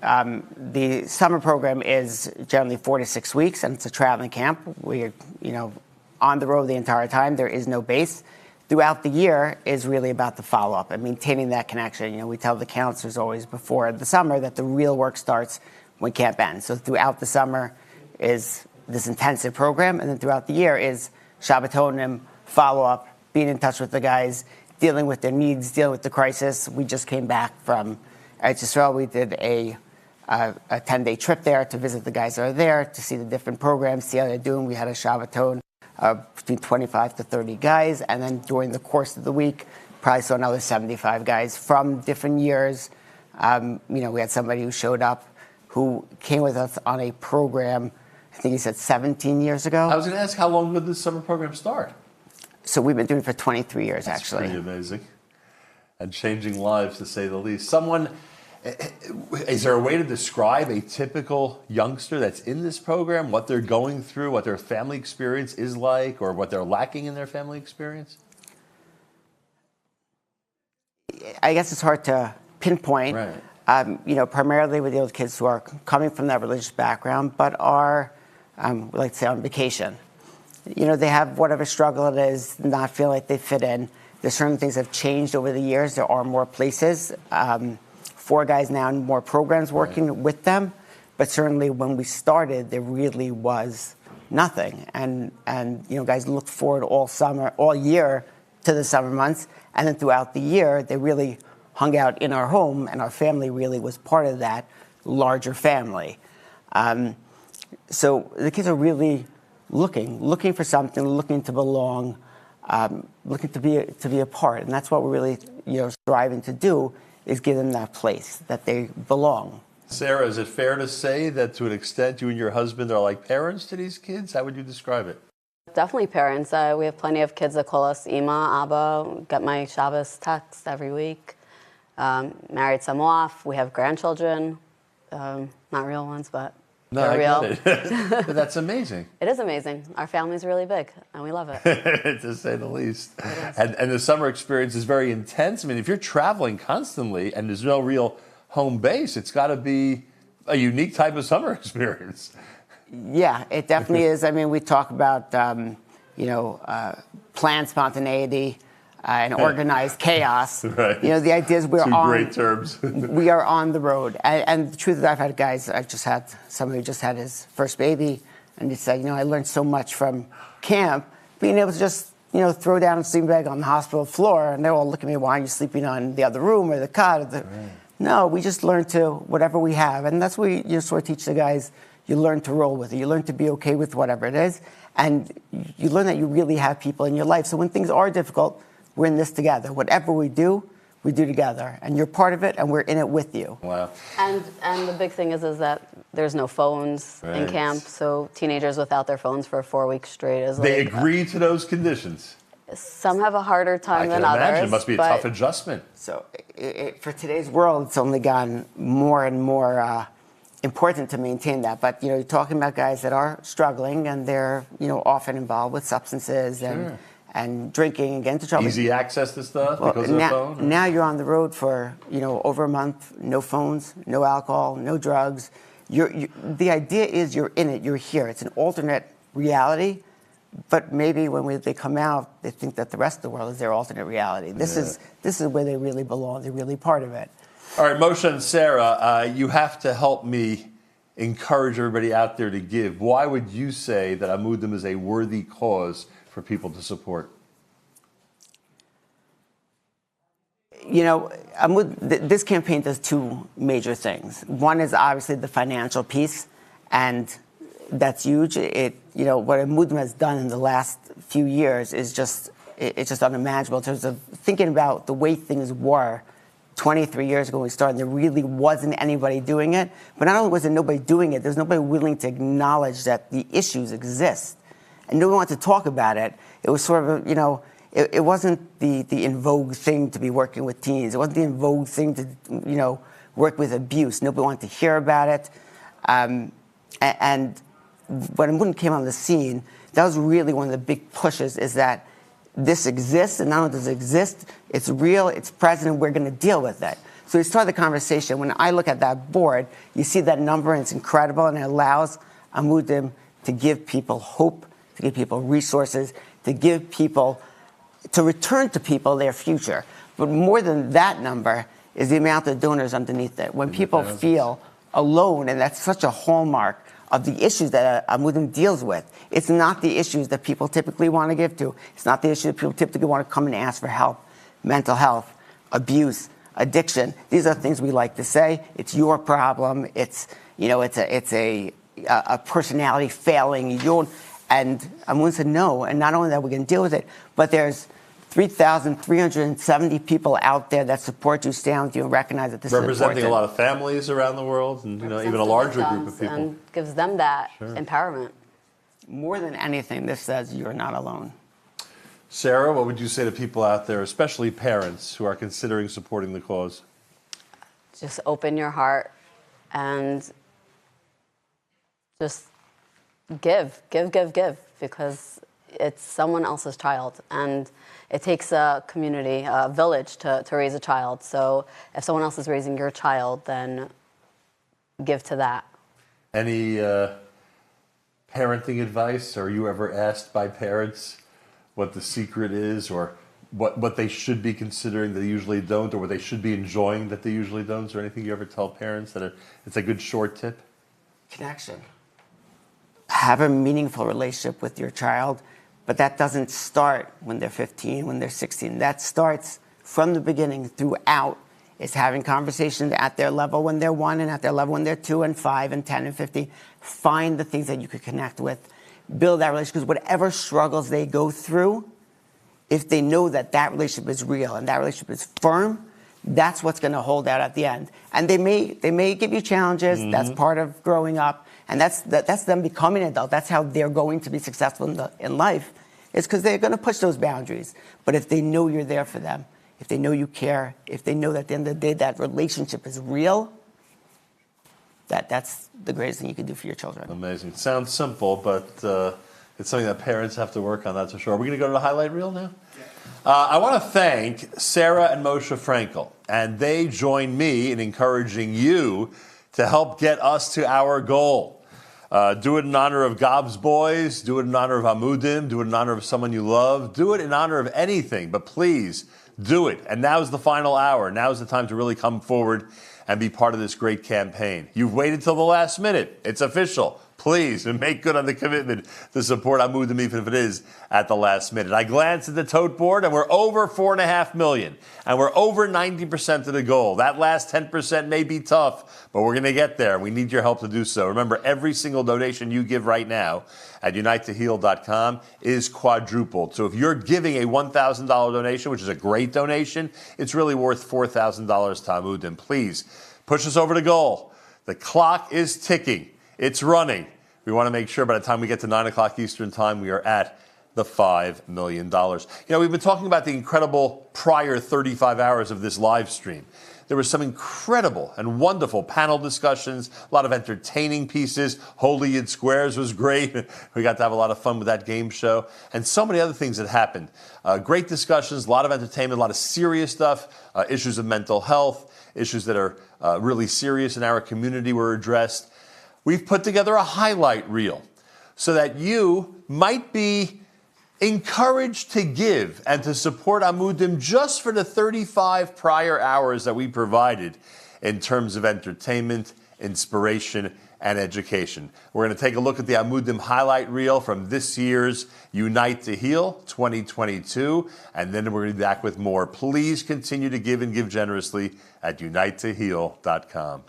The summer program is generally 4 to 6 weeks, and it's a traveling camp. We're on the road the entire time. There is no base. Throughout the year is really about the follow-up and maintaining that connection. We tell the counselors always before the summer that the real work starts when camp ends. So throughout the summer is this intensive program, and then throughout the year is Shabbatonim, follow-up, being in touch with the guys, dealing with their needs, dealing with the crisis. We just came back from Eretz Yisrael. We did a 10-day trip there to visit the guys that are there, to see the different programs, see how they're doing. We had a Shabbaton between 25 to 30 guys, and then during the course of the week, probably saw another 75 guys from different years. We had somebody who showed up who came with us on a program, I think he said 17 years ago. I was going to ask, how long did this summer program start? So we've been doing it for 23 years, That's actually. Pretty amazing. And changing lives, to say the least. Is there a way to describe a typical youngster that's in this program, what they're going through, what their family experience is like, or what they're lacking in their family experience? I guess it's hard to pinpoint. Right. Primarily we deal with kids who are coming from that religious background, but are, we like to say, on vacation. They have whatever struggle it is, not feel like they fit in, There's certain things that have changed over the years. There are more places, 4 guys now, and more programs working with them. But certainly when we started, there really was nothing. And guys looked forward all year to the summer months. And then throughout the year, they really hung out in our home, and our family really was part of that larger family. So the kids are really looking for something, looking to belong, looking to be a part. And that's what we're really striving to do, is give them that place that they belong. Sarah, is it fair to say that to an extent you and your husband are like parents to these kids? How would you describe it? Definitely parents. We have plenty of kids that call us Ima, Abba, get my Shabbos text every week. Married some off. We have grandchildren. Not real ones, but they're real. I get it. That's amazing. It is amazing. Our family's really big, and we love it. To say the least. And the summer experience is very intense. I mean, if you're traveling constantly and there's no real home base, it's got to be a unique type of summer experience. Yeah, it definitely is. I mean, we talk about, planned spontaneity and organized chaos. Right. The idea is Two great terms. We are on the road. And the truth is, I've had guys, I've just had somebody who just had his first baby, and he said, I learned so much from camp, being able to just, throw down a sleeping bag on the hospital floor, and they're all looking at me, why aren't you sleeping on the other room or the cot? Or the... Right. No, we just learn to whatever we have. And that's what we sort of teach the guys. You learn to roll with it. You learn to be okay with whatever it is. And you learn that you really have people in your life. So when things are difficult, we're in this together. Whatever we do together. And you're part of it, and we're in it with you. Wow. And the big thing is that there's no phones in camp. So teenagers without their phones for 4 weeks straight is They agree to those conditions. Some have a harder time than others. I can imagine. It must be a tough adjustment. So for today's world, it's only gotten more and more important to maintain that. But, you're talking about guys that are struggling, and they're, often involved with substances and drinking and getting into trouble. Easy access to stuff because of the phone? Now you're on the road for, over a month, no phones, no alcohol, no drugs. The idea is you're in it, you're here. It's an alternate reality. But maybe when they come out, they think that the rest of the world is their alternate reality. This is where they really belong. They're really part of it. All right, Moshe and Sarah, you have to help me encourage everybody out there to give. Why would you say that Amudim is a worthy cause for people to support? This campaign does 2 major things. One is obviously the financial piece, and that's huge. What Amudim has done in the last few years is just unimaginable in terms of thinking about the way things were 23 years ago when we started. There really wasn't anybody doing it. But not only was there nobody doing it, there's nobody willing to acknowledge that the issues exist. And nobody wanted to talk about it. It was sort of, it wasn't the in vogue thing to be working with teens. It wasn't the in vogue thing to, work with abuse. Nobody wanted to hear about it. And when Amudim came on the scene, that was really one of the big pushes, is that this exists, and not only does it exist, it's real, it's present, and we're going to deal with it. So we started the conversation. When I look at that board, you see that number, and it's incredible, and it allows Amudim to give people hope, to give people resources, to return to people their future. But more than that number is the amount of donors underneath it. When people feel alone, and that's such a hallmark of the issues that Amudim deals with. It's not the issues that people typically want to give to. It's not the issues that people typically want to come and ask for help. Mental health, abuse, addiction. These are things we like to say. It's your problem. It's a personality failing. And Amudim said no. And not only that, we're going to deal with it, but there's 3,370 people out there that support you, stand with you, and recognize that this is important. Representing a lot of families around the world, and even a larger group of people. And gives them that empowerment. More than anything, this says you're not alone. Sarah, what would you say to people out there, especially parents who are considering supporting the cause? Just open your heart and just give, because it's someone else's child, and it takes a community, a village to raise a child. So if someone else is raising your child, then give to that. Any parenting advice? Are you ever asked by parents what the secret is, or what they should be considering that they usually don't, or what they should be enjoying that they usually don't? Is there anything you ever tell parents that it's a good short tip? Connection. Have a meaningful relationship with your child, but that doesn't start when they're 15, when they're 16. That starts from the beginning throughout. It's having conversations at their level when they're 1 and at their level when they're 2 and 5 and 10 and 15. Find the things that you could connect with. Build that relationship, because whatever struggles they go through, if they know that that relationship is real and that relationship is firm, that's what's going to hold out at the end. And they may give you challenges. Mm-hmm. That's part of growing up. And that's them becoming an adult. That's how they're going to be successful in life. It's because they're going to push those boundaries. But if they know you're there for them, if they know you care, if they know that at the end of the day that relationship is real, that's the greatest thing you can do for your children. Amazing. It sounds simple, but it's something that parents have to work on, that's for sure. Are we going to go to the highlight reel now? Yeah. I want to thank Sarah and Moshe Frankel, and they join me in encouraging you to help get us to our goal. Do it in honor of Gob's Boys, do it in honor of Amudim, do it in honor of someone you love, do it in honor of anything, but please do it. And now's the final hour. Now's the time to really come forward and be part of this great campaign. You've waited till the last minute. It's official. Please, and make good on the commitment to support Amudim, even if it is at the last minute. I glanced at the tote board, and we're over 4.5 million, and we're over 90% of the goal. That last 10% may be tough, but we're going to get there. We need your help to do so. Remember, every single donation you give right now at UniteToHeal.com is quadrupled. So if you're giving a $1,000 donation, which is a great donation, it's really worth $4,000 to Amudim. Please, push us over the goal. The clock is ticking. It's running. We want to make sure by the time we get to 9 o'clock Eastern time, we are at the $5 million. We've been talking about the incredible prior 35 hours of this live stream. There were some incredible and wonderful panel discussions, a lot of entertaining pieces. Holy Yid Squares was great. We got to have a lot of fun with that game show. And so many other things that happened. Great discussions, a lot of entertainment, a lot of serious stuff, issues of mental health, issues that are really serious in our community were addressed. We've put together a highlight reel so that you might be encouraged to give and to support Amudim just for the 35 prior hours that we provided in terms of entertainment, inspiration, and education. We're going to take a look at the Amudim highlight reel from this year's Unite to Heal 2022, and then we're going to be back with more. Please continue to give and give generously at UniteToHeal.com.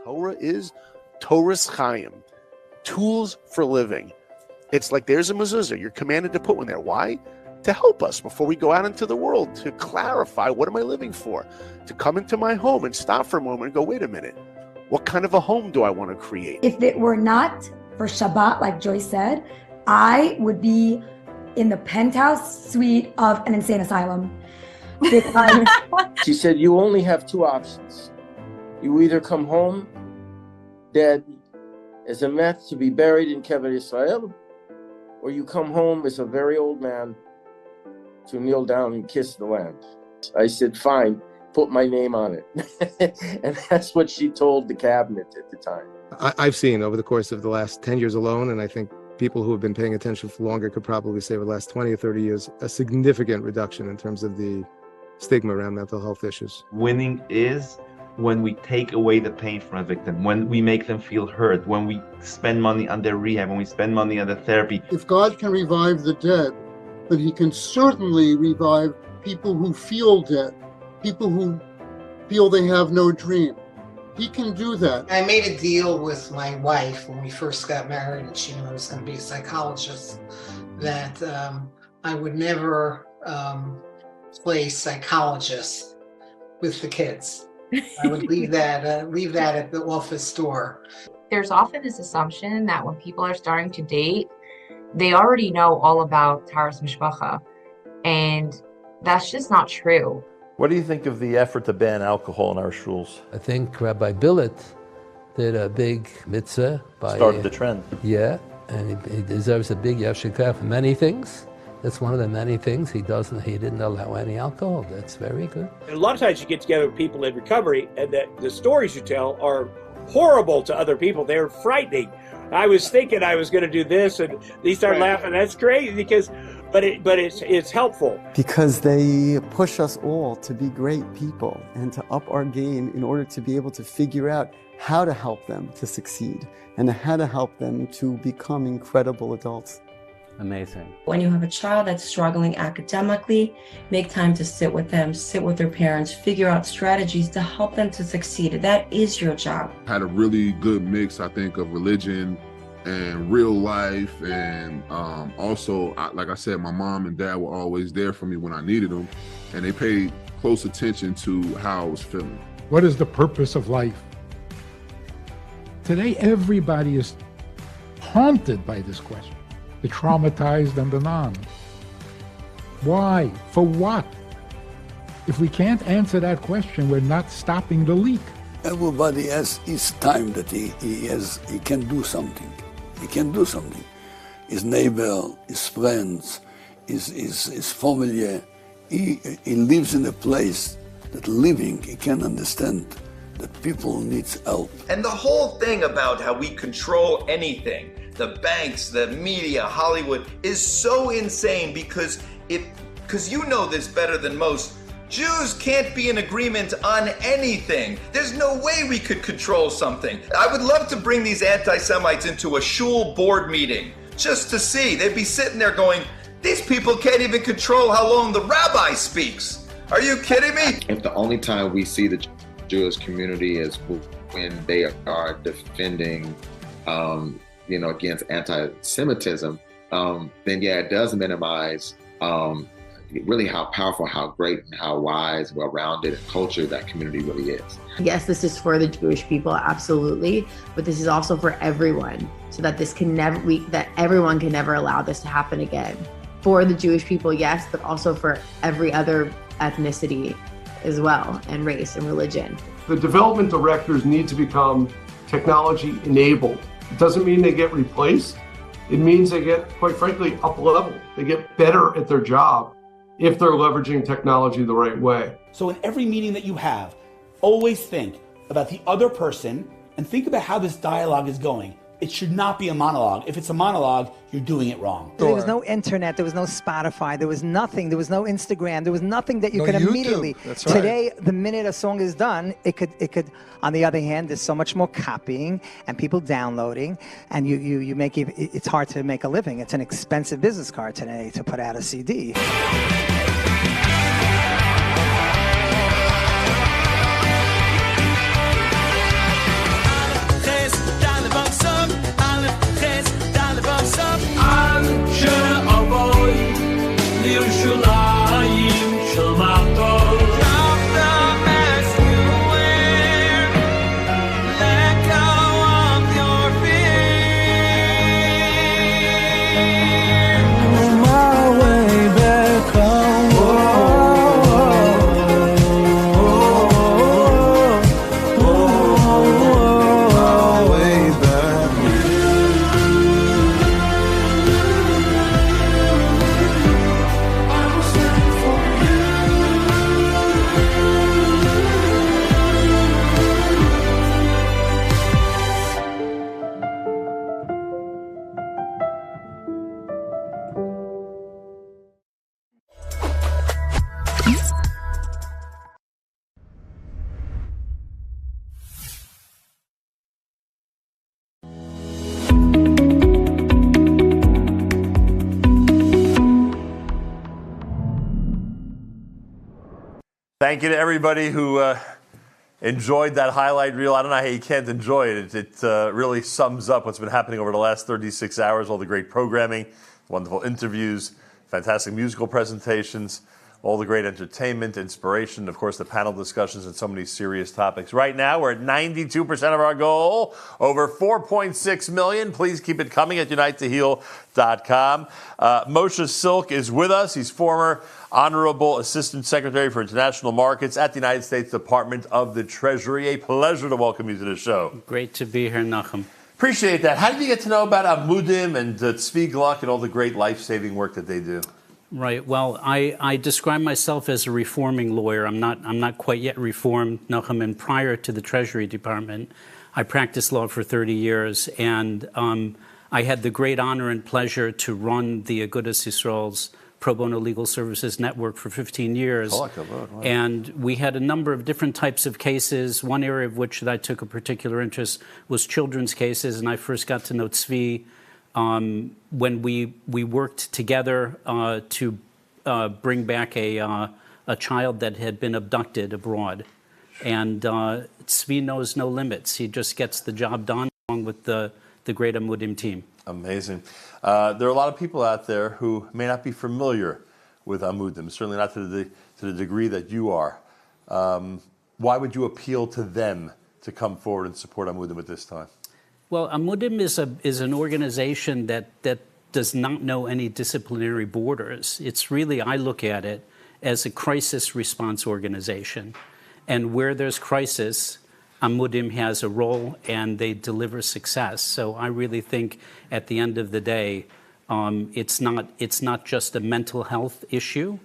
Torah is Torah's Chaim, tools for living. It's like there's a mezuzah. You're commanded to put one there. Why? To help us before we go out into the world, to clarify, what am I living for? To come into my home and stop for a moment and go, wait a minute, what kind of a home do I want to create? If it were not for Shabbat, like Joyce said, I would be in the penthouse suite of an insane asylum. She said, you only have two options. You either come home dead as a meth to be buried in Kever Yisrael, or you come home as a very old man to kneel down and kiss the land. I said, fine, put my name on it. And that's what she told the cabinet at the time. I've seen over the course of the last 10 years alone, and I think people who have been paying attention for longer could probably say over the last 20 or 30 years, a significant reduction in terms of the stigma around mental health issues. Winning is when we take away the pain from a victim, when we make them feel heard, when we spend money on their rehab, when we spend money on their therapy. If God can revive the dead, then he can certainly revive people who feel dead, people who feel they have no dream. He can do that. I made a deal with my wife when we first got married, and she knew I was going to be a psychologist, that I would never play psychologist with the kids. I would leave that at the office door. There's often this assumption that when people are starting to date, they already know all about Taharas Mishpacha, and that's just not true. What do you think of the effort to ban alcohol in our shuls? I think Rabbi Billet did a big mitzvah. Started the trend. Yeah, and he deserves a big yashikah for many things. That's one of the many things he didn't allow any alcohol. That's very good. And a lot of times you get together with people in recovery, and the stories you tell are horrible to other people. They're frightening. I was thinking I was going to do this, and they start laughing. That's great but it's helpful. Because they push us all to be great people and to up our game in order to be able to figure out how to help them to succeed and how to help them to become incredible adults. Amazing. When you have a child that's struggling academically, make time to sit with them, sit with their parents, figure out strategies to help them to succeed. That is your job. Had a really good mix, I think, of religion and real life. And also, like I said, my mom and dad were always there for me when I needed them. And they paid close attention to how I was feeling. What is the purpose of life? Today, everybody is haunted by this question. The traumatized and the non. Why? For what? If we can't answer that question, we're not stopping the leak. Everybody has his time that he can do something. He can do something. His neighbor, his friends, his family. He lives in a place that living, he can understand that people needs help. And the whole thing about how we control anything, the banks, the media, Hollywood, is so insane because you know this better than most. Jews can't be in agreement on anything. There's no way we could control something. I would love to bring these anti-Semites into a shul board meeting just to see. They'd be sitting there going, these people can't even control how long the rabbi speaks. Are you kidding me? If the only time we see the Jewish community is when they are defending against anti-Semitism, then yeah, it does minimize really how powerful, how great, and how wise, well-rounded, and cultured that community really is. Yes, this is for the Jewish people, absolutely, but this is also for everyone, so that that everyone can never allow this to happen again. For the Jewish people, yes, but also for every other ethnicity as well, and race and religion. The development directors need to become technology enabled. It doesn't mean they get replaced. It means they get, quite frankly, up level. They get better at their job if they're leveraging technology the right way. So in every meeting that you have, always think about the other person and think about how this dialogue is going. It should not be a monologue. If it's a monologue, you're doing it wrong. There was no internet, there was no Spotify, there was nothing, there was no Instagram, there was nothing that you No could YouTube. immediately. That's right. Today, the minute a song is done, it could. On the other hand, there's so much more copying and people downloading, and you make it's hard to make a living. It's an expensive business card today to put out a CD. Thank you to everybody who enjoyed that highlight reel. I don't know how you can't enjoy it. It really sums up what's been happening over the last 36 hours, all the great programming, wonderful interviews, fantastic musical presentations, all the great entertainment, inspiration, of course, the panel discussions and so many serious topics. Right now, we're at 92% of our goal, over 4.6 million. Please keep it coming at unitetoheal.com. Moshe Silk is with us. He's former Honorable Assistant Secretary for International Markets at the United States Department of the Treasury. A pleasure to welcome you to the show. Great to be here, Nachum. Appreciate that. How did you get to know about Amudim and Tzvi Gluck and all the great life-saving work that they do? Right. Well, I describe myself as a reforming lawyer. I'm not quite yet reformed, Nachum. And prior to the Treasury Department, I practiced law for 30 years, and I had the great honor and pleasure to run the Agudas Yisrael's Pro Bono Legal Services Network for 15 years. Wow. And we had a number of different types of cases. One area of which that I took a particular interest was children's cases, and I first got to know Tzvi when we worked together to bring back a child that had been abducted abroad. And Tzvi knows no limits. He just gets the job done along with the great Amudim team. Amazing. There are a lot of people out there who may not be familiar with Amudim, certainly not to the degree that you are. Why would you appeal to them to come forward and support Amudim at this time? Well, Amudim is an organization that does not know any disciplinary borders. It's really, I look at it as a crisis response organization. And where there's crisis, Amudim has a role and they deliver success. So I really think at the end of the day, it's not just a mental health issue.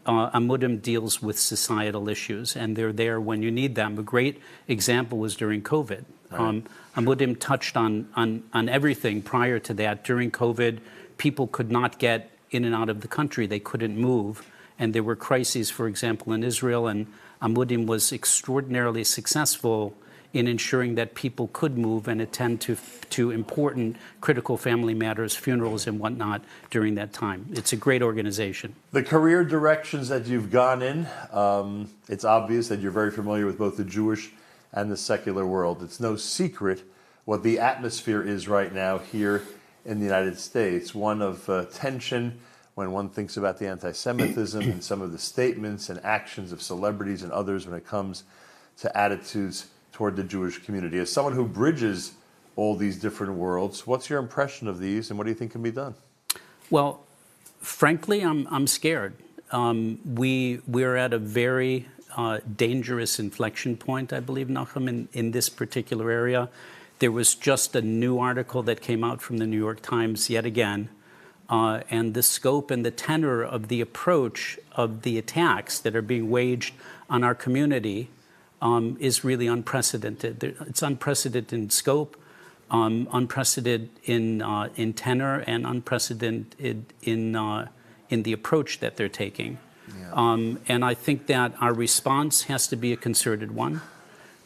Amudim deals with societal issues, and they're there when you need them. A great example was during COVID. Right. Amudim touched on everything prior to that. During COVID, people could not get in and out of the country. They couldn't move. And there were crises, for example, in Israel, and Amudim was extraordinarily successful in ensuring that people could move and attend to important critical family matters, funerals and whatnot during that time. It's a great organization. The career directions that you've gone in, it's obvious that you're very familiar with both the Jewish and the secular world. It's no secret what the atmosphere is right now here in the United States, one of tension when one thinks about the anti-Semitism and some of the statements and actions of celebrities and others when it comes to attitudes toward the Jewish community. As someone who bridges all these different worlds, what's your impression of these and what do you think can be done? Well, frankly, I'm scared. We're at a very dangerous inflection point, I believe, Nachum, in this particular area. There was just a new article that came out from the New York Times yet again, and the scope and the tenor of the approach of the attacks that are being waged on our community is really unprecedented. It's unprecedented in scope, unprecedented in tenor, and unprecedented in the approach that they're taking. Yeah. And I think that our response has to be a concerted one.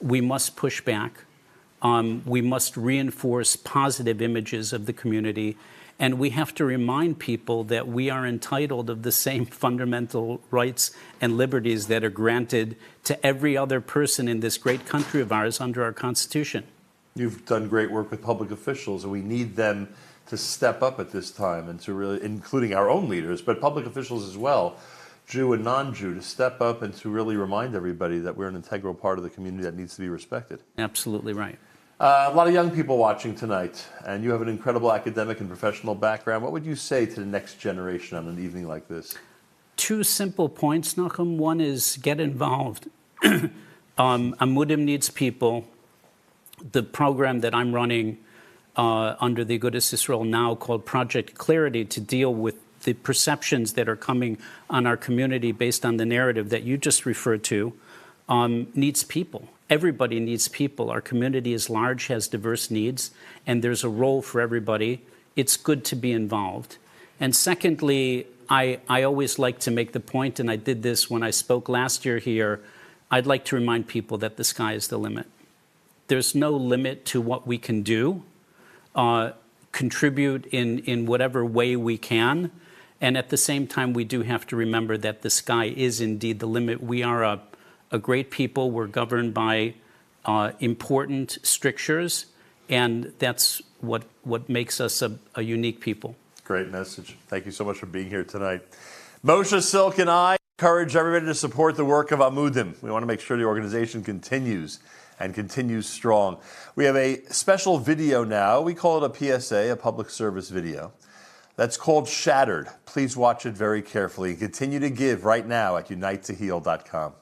We must push back. We must reinforce positive images of the community. And we have to remind people that we are entitled of the same fundamental rights and liberties that are granted to every other person in this great country of ours under our Constitution. You've done great work with public officials, and we need them to step up at this time and to really, including our own leaders, but public officials as well, Jew and non-Jew, to step up and to really remind everybody that we're an integral part of the community that needs to be respected. Absolutely right. A lot of young people watching tonight, and you have an incredible academic and professional background. What would you say to the next generation on an evening like this? Two simple points, Nachum. One is get involved. Amudim needs people. The program that I'm running under the Agudas Yisrael now, called Project Clarity, to deal with the perceptions that are coming on our community based on the narrative that you just referred to, needs people. Everybody needs people. Our community is large, has diverse needs, and there's a role for everybody. It's good to be involved. And secondly, I always like to make the point, and I did this when I spoke last year here, I'd like to remind people that the sky is the limit. There's no limit to what we can do, contribute in whatever way we can, and at the same time, we do have to remember that the sky is indeed the limit. We are a great people. We're governed by important strictures, and that's what makes us a unique people. Great message. Thank you so much for being here tonight. Moshe Silk and I encourage everybody to support the work of Amudim. We want to make sure the organization continues and continues strong. We have a special video now. We call it a PSA, a public service video. That's called Shattered. Please watch it very carefully and continue to give right now at unitetoheal.com.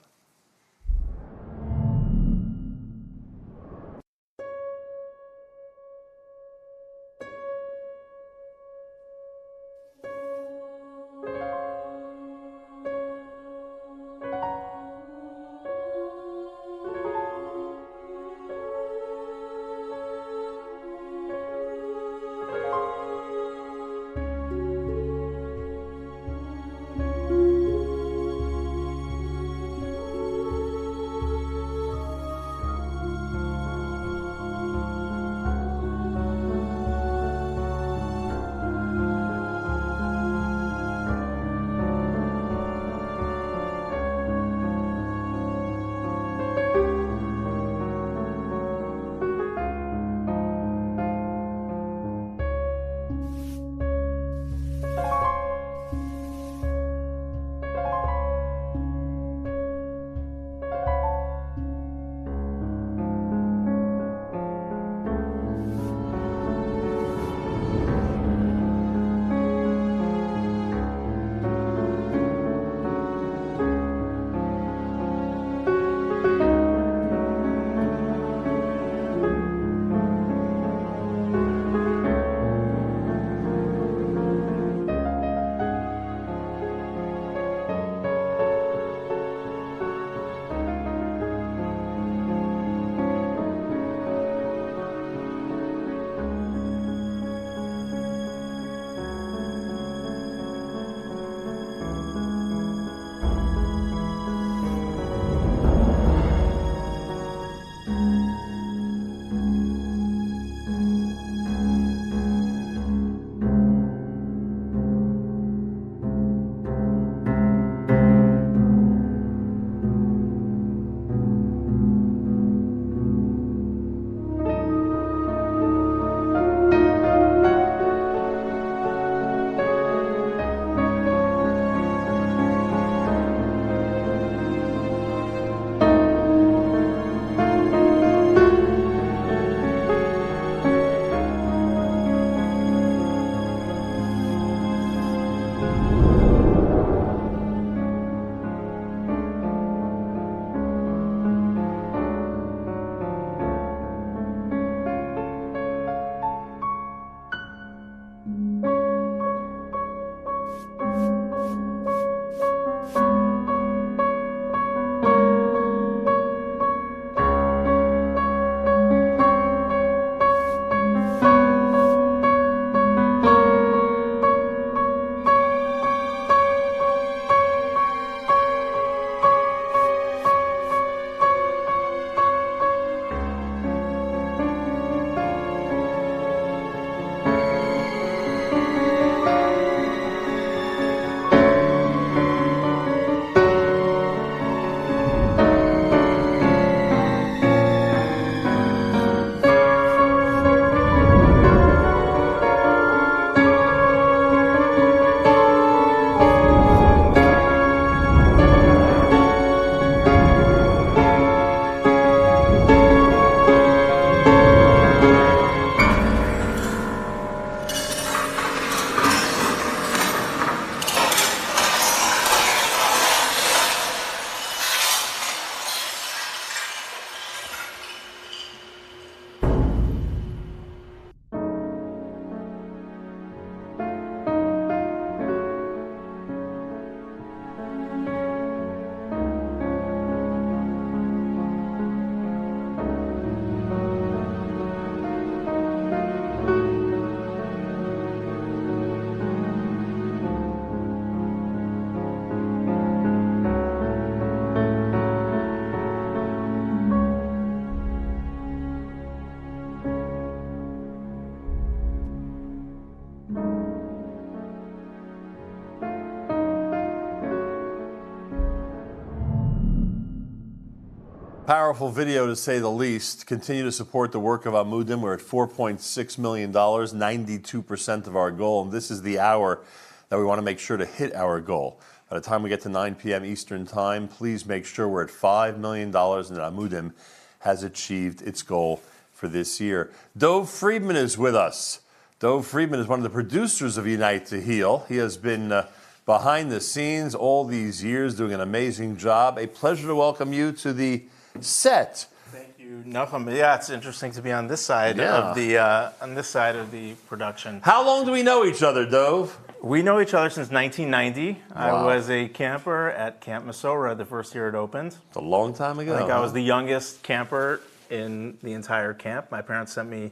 Powerful video, to say the least. Continue to support the work of Amudim. We're at $4.6 million, 92% of our goal. And this is the hour that we want to make sure to hit our goal. By the time we get to 9 p.m. Eastern Time, please make sure we're at $5 million and that Amudim has achieved its goal for this year. Dov Friedman is with us. Dov Friedman is one of the producers of Unite to Heal. He has been behind the scenes all these years, doing an amazing job. A pleasure to welcome you to the set. Thank you, Nachum. Yeah, it's interesting to be on this side of the production. How long do we know each other, Dov? We know each other since 1990. Wow. I was a camper at Camp Masora the first year it opened. It's a long time ago. I think I was the youngest camper in the entire camp. My parents sent me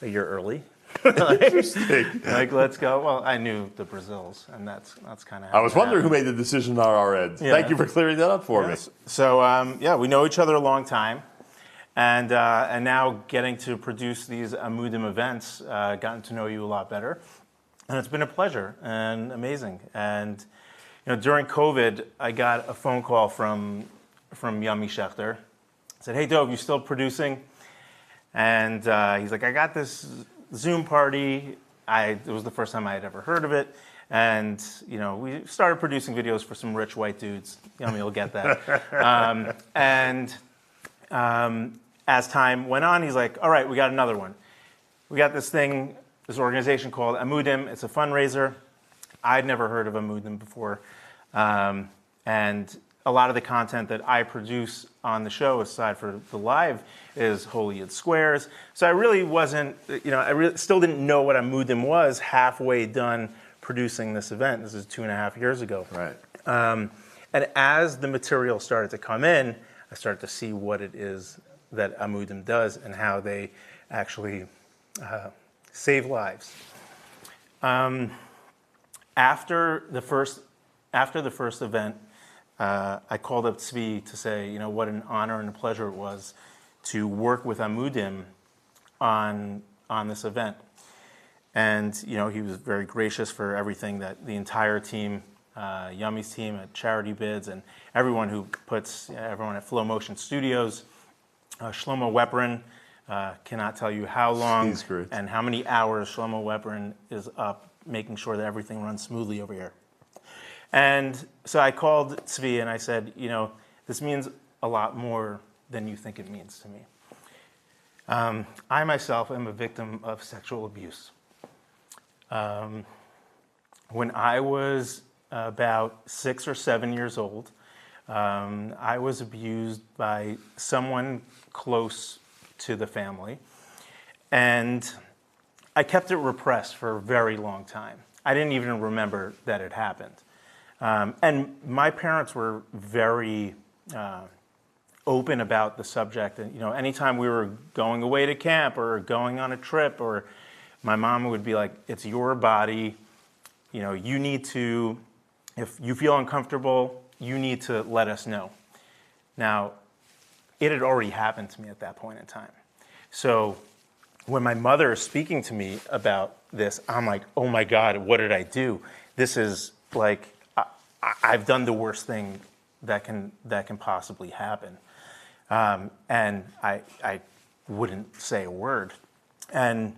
a year early. Interesting. Like, let's go. Well, I knew the Brazils, and that's kind of. I was wondering who made the decision on our end. Yeah. Thank you for clearing that up for me. So we know each other a long time, and now getting to produce these Amudim events, gotten to know you a lot better, and it's been a pleasure and amazing. And during COVID, I got a phone call from Yummy Schechter. Said, "Hey, Dov, you still producing?" And he's like, "I got this Zoom party." It was the first time I had ever heard of it. And, we started producing videos for some rich white dudes. Yummy will get that. As time went on, he's like, "All right, we got another one. We got this organization called Amudim. It's a fundraiser." I'd never heard of Amudim before. And a lot of the content that I produce on the show, aside for the live, is Holy Yid Squares. So I really wasn't, I still didn't know what Amudim was halfway done producing this event. This is 2.5 years ago. Right. And as the material started to come in, I started to see what it is that Amudim does and how they actually save lives. After the first event, I called up Tzvi to say, what an honor and a pleasure it was to work with Amudim on this event. And, he was very gracious for everything that the entire team, Yummy's team at Charity Bids, and everyone who puts, everyone at Flow Motion Studios, Shlomo Weprin, cannot tell you how long and how many hours Shlomo Weprin is up making sure that everything runs smoothly over here. And so I called Tzvi and I said, this means a lot more than you think it means to me. I myself am a victim of sexual abuse. When I was about 6 or 7 years old, I was abused by someone close to the family. And I kept it repressed for a very long time. I didn't even remember that it happened. And my parents were very open about the subject. And anytime we were going away to camp or going on a trip, or my mom would be like, "It's your body. You need to. If you feel uncomfortable, you need to let us know." Now, it had already happened to me at that point in time. So when my mother is speaking to me about this, I'm like, "Oh my God, what did I do? This is like." I've done the worst thing that can possibly happen, and I wouldn't say a word. And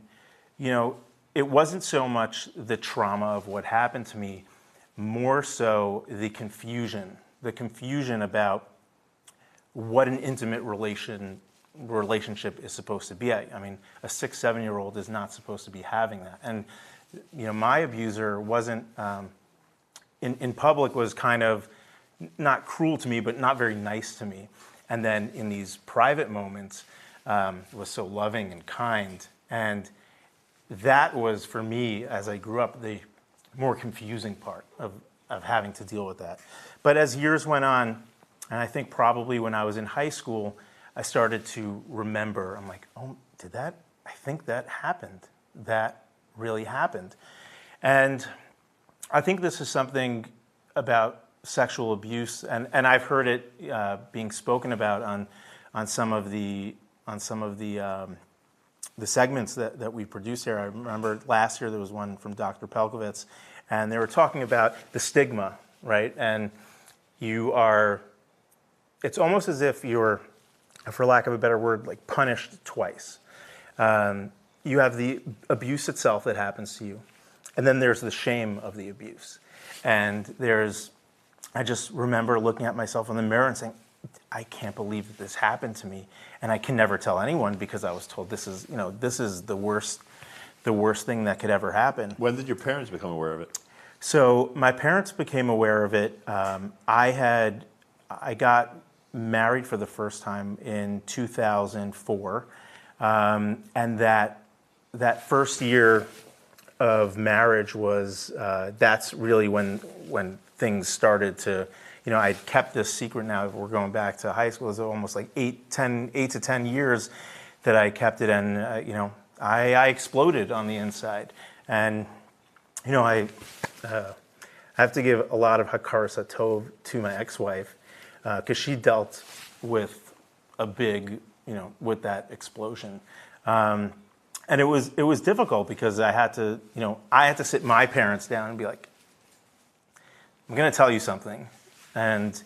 it wasn't so much the trauma of what happened to me, more so the confusion about what an intimate relationship is supposed to be. I mean, a 6-7-year-old is not supposed to be having that. And my abuser wasn't. In public was kind of not cruel to me, but not very nice to me. And then in these private moments, was so loving and kind. And that was, for me, as I grew up, the more confusing part of having to deal with that. But as years went on, and I think probably when I was in high school, I started to remember, I'm like, oh, I think that happened. That really happened. And I think this is something about sexual abuse, and I've heard it being spoken about on some of the segments that we produce here. I remember last year there was one from Dr. Pelkovitz, and they were talking about the stigma, right? And it's almost as if you're for lack of a better word, like punished twice. You have the abuse itself that happens to you, and then there's the shame of the abuse. And I just remember looking at myself in the mirror and saying, I can't believe that this happened to me, and I can never tell anyone because I was told this is the worst thing that could ever happen. When did your parents become aware of it? So my parents became aware of it. I got married for the first time in 2004, and that first year of marriage was that's really when things started to, I kept this secret. Now we're going back to high school. It's almost like 8 to 10 years that I kept it, and I exploded on the inside. And I have to give a lot of hakaras hatov to my ex-wife because she dealt with a big, with that explosion. And it was difficult because I had to sit my parents down and be like, I'm going to tell you something. And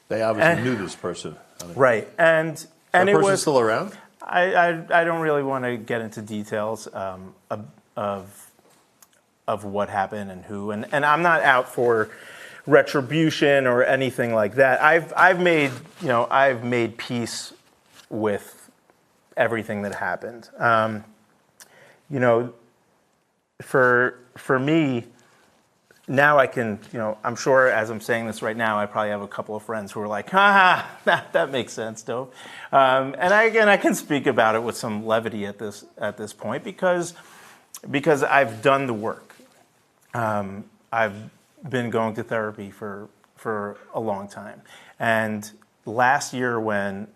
they obviously knew this person. Right. And that it person was still around? I don't really want to get into details of what happened and who. And I'm not out for retribution or anything like that. I've made peace with everything that happened. For me, now I can, I'm sure as I'm saying this right now, I probably have a couple of friends who are like, that makes sense, Dove. And I can speak about it with some levity at this point because I've done the work. I've been going to therapy for a long time. And last year when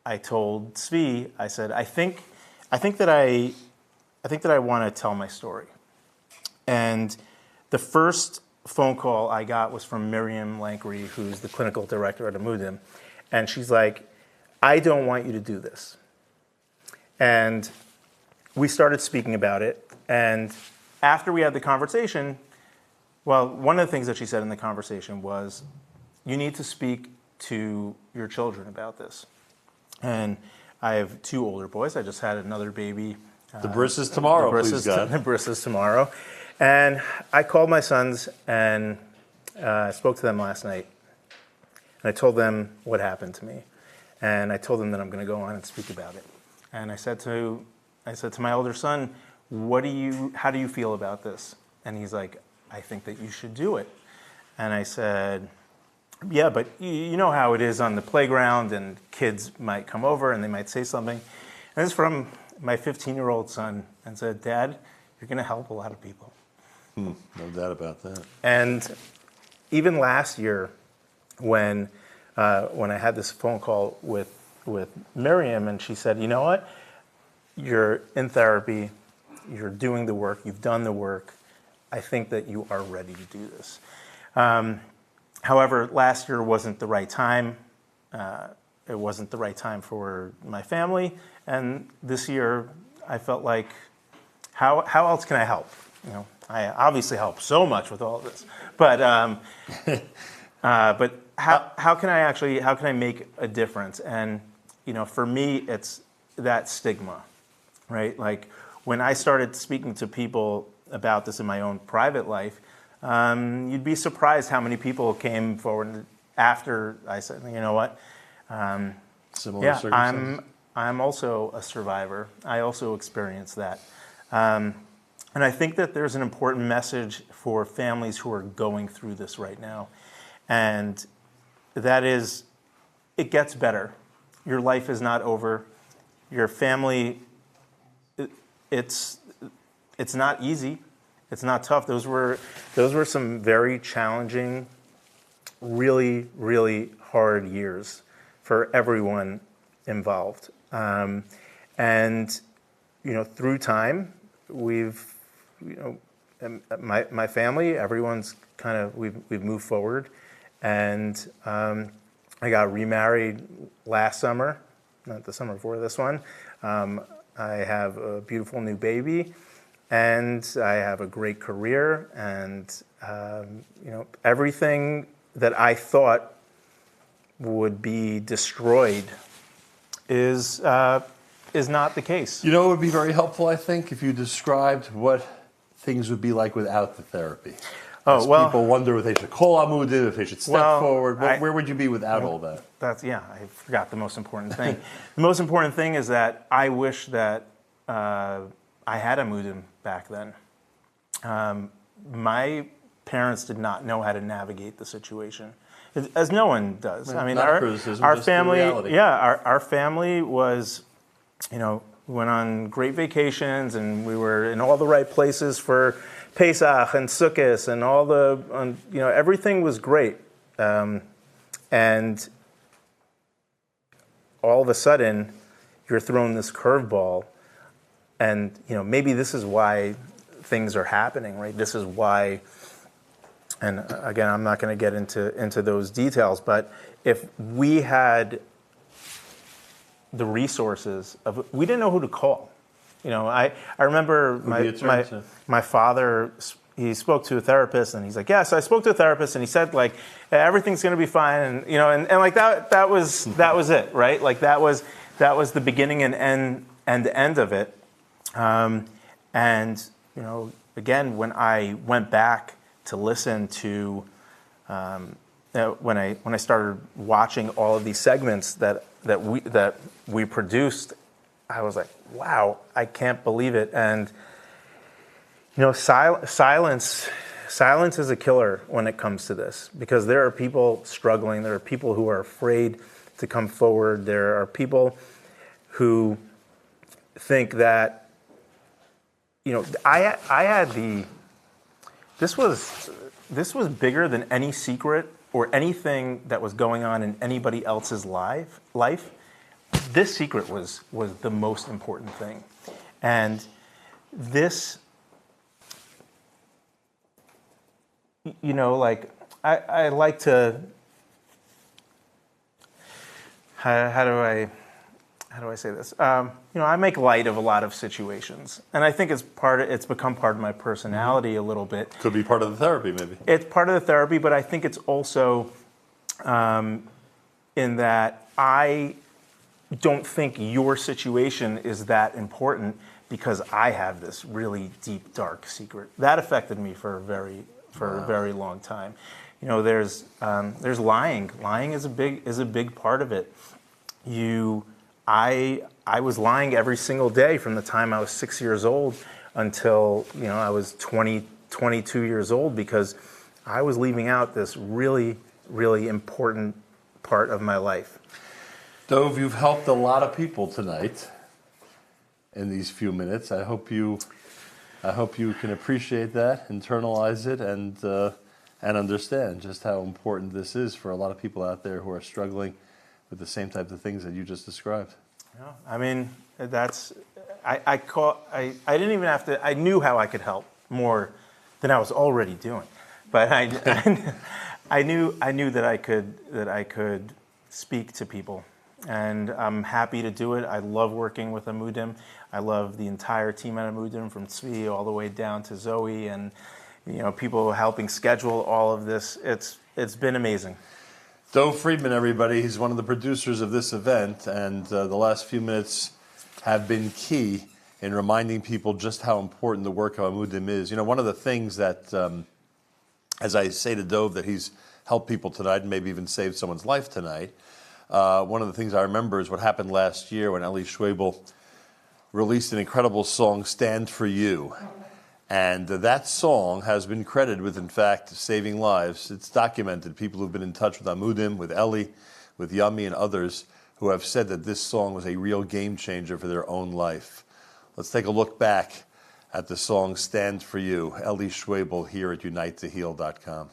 I told Svi, I said, I think that I want to tell my story. And the first phone call I got was from Miriam Lankry, who's the clinical director at Amudim. And she's like, I don't want you to do this. And we started speaking about it. And after we had the conversation, well, one of the things that she said in the conversation was, you need to speak to your children about this. And I have 2 older boys. I just had another baby. The bris is tomorrow, please God. The bris is tomorrow. And I called my sons and spoke to them last night. And I told them what happened to me. And I told them that I'm going to go on and speak about it. And I said to my older son, how do you feel about this? And he's like, I think that you should do it. And I said, yeah, but you know how it is on the playground, and kids might come over and they might say something. And it's from my 15-year-old son, and said, Dad, you're going to help a lot of people. No doubt about that. And even last year, when I had this phone call with Miriam, and she said, you know what? You're in therapy. You're doing the work. You've done the work. I think that you are ready to do this. However, last year wasn't the right time. It wasn't the right time for my family. And this year, I felt like, how else can I help? I obviously help so much with all of this, but how can I make a difference? And for me, it's that stigma, right? Like when I started speaking to people about this in my own private life, you'd be surprised how many people came forward after I said, you know what? Similar circumstances. I'm also a survivor. I also experienced that. And I think that there's an important message for families who are going through this right now. And that is, it gets better. Your life is not over. Your family, it's not easy. It's not tough. Those were some very challenging, really, really hard years for everyone involved. And through time, my family, everyone's we've moved forward, and I got remarried last summer, not the summer before this one. I have a beautiful new baby, and I have a great career, and everything that I thought would be destroyed is not the case. You know, it would be very helpful, I think, if you described what things would be like without the therapy. As people wonder if they should call Amudim, if they should step forward. Where would you be without all that? I forgot the most important thing. The most important thing is that I wish that I had Amudim back then. My parents did not know how to navigate the situation, as no one does. I mean, our family, our family was, went on great vacations, and we were in all the right places for Pesach and Sukkot, and all the, everything was great. And all of a sudden, you're thrown this curveball, and maybe this is why things are happening, right? This is why. And again, I'm not going to get into those details, but if we had the resources we didn't know who to call. I remember my father, he spoke to a therapist, and he's like, yes, I spoke to a therapist, and he said, like, everything's going to be fine, and and like that was it, right? Like that was the beginning and end of it. And again, when I went back to listen to when I started watching all of these segments that we produced, I was like, wow, I can't believe it. And silence is a killer when it comes to this, because there are people struggling, there are people who are afraid to come forward, there are people who think that I had this was bigger than any secret or anything that was going on in anybody else's life. This secret was the most important thing. And this, like, I like to, how do I say this? I make light of a lot of situations, and I think it's become part of my personality a little bit. Could be part of the therapy, maybe. It's part of the therapy, but I think it's also in that I don't think your situation is that important because I have this really deep, dark secret that affected me for a very long time. There's lying. Lying is a big part of it. I was lying every single day from the time I was 6 years old until I was 22 years old, because I was leaving out this really, really important part of my life. Dov, you've helped a lot of people tonight in these few minutes. I hope you can appreciate that, internalize it, and understand just how important this is for a lot of people out there who are struggling with the same type of things that you just described. Yeah, I mean, I didn't even have to. I knew how I could help more than I was already doing, but I knew that I could speak to people, and I'm happy to do it. I love working with Amudim. I love the entire team at Amudim, from Tzvi all the way down to Zoe, and people helping schedule all of this. It's been amazing. Dov Friedman, everybody. He's one of the producers of this event, and the last few minutes have been key in reminding people just how important the work of Amudim is. One of the things that, as I say to Dov, that he's helped people tonight and maybe even saved someone's life tonight, one of the things I remember is what happened last year when Eli Schwebel released an incredible song, Stand For You. And that song has been credited with, in fact, saving lives. It's documented. People who've been in touch with Amudim, with Eli, with Yummy, and others who have said that this song was a real game changer for their own life. Let's take a look back at the song Stand For You, Eli Schwebel here at UniteToHeal.com.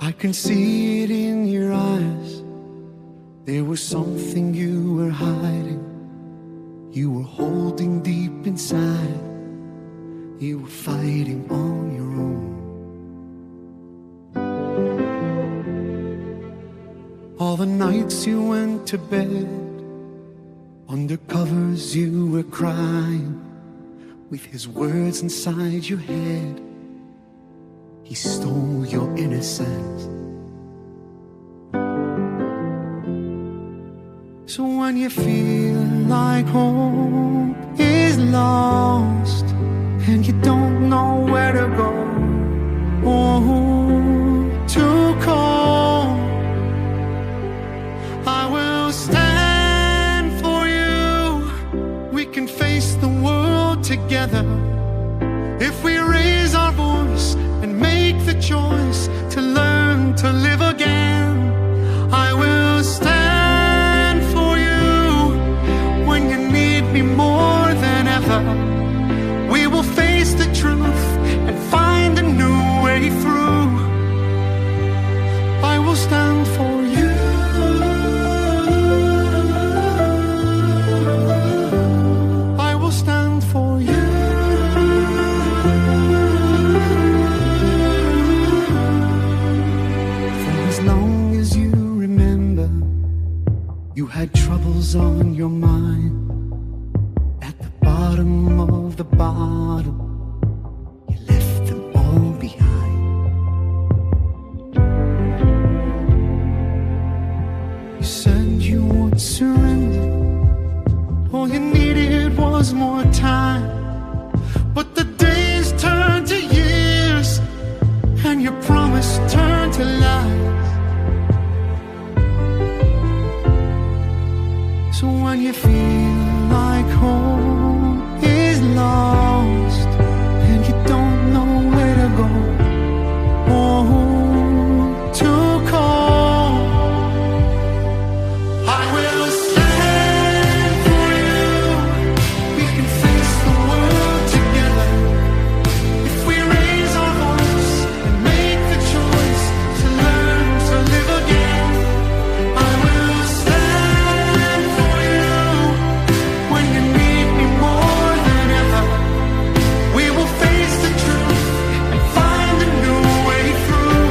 I can see it in your eyes. There was something you were hiding. You were holding deep inside. You were fighting on your own. All the nights you went to bed, Under covers you were crying, with his words inside your head. He stole your innocence. So when you feel like hope is lost and you don't know where to go or who to call, I will stand for you. We can face the world together if we raise our voice and make the choice to learn to live again. I will stand for you when you need me more than ever. We will face the truth and find a new way through. I will stand for you. I will stand for you. You had troubles on your mind. At the bottom of the bottom, you left them all behind. You said you would surrender. All you needed was more time. But the days turned to years, and your promise turned to lies. So when you feel like hope is lost and you don't know where to go or who to call, I will stand for you. We can face the world together if we raise our voice and make the choice to learn to live again. I will stand for when you need me more than ever. We will face the truth and find a new way through.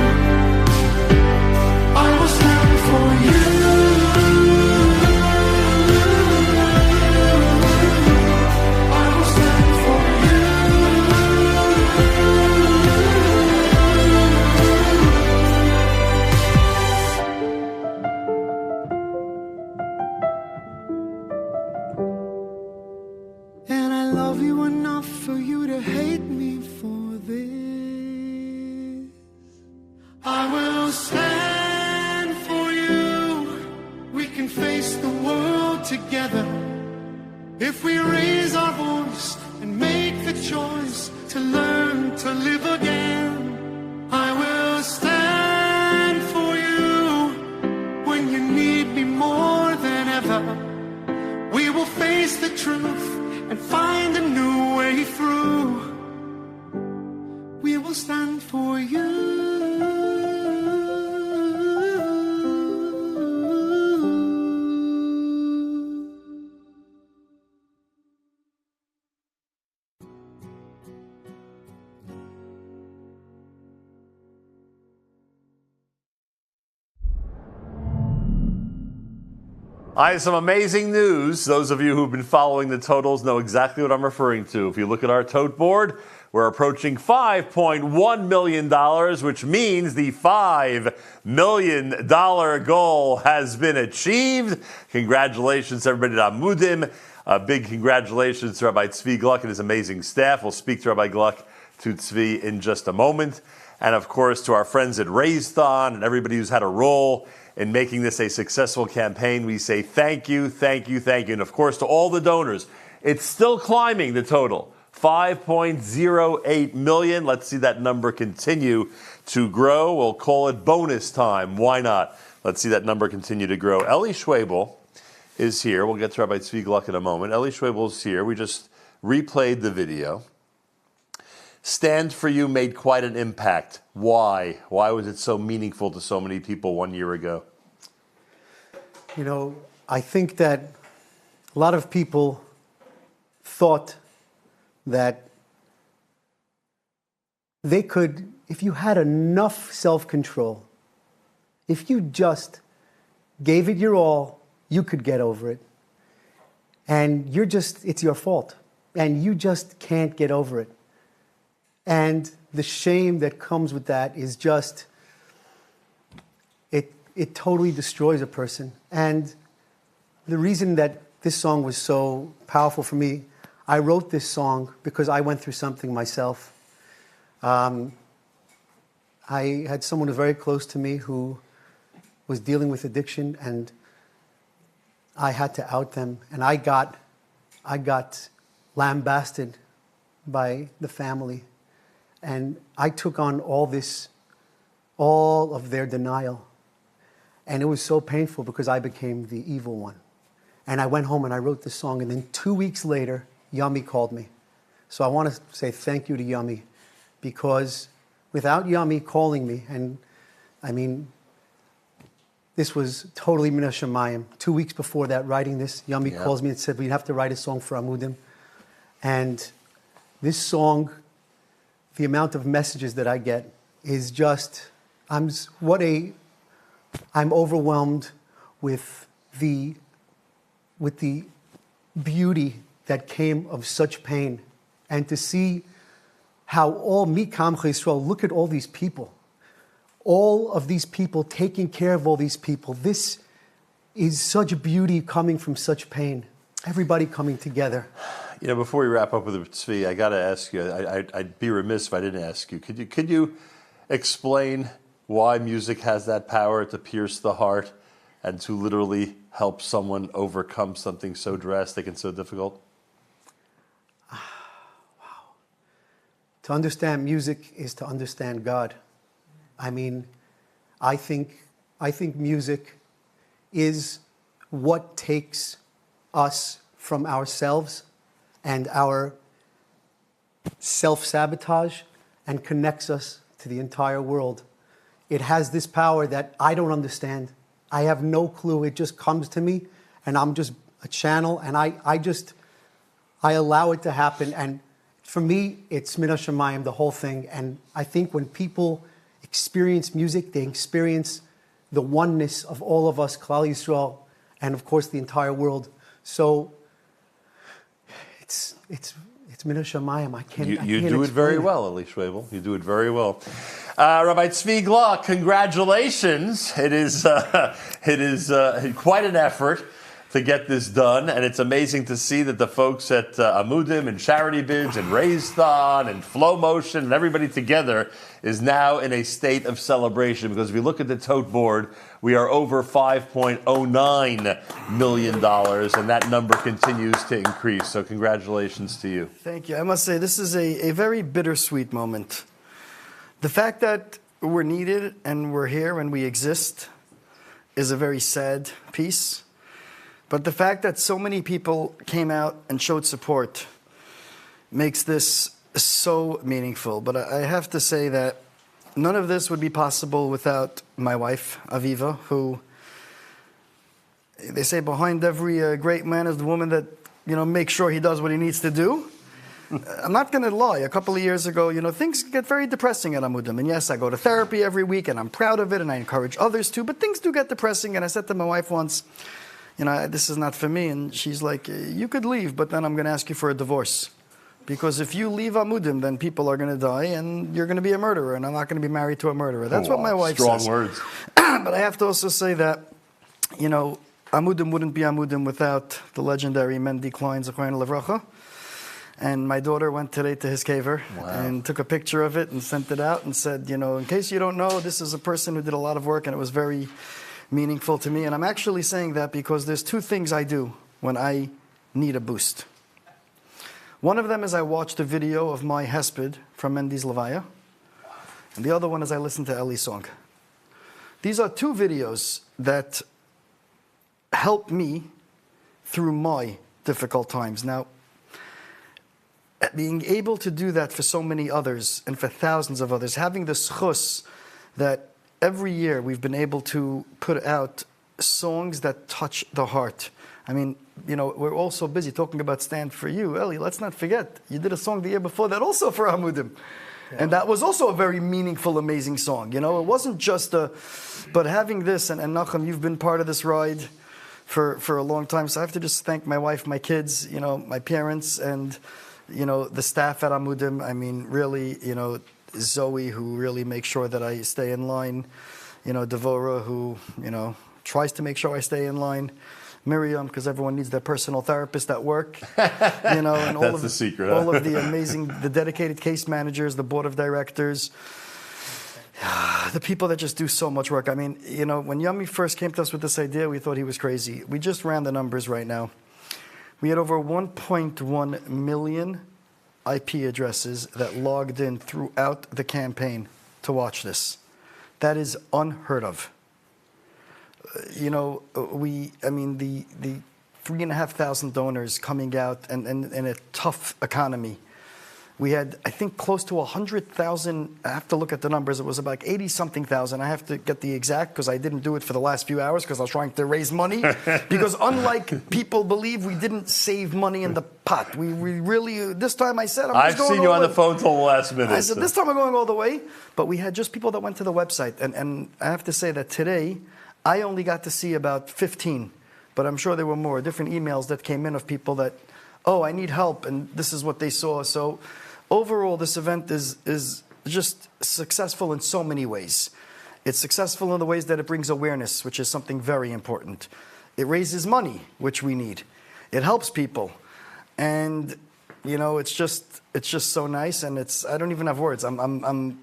I will stand for you. I will stand for you. And I love you enough for you to hate me for this. I will stand for you. We can face the world together if we raise our voice and make the choice to learn to live again. I will stand for you when you need me more than ever. We will face the truth and find a new way through. We will stand for you. I have some amazing news. Those of you who've been following the totals know exactly what I'm referring to. If you look at our tote board, we're approaching $5.1 million, which means the $5 million goal has been achieved. Congratulations to everybody at Amudim. Big congratulations to Rabbi Tzvi Gluck and his amazing staff. We'll speak to Rabbi Gluck, to Tzvi in just a moment. And of course, to our friends at RaiseThon and everybody who's had a role in making this a successful campaign, we say thank you, thank you, thank you. And of course, to all the donors, it's still climbing, the total. 5.08 million. Let's see that number continue to grow. We'll call it bonus time. Why not? Let's see that number continue to grow. Eli Schwebel is here. We'll get to Rabbi Tzvi Gluck in a moment. Eli Schwebel is here. We just replayed the video. Stand for You made quite an impact. Why? Why was it so meaningful to so many people 1 year ago? You know, I think that a lot of people thought that they could, if you had enough self-control, if you just gave it your all, you could get over it. and it's your fault, and you just can't get over it. And the shame that comes with that is just, it totally destroys a person. And the reason that this song was so powerful for me, I wrote this song because I went through something myself. I had someone who was very close to me who was dealing with addiction, and I had to out them. And I got lambasted by the family. And I took on all of their denial. And it was so painful because I became the evil one. And I went home and I wrote this song. And then 2 weeks later, Yummy called me. So I want to say thank you to Yummy, because without Yummy calling me, and I mean, this was totally Mina Shemayim. 2 weeks before that, writing this, Yummy calls me and said, we have to write a song for Amudim. And this song, the amount of messages that I get is just, I'm overwhelmed with the beauty that came of such pain. And to see how all Mikam Yisrael, look at all these people. All of these people, taking care of all these people. This is such beauty coming from such pain. Everybody coming together. You know, before we wrap up with the Tzvi, I got to ask you, I'd be remiss if I didn't ask you. Could you explain why music has that power to pierce the heart and to literally help someone overcome something so drastic and so difficult? Wow. To understand music is to understand God. I mean, I think music is what takes us from ourselves and our self-sabotage and connects us to the entire world. It has this power that I don't understand. I have no clue. It just comes to me, and I'm just a channel, and I allow it to happen. And for me, it's Mina Shemayim, the whole thing. And I think when people experience music, they experience the oneness of all of us, Klal Yisrael, and of course the entire world. So it's Mina Shemayim. I can't. You do it very well, Eli Schwebel. You do it very well. Rabbi Tzvi Gluck, congratulations. It is quite an effort to get this done, and it's amazing to see that the folks at Amudim and Charity Bids and RaiseThon and Flow Motion and everybody together is now in a state of celebration, because if you look at the tote board, we are over $5.09 million, and that number continues to increase. So congratulations to you. Thank you. I must say, this is a very bittersweet moment. The fact that we're needed and we're here and we exist is a very sad piece. But the fact that so many people came out and showed support makes this so meaningful. But I have to say that none of this would be possible without my wife, Aviva, who, they say behind every great man is the woman that, makes sure he does what he needs to do. I'm not going to lie. A couple of years ago, things get very depressing at Amudim. And yes, I go to therapy every week, and I'm proud of it, and I encourage others to. But things do get depressing. And I said to my wife once, this is not for me. And she's like, you could leave, but then I'm going to ask you for a divorce. Because if you leave Amudim, then people are going to die, and you're going to be a murderer, and I'm not going to be married to a murderer. That's what my wife says. Strong words. But I have to also say that, Amudim wouldn't be Amudim without the legendary Mendy Klein, Zechariah Levracha. And my daughter went today to his caver and took a picture of it and sent it out and said, in case you don't know, this is a person who did a lot of work, and it was very meaningful to me. And I'm actually saying that because there's two things I do when I need a boost. One of them is I watched a video of my hesped from Mendy's Levaya, and the other one is I listen to Eli's song. These are two videos that help me through my difficult times. Now, being able to do that for so many others and for thousands of others, having the schus that every year we've been able to put out songs that touch the heart. I mean, we're all so busy talking about Stand For You. Eli, let's not forget, you did a song the year before that also for Amudim. Yeah. And that was also a very meaningful, amazing song. It wasn't just but having this, and Nachum, you've been part of this ride for a long time. So I have to just thank my wife, my kids, my parents, and the staff at Amudim. I mean, really, Zoe, who really makes sure that I stay in line. Devora, who tries to make sure I stay in line. Miriam, because everyone needs their personal therapist at work. And all That's of the secret. all of the amazing, the dedicated case managers, the board of directors. The people that just do so much work. I mean, when Yummy first came to us with this idea, we thought he was crazy. We just ran the numbers right now. We had over 1.1 million IP addresses that logged in throughout the campaign to watch this. That is unheard of. The 3,500 donors coming out and in a tough economy. We had, I think, close to 100,000. I have to look at the numbers. It was about 80-something thousand. I have to get the exact because I didn't do it for the last few hours because I was trying to raise money. Because unlike people believe, we didn't save money in the pot. We really, this time I said, I've seen you on the phone till the last minute. I said, this time I'm going all the way. But we had just people that went to the website. And I have to say that today, I only got to see about 15. But I'm sure there were more different emails that came in of people that, I need help. And this is what they saw. So overall, this event is just successful in so many ways. It's successful in the ways that it brings awareness, which is something very important. It raises money, which we need. It helps people. And, it's just so nice. And I don't even have words. And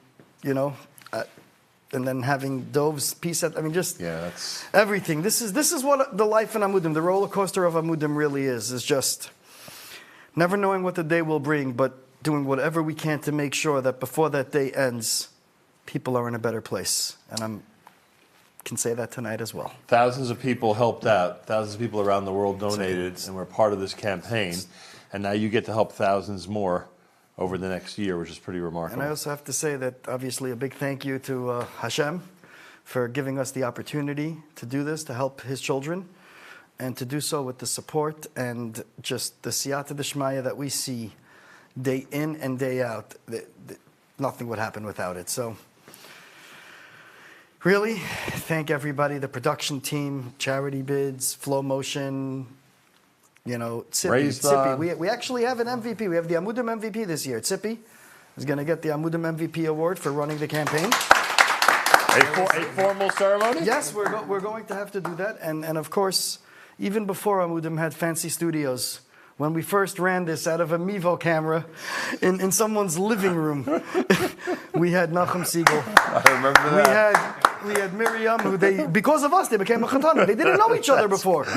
then having Dove's piece that's everything. This is what the life in Amudim, the roller coaster of Amudim really is just never knowing what the day will bring, but doing whatever we can to make sure that before that day ends, people are in a better place. And I can say that tonight as well. Thousands of people helped out. Thousands of people around the world donated and were part of this campaign. And now you get to help thousands more over the next year, which is pretty remarkable. And I also have to say that obviously a big thank you to Hashem for giving us the opportunity to do this, to help his children, and to do so with the support and just the siyata d'shmaya that we see day in and day out. Nothing would happen without it. So really, thank everybody, the production team, Charity Bids, Flow Motion, Tzipi. We actually have an MVP. We have the Amudim MVP this year. Tzipi is going to get the Amudim MVP award for running the campaign. A formal ceremony? Yes, we're going to have to do that. And of course, even before Amudim had fancy studios, when we first ran this out of a Mevo camera in someone's living room, we had Nachum Siegel. I remember that. We had Miriam, who because of us, they became a chatana. They didn't know each other before.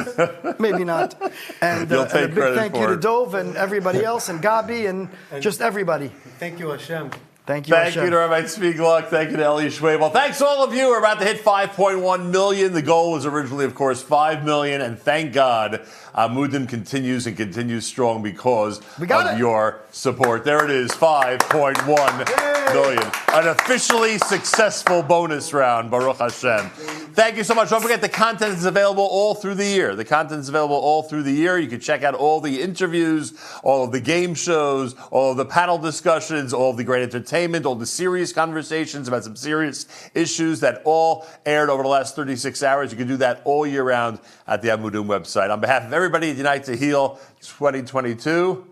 Maybe not. And a big thank you to Dove and everybody else, and Gabi, and just everybody. Thank you, Hashem. Thank you, Thank Hashem. you to Rabbi Tzvi Gluck. Thank you to Eli Schwebel. Thanks to all of you. We're about to hit 5.1 million. The goal was originally, of course, 5 million. And thank God, Amudim continues and continues strong because of your support. There it is, 5.1 million. An officially successful bonus round, Baruch Hashem. Thank you so much. Don't forget, the content is available all through the year. The content is available all through the year. You can check out all the interviews, all of the game shows, all of the panel discussions, all of the great entertainment, all the serious conversations about some serious issues that all aired over the last 36 hours. You can do that all year round at the Amudim website. On behalf of everybody at Unite to Heal 2022.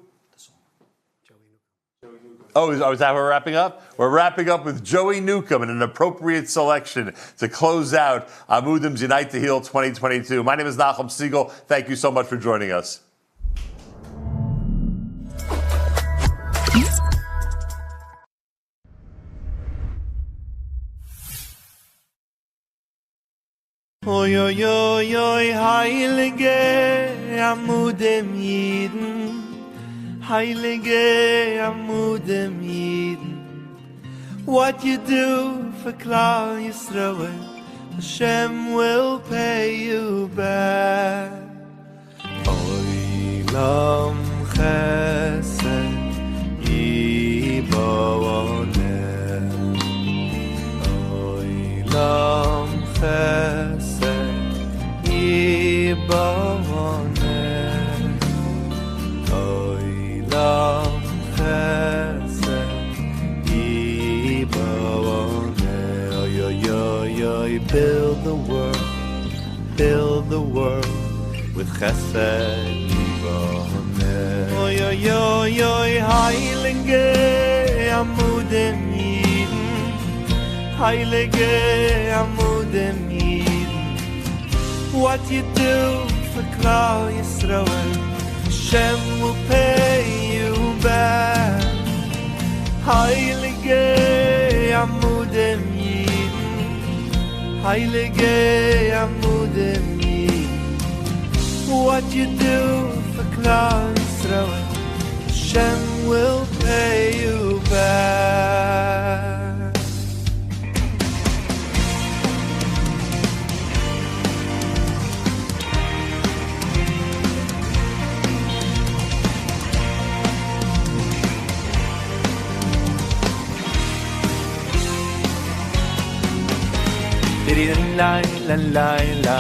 Oh, is that how we're wrapping up? We're wrapping up with Joey Newcomb and an appropriate selection to close out Amudim's Unite to Heal 2022. My name is Nachum Siegel. Thank you so much for joining us. Oy, oy, oy, oy, heilige Amudim Yidden, heilige Amudim Yidden. What you do for Klal Yisrael, Hashem will pay you back. Oy, lam chesed yiboneh, oy, lam chesed yiboneh, oy, lam chesed yiboneh, oy, oy, oy, oy. Build the world, with chesed yiboneh. Oy, oy, oy, oy, heilige Amudim Yidin, heilige Amudim Yidin. What you do for Klal Yisrael, Hashem will pay you back. Heilige Amudim Yidin, heilige Amudim Yidin. What you do for Klal Yisrael, Hashem will pay you back. La la la la,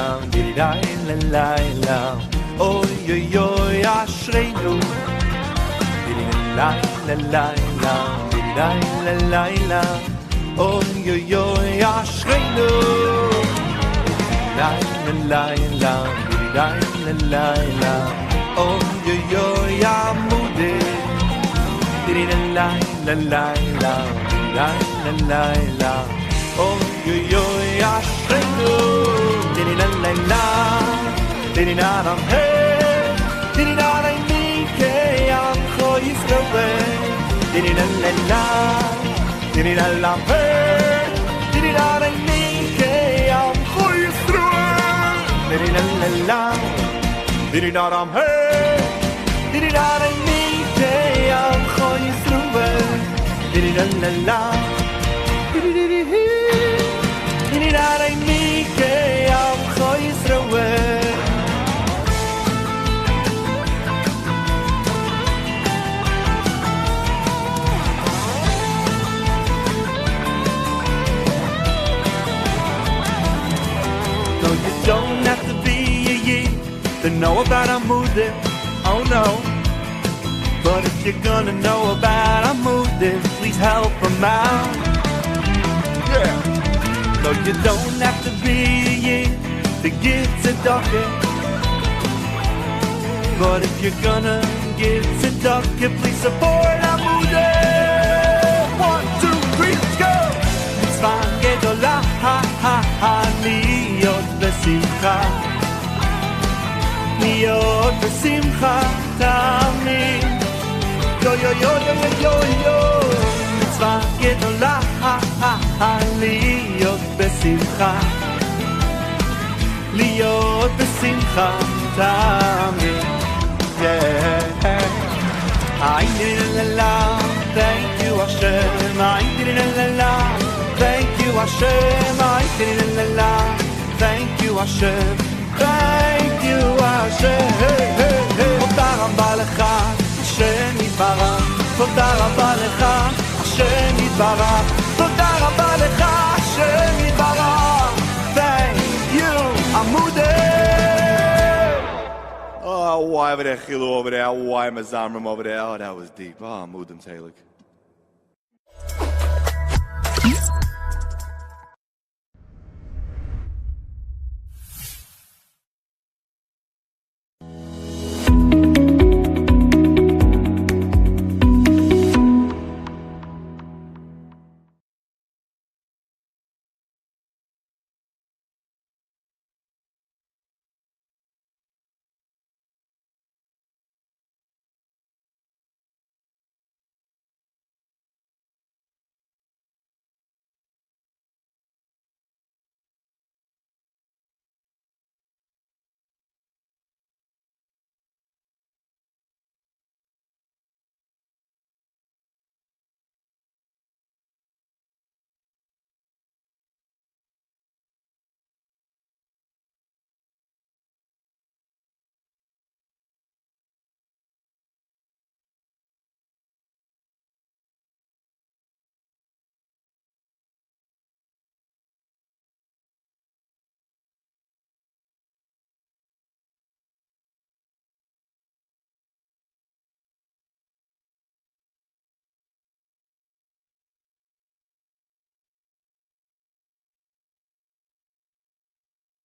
la la la la. Oy oy oy, ashreinu. La la la la, la la la la. Oy oy oy, ashreinu. La la la la, la la la la. Oy oy oy, amudim. La la la la, la la la la. Oy oy oy, ashreinu. Dini la la la, dini na ram hey, dini na la nike am cho Yisrael. Dini la la la, dini la la hey, dini na la nike am cho Yisrael. Dini la la la, dini na ram hey, dini na la nike am cho Yisrael. Dini la la la. No, you don't have to be a yid to know about Amudim, oh no. But if you're gonna know about Amudim, please help them out. Yeah. No, you don't have to be a yid to give tzedakah. But if you're gonna give tzedakah, please support Amudim. 1, 2, 3, let's go. Mitzvah gedolah, ha ha ha, liyot besimcha, liyot besimcha tamid. Yo yo yo yo yo yo yo. Mitzvah gedolah, ha ha ha, liyot besimcha, liyot besimcha tamid. Yeah. I did la la, thank you Hashem. I did la la, thank you Hashem. I did la la, thank you Hashem. Thank you Hashem. Toda rabba lecha, Hashem yitbarach. Toda rabba lecha, Hashem yitbarach. Toda rabba lecha, Hashem yitbarach. Thank you, Amudim. Oh, why over there, Chilu over there? Why Mazamrim over there? Oh, that was deep. Oh, Amudim Talik.